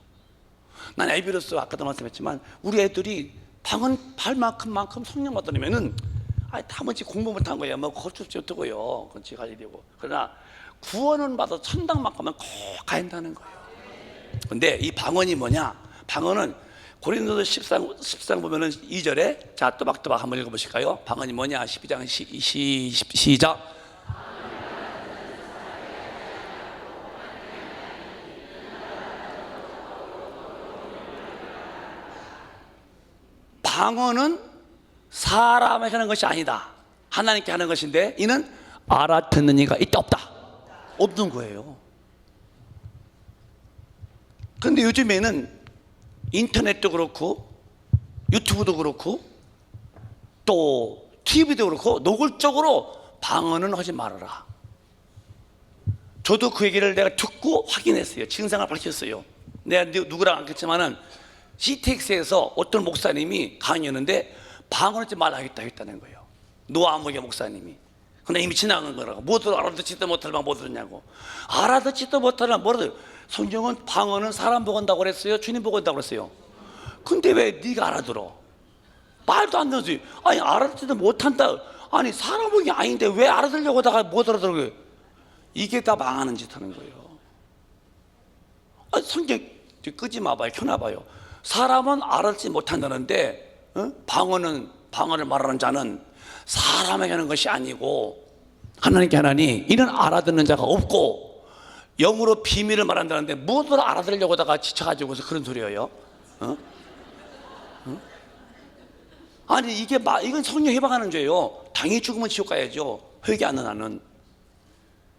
난 애비로서 아까도 말씀했지만 우리 애들이 방언 할 만큼 성령 받으면은 다 뭔지 공부 못한 거야. 뭐 거칠지 어떡고요. 그건 지가 일이고. 그러나 구원은 받아 천당만큼은 꼭 가야 한다는 거예요. 근데 이 방언이 뭐냐? 방언은 고린도서 13장 보면은 2절에 자 또박또박 한번 읽어보실까요? 방언이 뭐냐? 12장 시작. 방언은 사람에게 하는 것이 아니다. 하나님께 하는 것인데 이는 알아듣는 이가 있다 없다? 없는 거예요. 그런데 요즘에는 인터넷도 그렇고 유튜브도 그렇고 또 TV도 그렇고 노골적으로 방언은 하지 말아라. 저도 그 얘기를 내가 듣고 확인했어요. 증상을 밝혔어요. 내가 누구랑 안 했지만은 CTX에서 어떤 목사님이 강의했는데 방언하지 말아야겠다 했다는 거예요. 노아무개 목사님이. 근데 이미 지나간 거라고. 뭐들 알아듣지도 못하면 뭐 들었냐고. 알아듣지도 못하면 뭐를. 성경은 방언은 사람 보고 한다고 그랬어요? 주님 보고 한다고 그랬어요? 근데 왜 네가 알아들어? 말도 안 되지. 아니 알아듣지도 못한다. 아니 사람은 게 아닌데 왜 알아들으려고 하다가 못 알아들어요? 이게 다 망하는 짓 하는 거예요. 성경 끄지 마봐요. 켜놔봐요. 사람은 알아듣지 못한다는데 방언을 말하는 자는 사람에게 하는 것이 아니고 하나님께 하나니 이는 알아듣는 자가 없고 영으로 비밀을 말한다는데 무엇을 알아들으려고 하다가 지쳐가지고서 그런 소리예요. 아니 이건 성령 해방하는 죄예요. 당연히 죽으면 지옥 가야죠. 회개 안 하는 한은.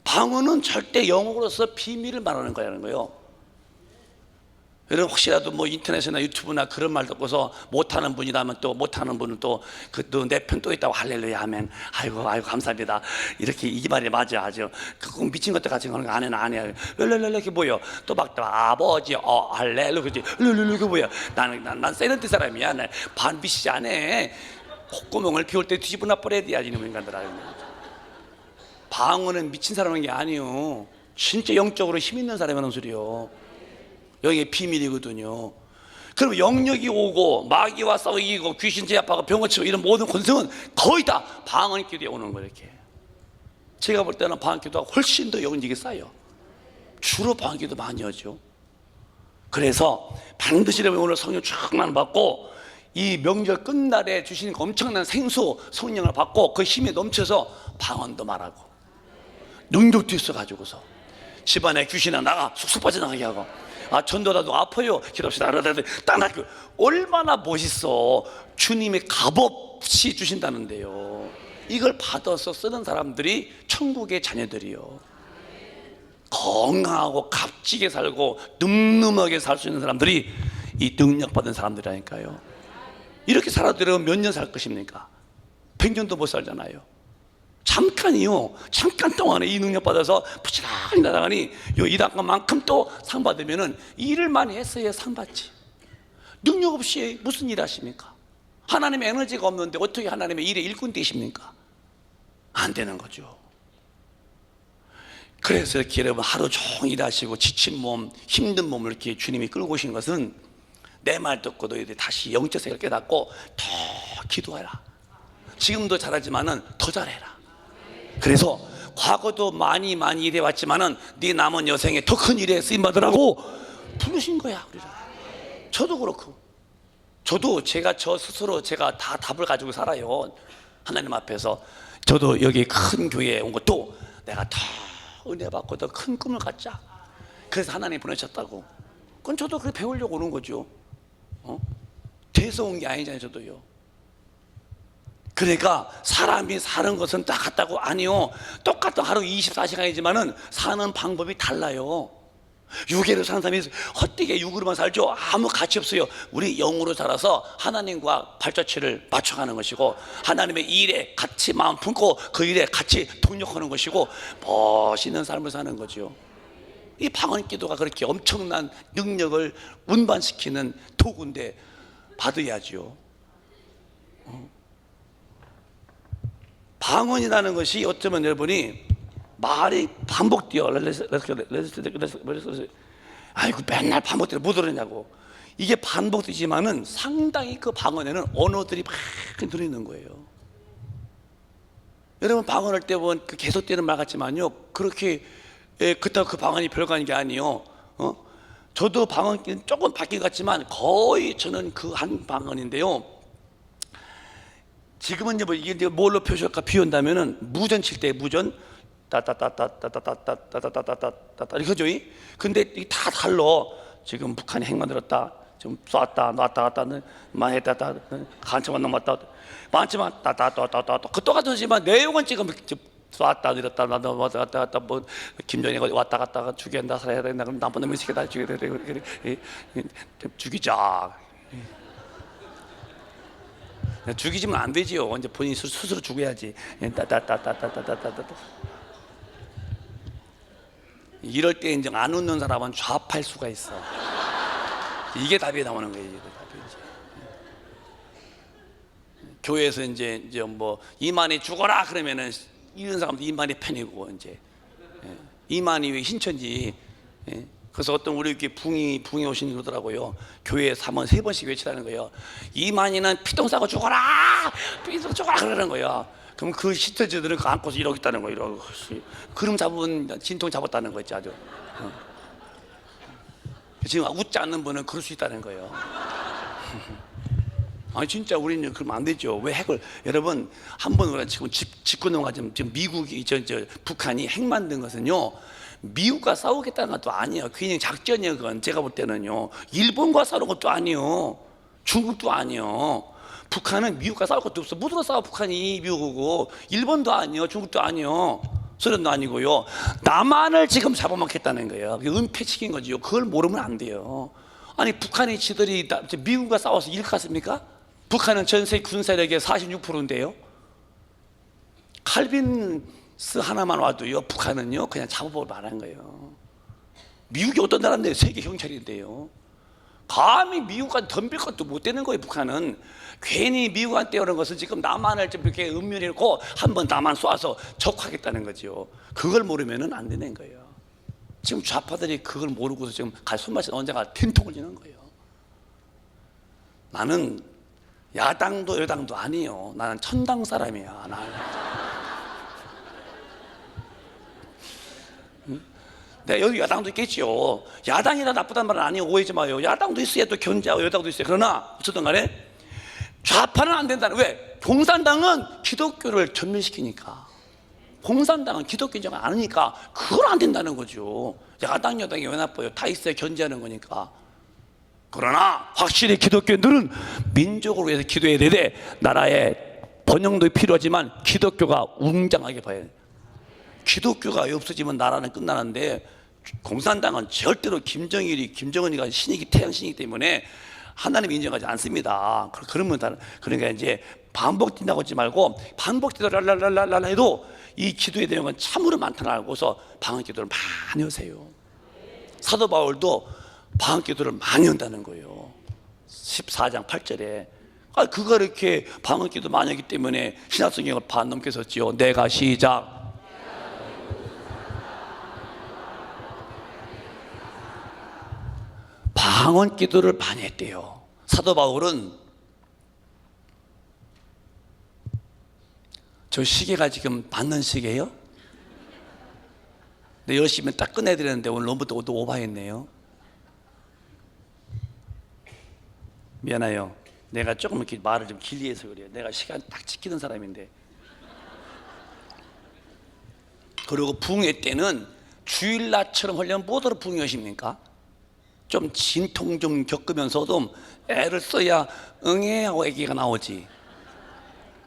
방언은 절대 영어로서 비밀을 말하는 거라는 거예요. 여러분 혹시라도 뭐 인터넷이나 유튜브나 그런 말 듣고서 못하는 분이라면 또 못하는 분은 또 내 편 또 있다고 할렐루야 하면 아이고 감사합니다. 이렇게 이 말이 맞아 아주 그 미친 것들 같이 하는 거 안 해요. 랄랄랄라 이게 뭐요? 또 막 아버지 할렐루 그지? 랄랄랄라 이게 뭐야? 난 세련된 사람이야. 난 반비시지 않아. 콧구멍을 비울 때 뒤집어놔 버려야 돼 이놈 인간들아. 방언은 미친 사람인 게 아니요. 진짜 영적으로 힘 있는 사람이 하는 소리요. 여기에 비밀이거든요. 그럼 영역이 오고 마귀와 싸우고 이기고 귀신 제압하고 병을 치고 이런 모든 권성은 거의 다 방언 기도에 오는 거예요. 이렇게 제가 볼 때는 방언 기도가 훨씬 더 영역이 쌓여. 주로 방언 기도 많이 하죠. 그래서 반드시 오늘 성령 충만 받고 이 명절 끝날에 주시는 엄청난 생수 성령을 받고 그 힘이 넘쳐서 방언도 말하고 능력도 있어 가지고서 집안에 귀신이 나가 쑥쑥 빠져나가게 하고 전도라도 아파요 기도합시다 딱 낫고 얼마나 멋있어. 주님이 값없이 주신다는데요. 이걸 받아서 쓰는 사람들이 천국의 자녀들이요. 건강하고 값지게 살고 늠름하게 살 수 있는 사람들이 이 능력 받은 사람들이라니까요. 이렇게 살아들으면 몇 년 살 것입니까? 100년도 못 살잖아요. 잠깐이요. 잠깐 동안에 이 능력 받아서 부지런히 나아가니 이 단간만큼 또 상 받으면은 일을 많이 했어야 상 받지. 능력 없이 무슨 일 하십니까? 하나님의 에너지가 없는데 어떻게 하나님의 일의 일꾼 되십니까? 안 되는 거죠. 그래서 이렇게 여러분 하루 종일 일하시고 지친 몸, 힘든 몸을 이렇게 주님이 끌고 오신 것은 내 말 듣고 너희들이 다시 영적 세계를 깨닫고 더 기도해라. 지금도 잘하지만은 더 잘해라. 그래서 과거도 많이 일해왔지만은 네 남은 여생에 더 큰 일에 쓰임받으라고 부르신 거야. 우리를. 저도 그렇고 저도 저 스스로 제가 다 답을 가지고 살아요. 하나님 앞에서 저도 여기 큰 교회에 온 것도 내가 더 은혜 받고 더 큰 꿈을 갖자. 그래서 하나님 보내셨다고. 그건 저도 그렇게 배우려고 오는 거죠. 돼서 온 게 아니잖아요. 저도요. 그러니까 사람이 사는 것은 다 같다고. 아니요. 똑같은 하루 24시간이지만은 사는 방법이 달라요. 육으로 사는 사람이 헛되게 육으로만 살죠. 아무 가치 없어요. 우리 영으로 살아서 하나님과 발자취를 맞춰가는 것이고 하나님의 일에 같이 마음 품고 그 일에 같이 동력하는 것이고 멋있는 삶을 사는 거죠. 이 방언 기도가 그렇게 엄청난 능력을 운반시키는 도구인데 받아야죠. 방언이라는 것이 어쩌면 여러분이 말이 반복돼요. 아이고 맨날 반복돼서 못 들었냐고. 이게 반복되지만은 상당히 그 방언에는 언어들이 막 들어있는 거예요. 여러분 방언할 때 보면 그 계속되는 말 같지만요, 그렇게 그렇다고 그 방언이 별거 아닌 게 아니에요. 저도 방언 조금 바뀐 것 같지만 거의 저는 그 한 방언인데요. 지금은 이제 뭐 이게 뭘로 표시할까 비운다면은 무전 칠 때 무전 따따따따따따따따따따따따 이거죠. 근데 이게 다 달라. 지금 북한이 핵 만들었다. 지금 쐈다 놨다 갔다 많이 했다 간첩만 넘었다 많지만 따따따따따 그 똑같지만 내용은 지금 쐈다 내렸다 놨다 왔다 갔다 뭐 김정일이 왔다 갔다가 죽여야 살아야 된다 그럼 나쁜 놈이 새끼 다 죽여야 돼 죽이자. 죽이지면 안 되지요. 이제 본인이 스스로 죽어야지. 따따따따따따따따. 이럴 때 이제 안 웃는 사람은 좌파일 수가 있어. 이게 답이 나오는 거예요. 이게 답이 이제. 교회에서 이제 뭐 이만희 죽어라 그러면은 이런 사람도 이만희 팬이고 이제 이만희 왜 신천지. 그래서 어떤 우리 이렇게 붕이 오시는 그러더라고요. 교회에 3번씩 외치라는 거예요. 이만희는 피똥 싸고 죽어라, 피똥 죽어라 그러는 거예요. 그럼 그 히트저들은 그 안고서 이러고 있다는 거예요. 이러고. 그럼 잡으면 진통 잡았다는 거지 아주. 지금 웃지 않는 분은 그럴 수 있다는 거예요. 아니 진짜 우리는 그러면 안 되죠. 왜 핵을 여러분 한 번 우리가 지금 짚고 넘어가자면 지금 미국이 북한이 핵 만든 것은요 미국과 싸우겠다는 것도 아니에요. 그냥 작전이에요. 그건 제가 볼 때는요 일본과 싸우는 것도 아니에요. 중국도 아니에요. 북한은 미국과 싸울 것도 없어. 누구와 싸워? 북한이 미국하고. 일본도 아니에요. 중국도 아니에요. 소련도 아니고요. 남한을 지금 잡아먹겠다는 거예요. 그게 은폐시킨 거지요. 그걸 모르면 안 돼요. 아니 북한이 지들이 미국과 싸워서 이길 것 같습니까? 북한은 전 세계 군사력의 46%인데요 칼빈스 하나만 와도요 북한은요 그냥 잡아볼 만한 거예요. 미국이 어떤 나라인데요? 세계 경찰인데요. 감히 미국과 덤빌 것도 못 되는 거예요. 북한은 괜히 미국한테 오는 것은 지금 남한을 좀 이렇게 음면해놓고 한번 남한 쏴서 적하겠다는 거죠. 그걸 모르면은 안 되는 거예요. 지금 좌파들이 그걸 모르고서 지금 갈 손맛이 언제가 텐통을 지는 거예요. 나는 야당도 여당도 아니에요. 나는 천당 사람이야. 네, 여기 야당도 있겠죠. 야당이라 나쁘단 말은 아니에요. 오해하지 마요. 야당도 있어요. 또 견제하고 여당도 있어요. 그러나 어쨌든 간에 좌파는 안 된다는. 왜? 공산당은 기독교를 전멸시키니까. 공산당은 기독교 인정을 안 하니까 그걸 안 된다는 거죠. 야당 여당이 왜 나빠요? 다 있어야 견제하는 거니까. 그러나 확실히 기독교인들은 민족을 위해서 기도해야 되되 나라의 번영도 필요하지만 기독교가 웅장하게 봐야 돼요. 기독교가 없어지면 나라는 끝나는데 공산당은 절대로 김정일이 김정은이가 신이기 태양신이기 때문에 하나님 인정하지 않습니다. 그러면 그러니까 이제 반복된다고 하지 말고 반복되다 랄랄랄랄라 해도 이 기도의 내용은 참으로 많다는 알고서 방언 기도를 많이 하세요. 사도 바울도 방언 기도를 많이 한다는 거예요. 14장 8절에 그거 이렇게 방언 기도 많이 하기 때문에 신약성경을 반 넘게 썼지요. 내가 시작 방언 기도를 많이 했대요. 사도 바울은 저 시계가 지금 맞는 시계예요? 네, 열심히 딱 끝내야 되는데 오늘 너무 또 오버했네요. 미안해요. 내가 조금 이렇게 말을 좀 길게 해서 그래요. 내가 시간 딱 지키는 사람인데. 그리고 부흥회 때는 주일날처럼 하려면 뭐더러 부흥회 하십니까? 좀 진통 좀 겪으면서도 애를 써야 응애 하고 애기가 나오지.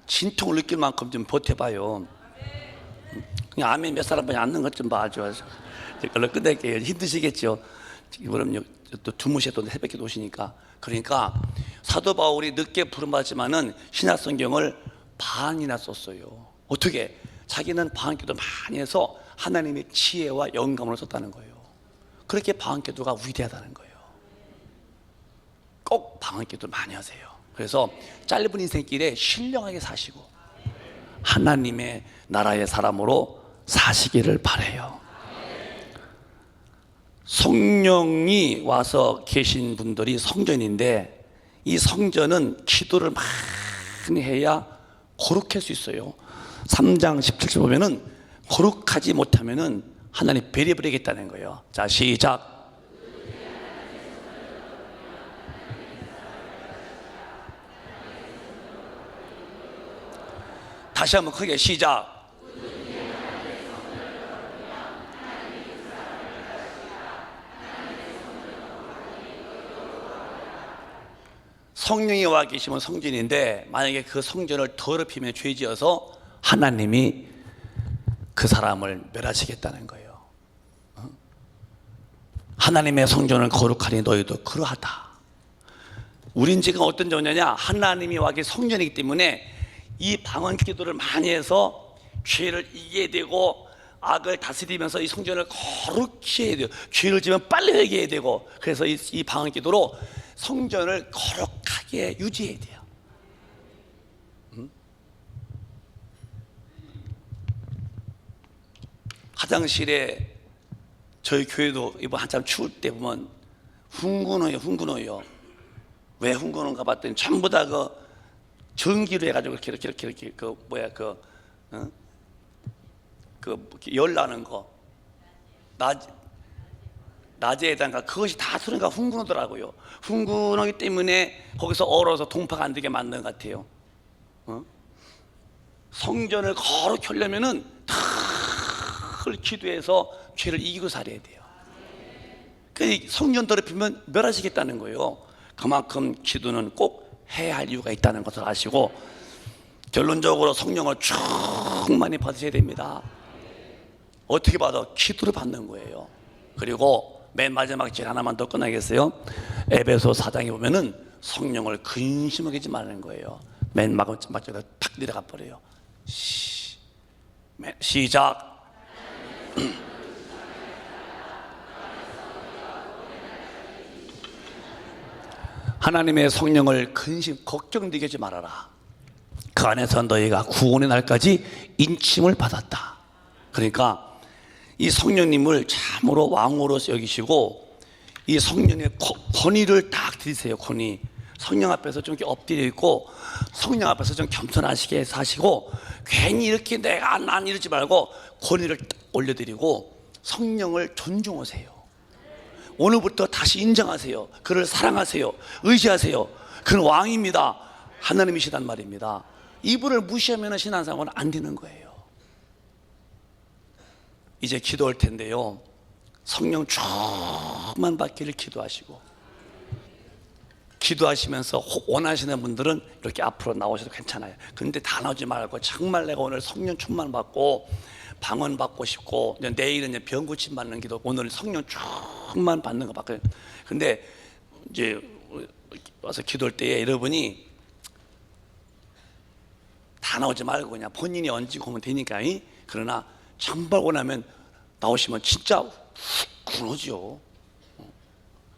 진통을 느낄 만큼 좀 버텨봐요. 그냥 아멘 몇 사람 앉는 것 좀 봐줘. 이걸로 끝낼게요. 힘드시겠죠? 그럼요. 또 주무셔도 새벽에 오시니까. 그러니까 사도 바울이 늦게 부름받지만은 신약성경을 반이나 썼어요. 어떻게? 자기는 방언기도 많이 해서 하나님의 지혜와 영감을 썼다는 거예요. 그렇게 방언기도가 위대하다는 거예요. 꼭 방언기도를 많이 하세요. 그래서 짧은 인생길에 신령하게 사시고 하나님의 나라의 사람으로 사시기를 바라요. 성령이 와서 계신 분들이 성전인데 이 성전은 기도를 많이 해야 거룩할 수 있어요. 3장 17절 보면은 거룩하지 못하면은 하나님 배려버리겠다는 거예요. 자, 시작. 다시 한번 크게 시작. 성령이 와 계시면 성전인데 만약에 그 성전을 더럽히면 죄지어서 하나님이 그 사람을 멸하시겠다는 거예요. 하나님의 성전을 거룩하니 너희도 그러하다. 우린 지금 어떤 정도냐? 하나님이 와 계신 성전이기 때문에 이 방언 기도를 많이 해서 죄를 이기게 되고 악을 다스리면서 이 성전을 거룩히 해야 돼요. 죄를 지면 빨리 회개해야 되고 그래서 이 방언 기도로 성전을 거룩하게 유지해야 돼요. 화장실에 저희 교회도 이번 한참 추울 때 보면 흥건해요. 왜 흥건한가 봤더니 전부 다 그 전기로 해가지고 이렇게 열 나는 거, 낮에 해당가 그것이 다 소리가 흥분하더라고요. 흥분하기 때문에 거기서 얼어서 동파가 안 되게 만든 것 같아요. 성전을 거룩히 하려면은 늘 기도해서 죄를 이기고 살아야 돼요. 그 성전 더럽히면 멸하시겠다는 거예요. 그만큼 기도는 꼭 해야 할 이유가 있다는 것을 아시고 결론적으로 성령을 충만히 받으셔야 됩니다. 어떻게 받아? 기도를 받는 거예요. 그리고 맨 마지막 질 하나만 더 끝나겠어요. 에베소 4장에 보면은 성령을 근심하게 하지 말라는 거예요. 맨 마지막에 탁 내려가 버려요. 시작. 하나님의 성령을 근심 걱정되게 하지 말아라. 그 안에서 너희가 구원의 날까지 인침을 받았다. 그러니까 이 성령님을 참으로 왕으로 여기시고 이 성령의 권위를 딱 드리세요. 권위. 성령 앞에서 좀 이렇게 엎드려 있고 성령 앞에서 좀 겸손하시게 사시고 괜히 이렇게 난 이러지 말고 권위를 딱 올려드리고 성령을 존중하세요. 오늘부터 다시 인정하세요. 그를 사랑하세요. 의지하세요. 그는 왕입니다. 하나님이시단 말입니다. 이분을 무시하면 신앙생활은 안 되는 거예요. 이제 기도할 텐데요. 성령 충만 받기를 기도하시고 기도하시면서 원하시는 분들은 이렇게 앞으로 나오셔도 괜찮아요. 근데 다 나오지 말고 정말 내가 오늘 성령 충만 받고 방언 받고 싶고 내일은 병 고침 받는 기도, 오늘 성령 충만 받는 거 받거든요. 근데 이제 와서 기도할 때에 여러분이 다 나오지 말고 그냥 본인이 얹고 오면 되니까. 그러나 정말 원하면 나오시면 진짜 굴어져.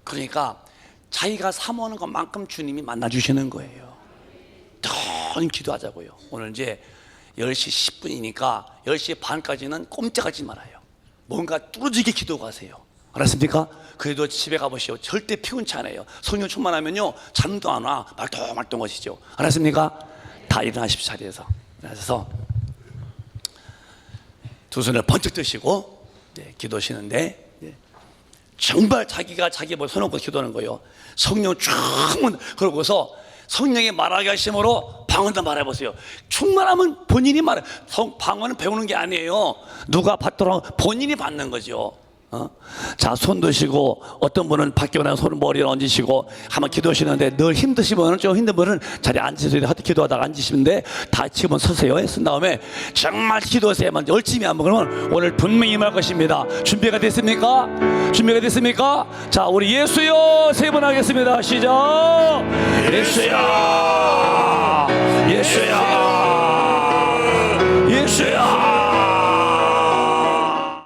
그러니까 자기가 사모하는 것만큼 주님이 만나주시는 거예요. 더 기도하자고요. 오늘 이제 10시 10분이니까 10시 반까지는 꼼짝하지 말아요. 뭔가 뚫어지게 기도하세요. 알았습니까? 그래도 집에 가보시오. 절대 피곤치 않아요. 성령 충만하면요 잠도 안 와. 말똥말똥 하시죠. 알았습니까? 다 일어나십시오. 자리에서 일어나셔서 두 손을 번쩍 드시고 기도하시는데 정말 자기가 자기 뭐 손놓고 기도하는 거예요. 성령 충만. 그러고서 성령의 말하게 하심으로 방언도 말해보세요. 충만하면 본인이 말해. 방언은 배우는 게 아니에요. 누가 받도록 본인이 받는 거죠. 자, 손 드시고 어떤 분은 밖에 나서 손을 머리에 얹으시고 한번 기도하시는데 늘 힘드시면 좀 힘든 분은 자리에 앉으세요. 기도하다가 앉으시는데 다 지금 서세요. 쓴 다음에 정말 기도하세요만 열심히 한번 그러면 오늘 분명히 임할 것입니다. 준비가 됐습니까? 준비가 됐습니까? 자, 우리 예수여 세 번 하겠습니다. 시작. 예수야, 예수야, 예수야.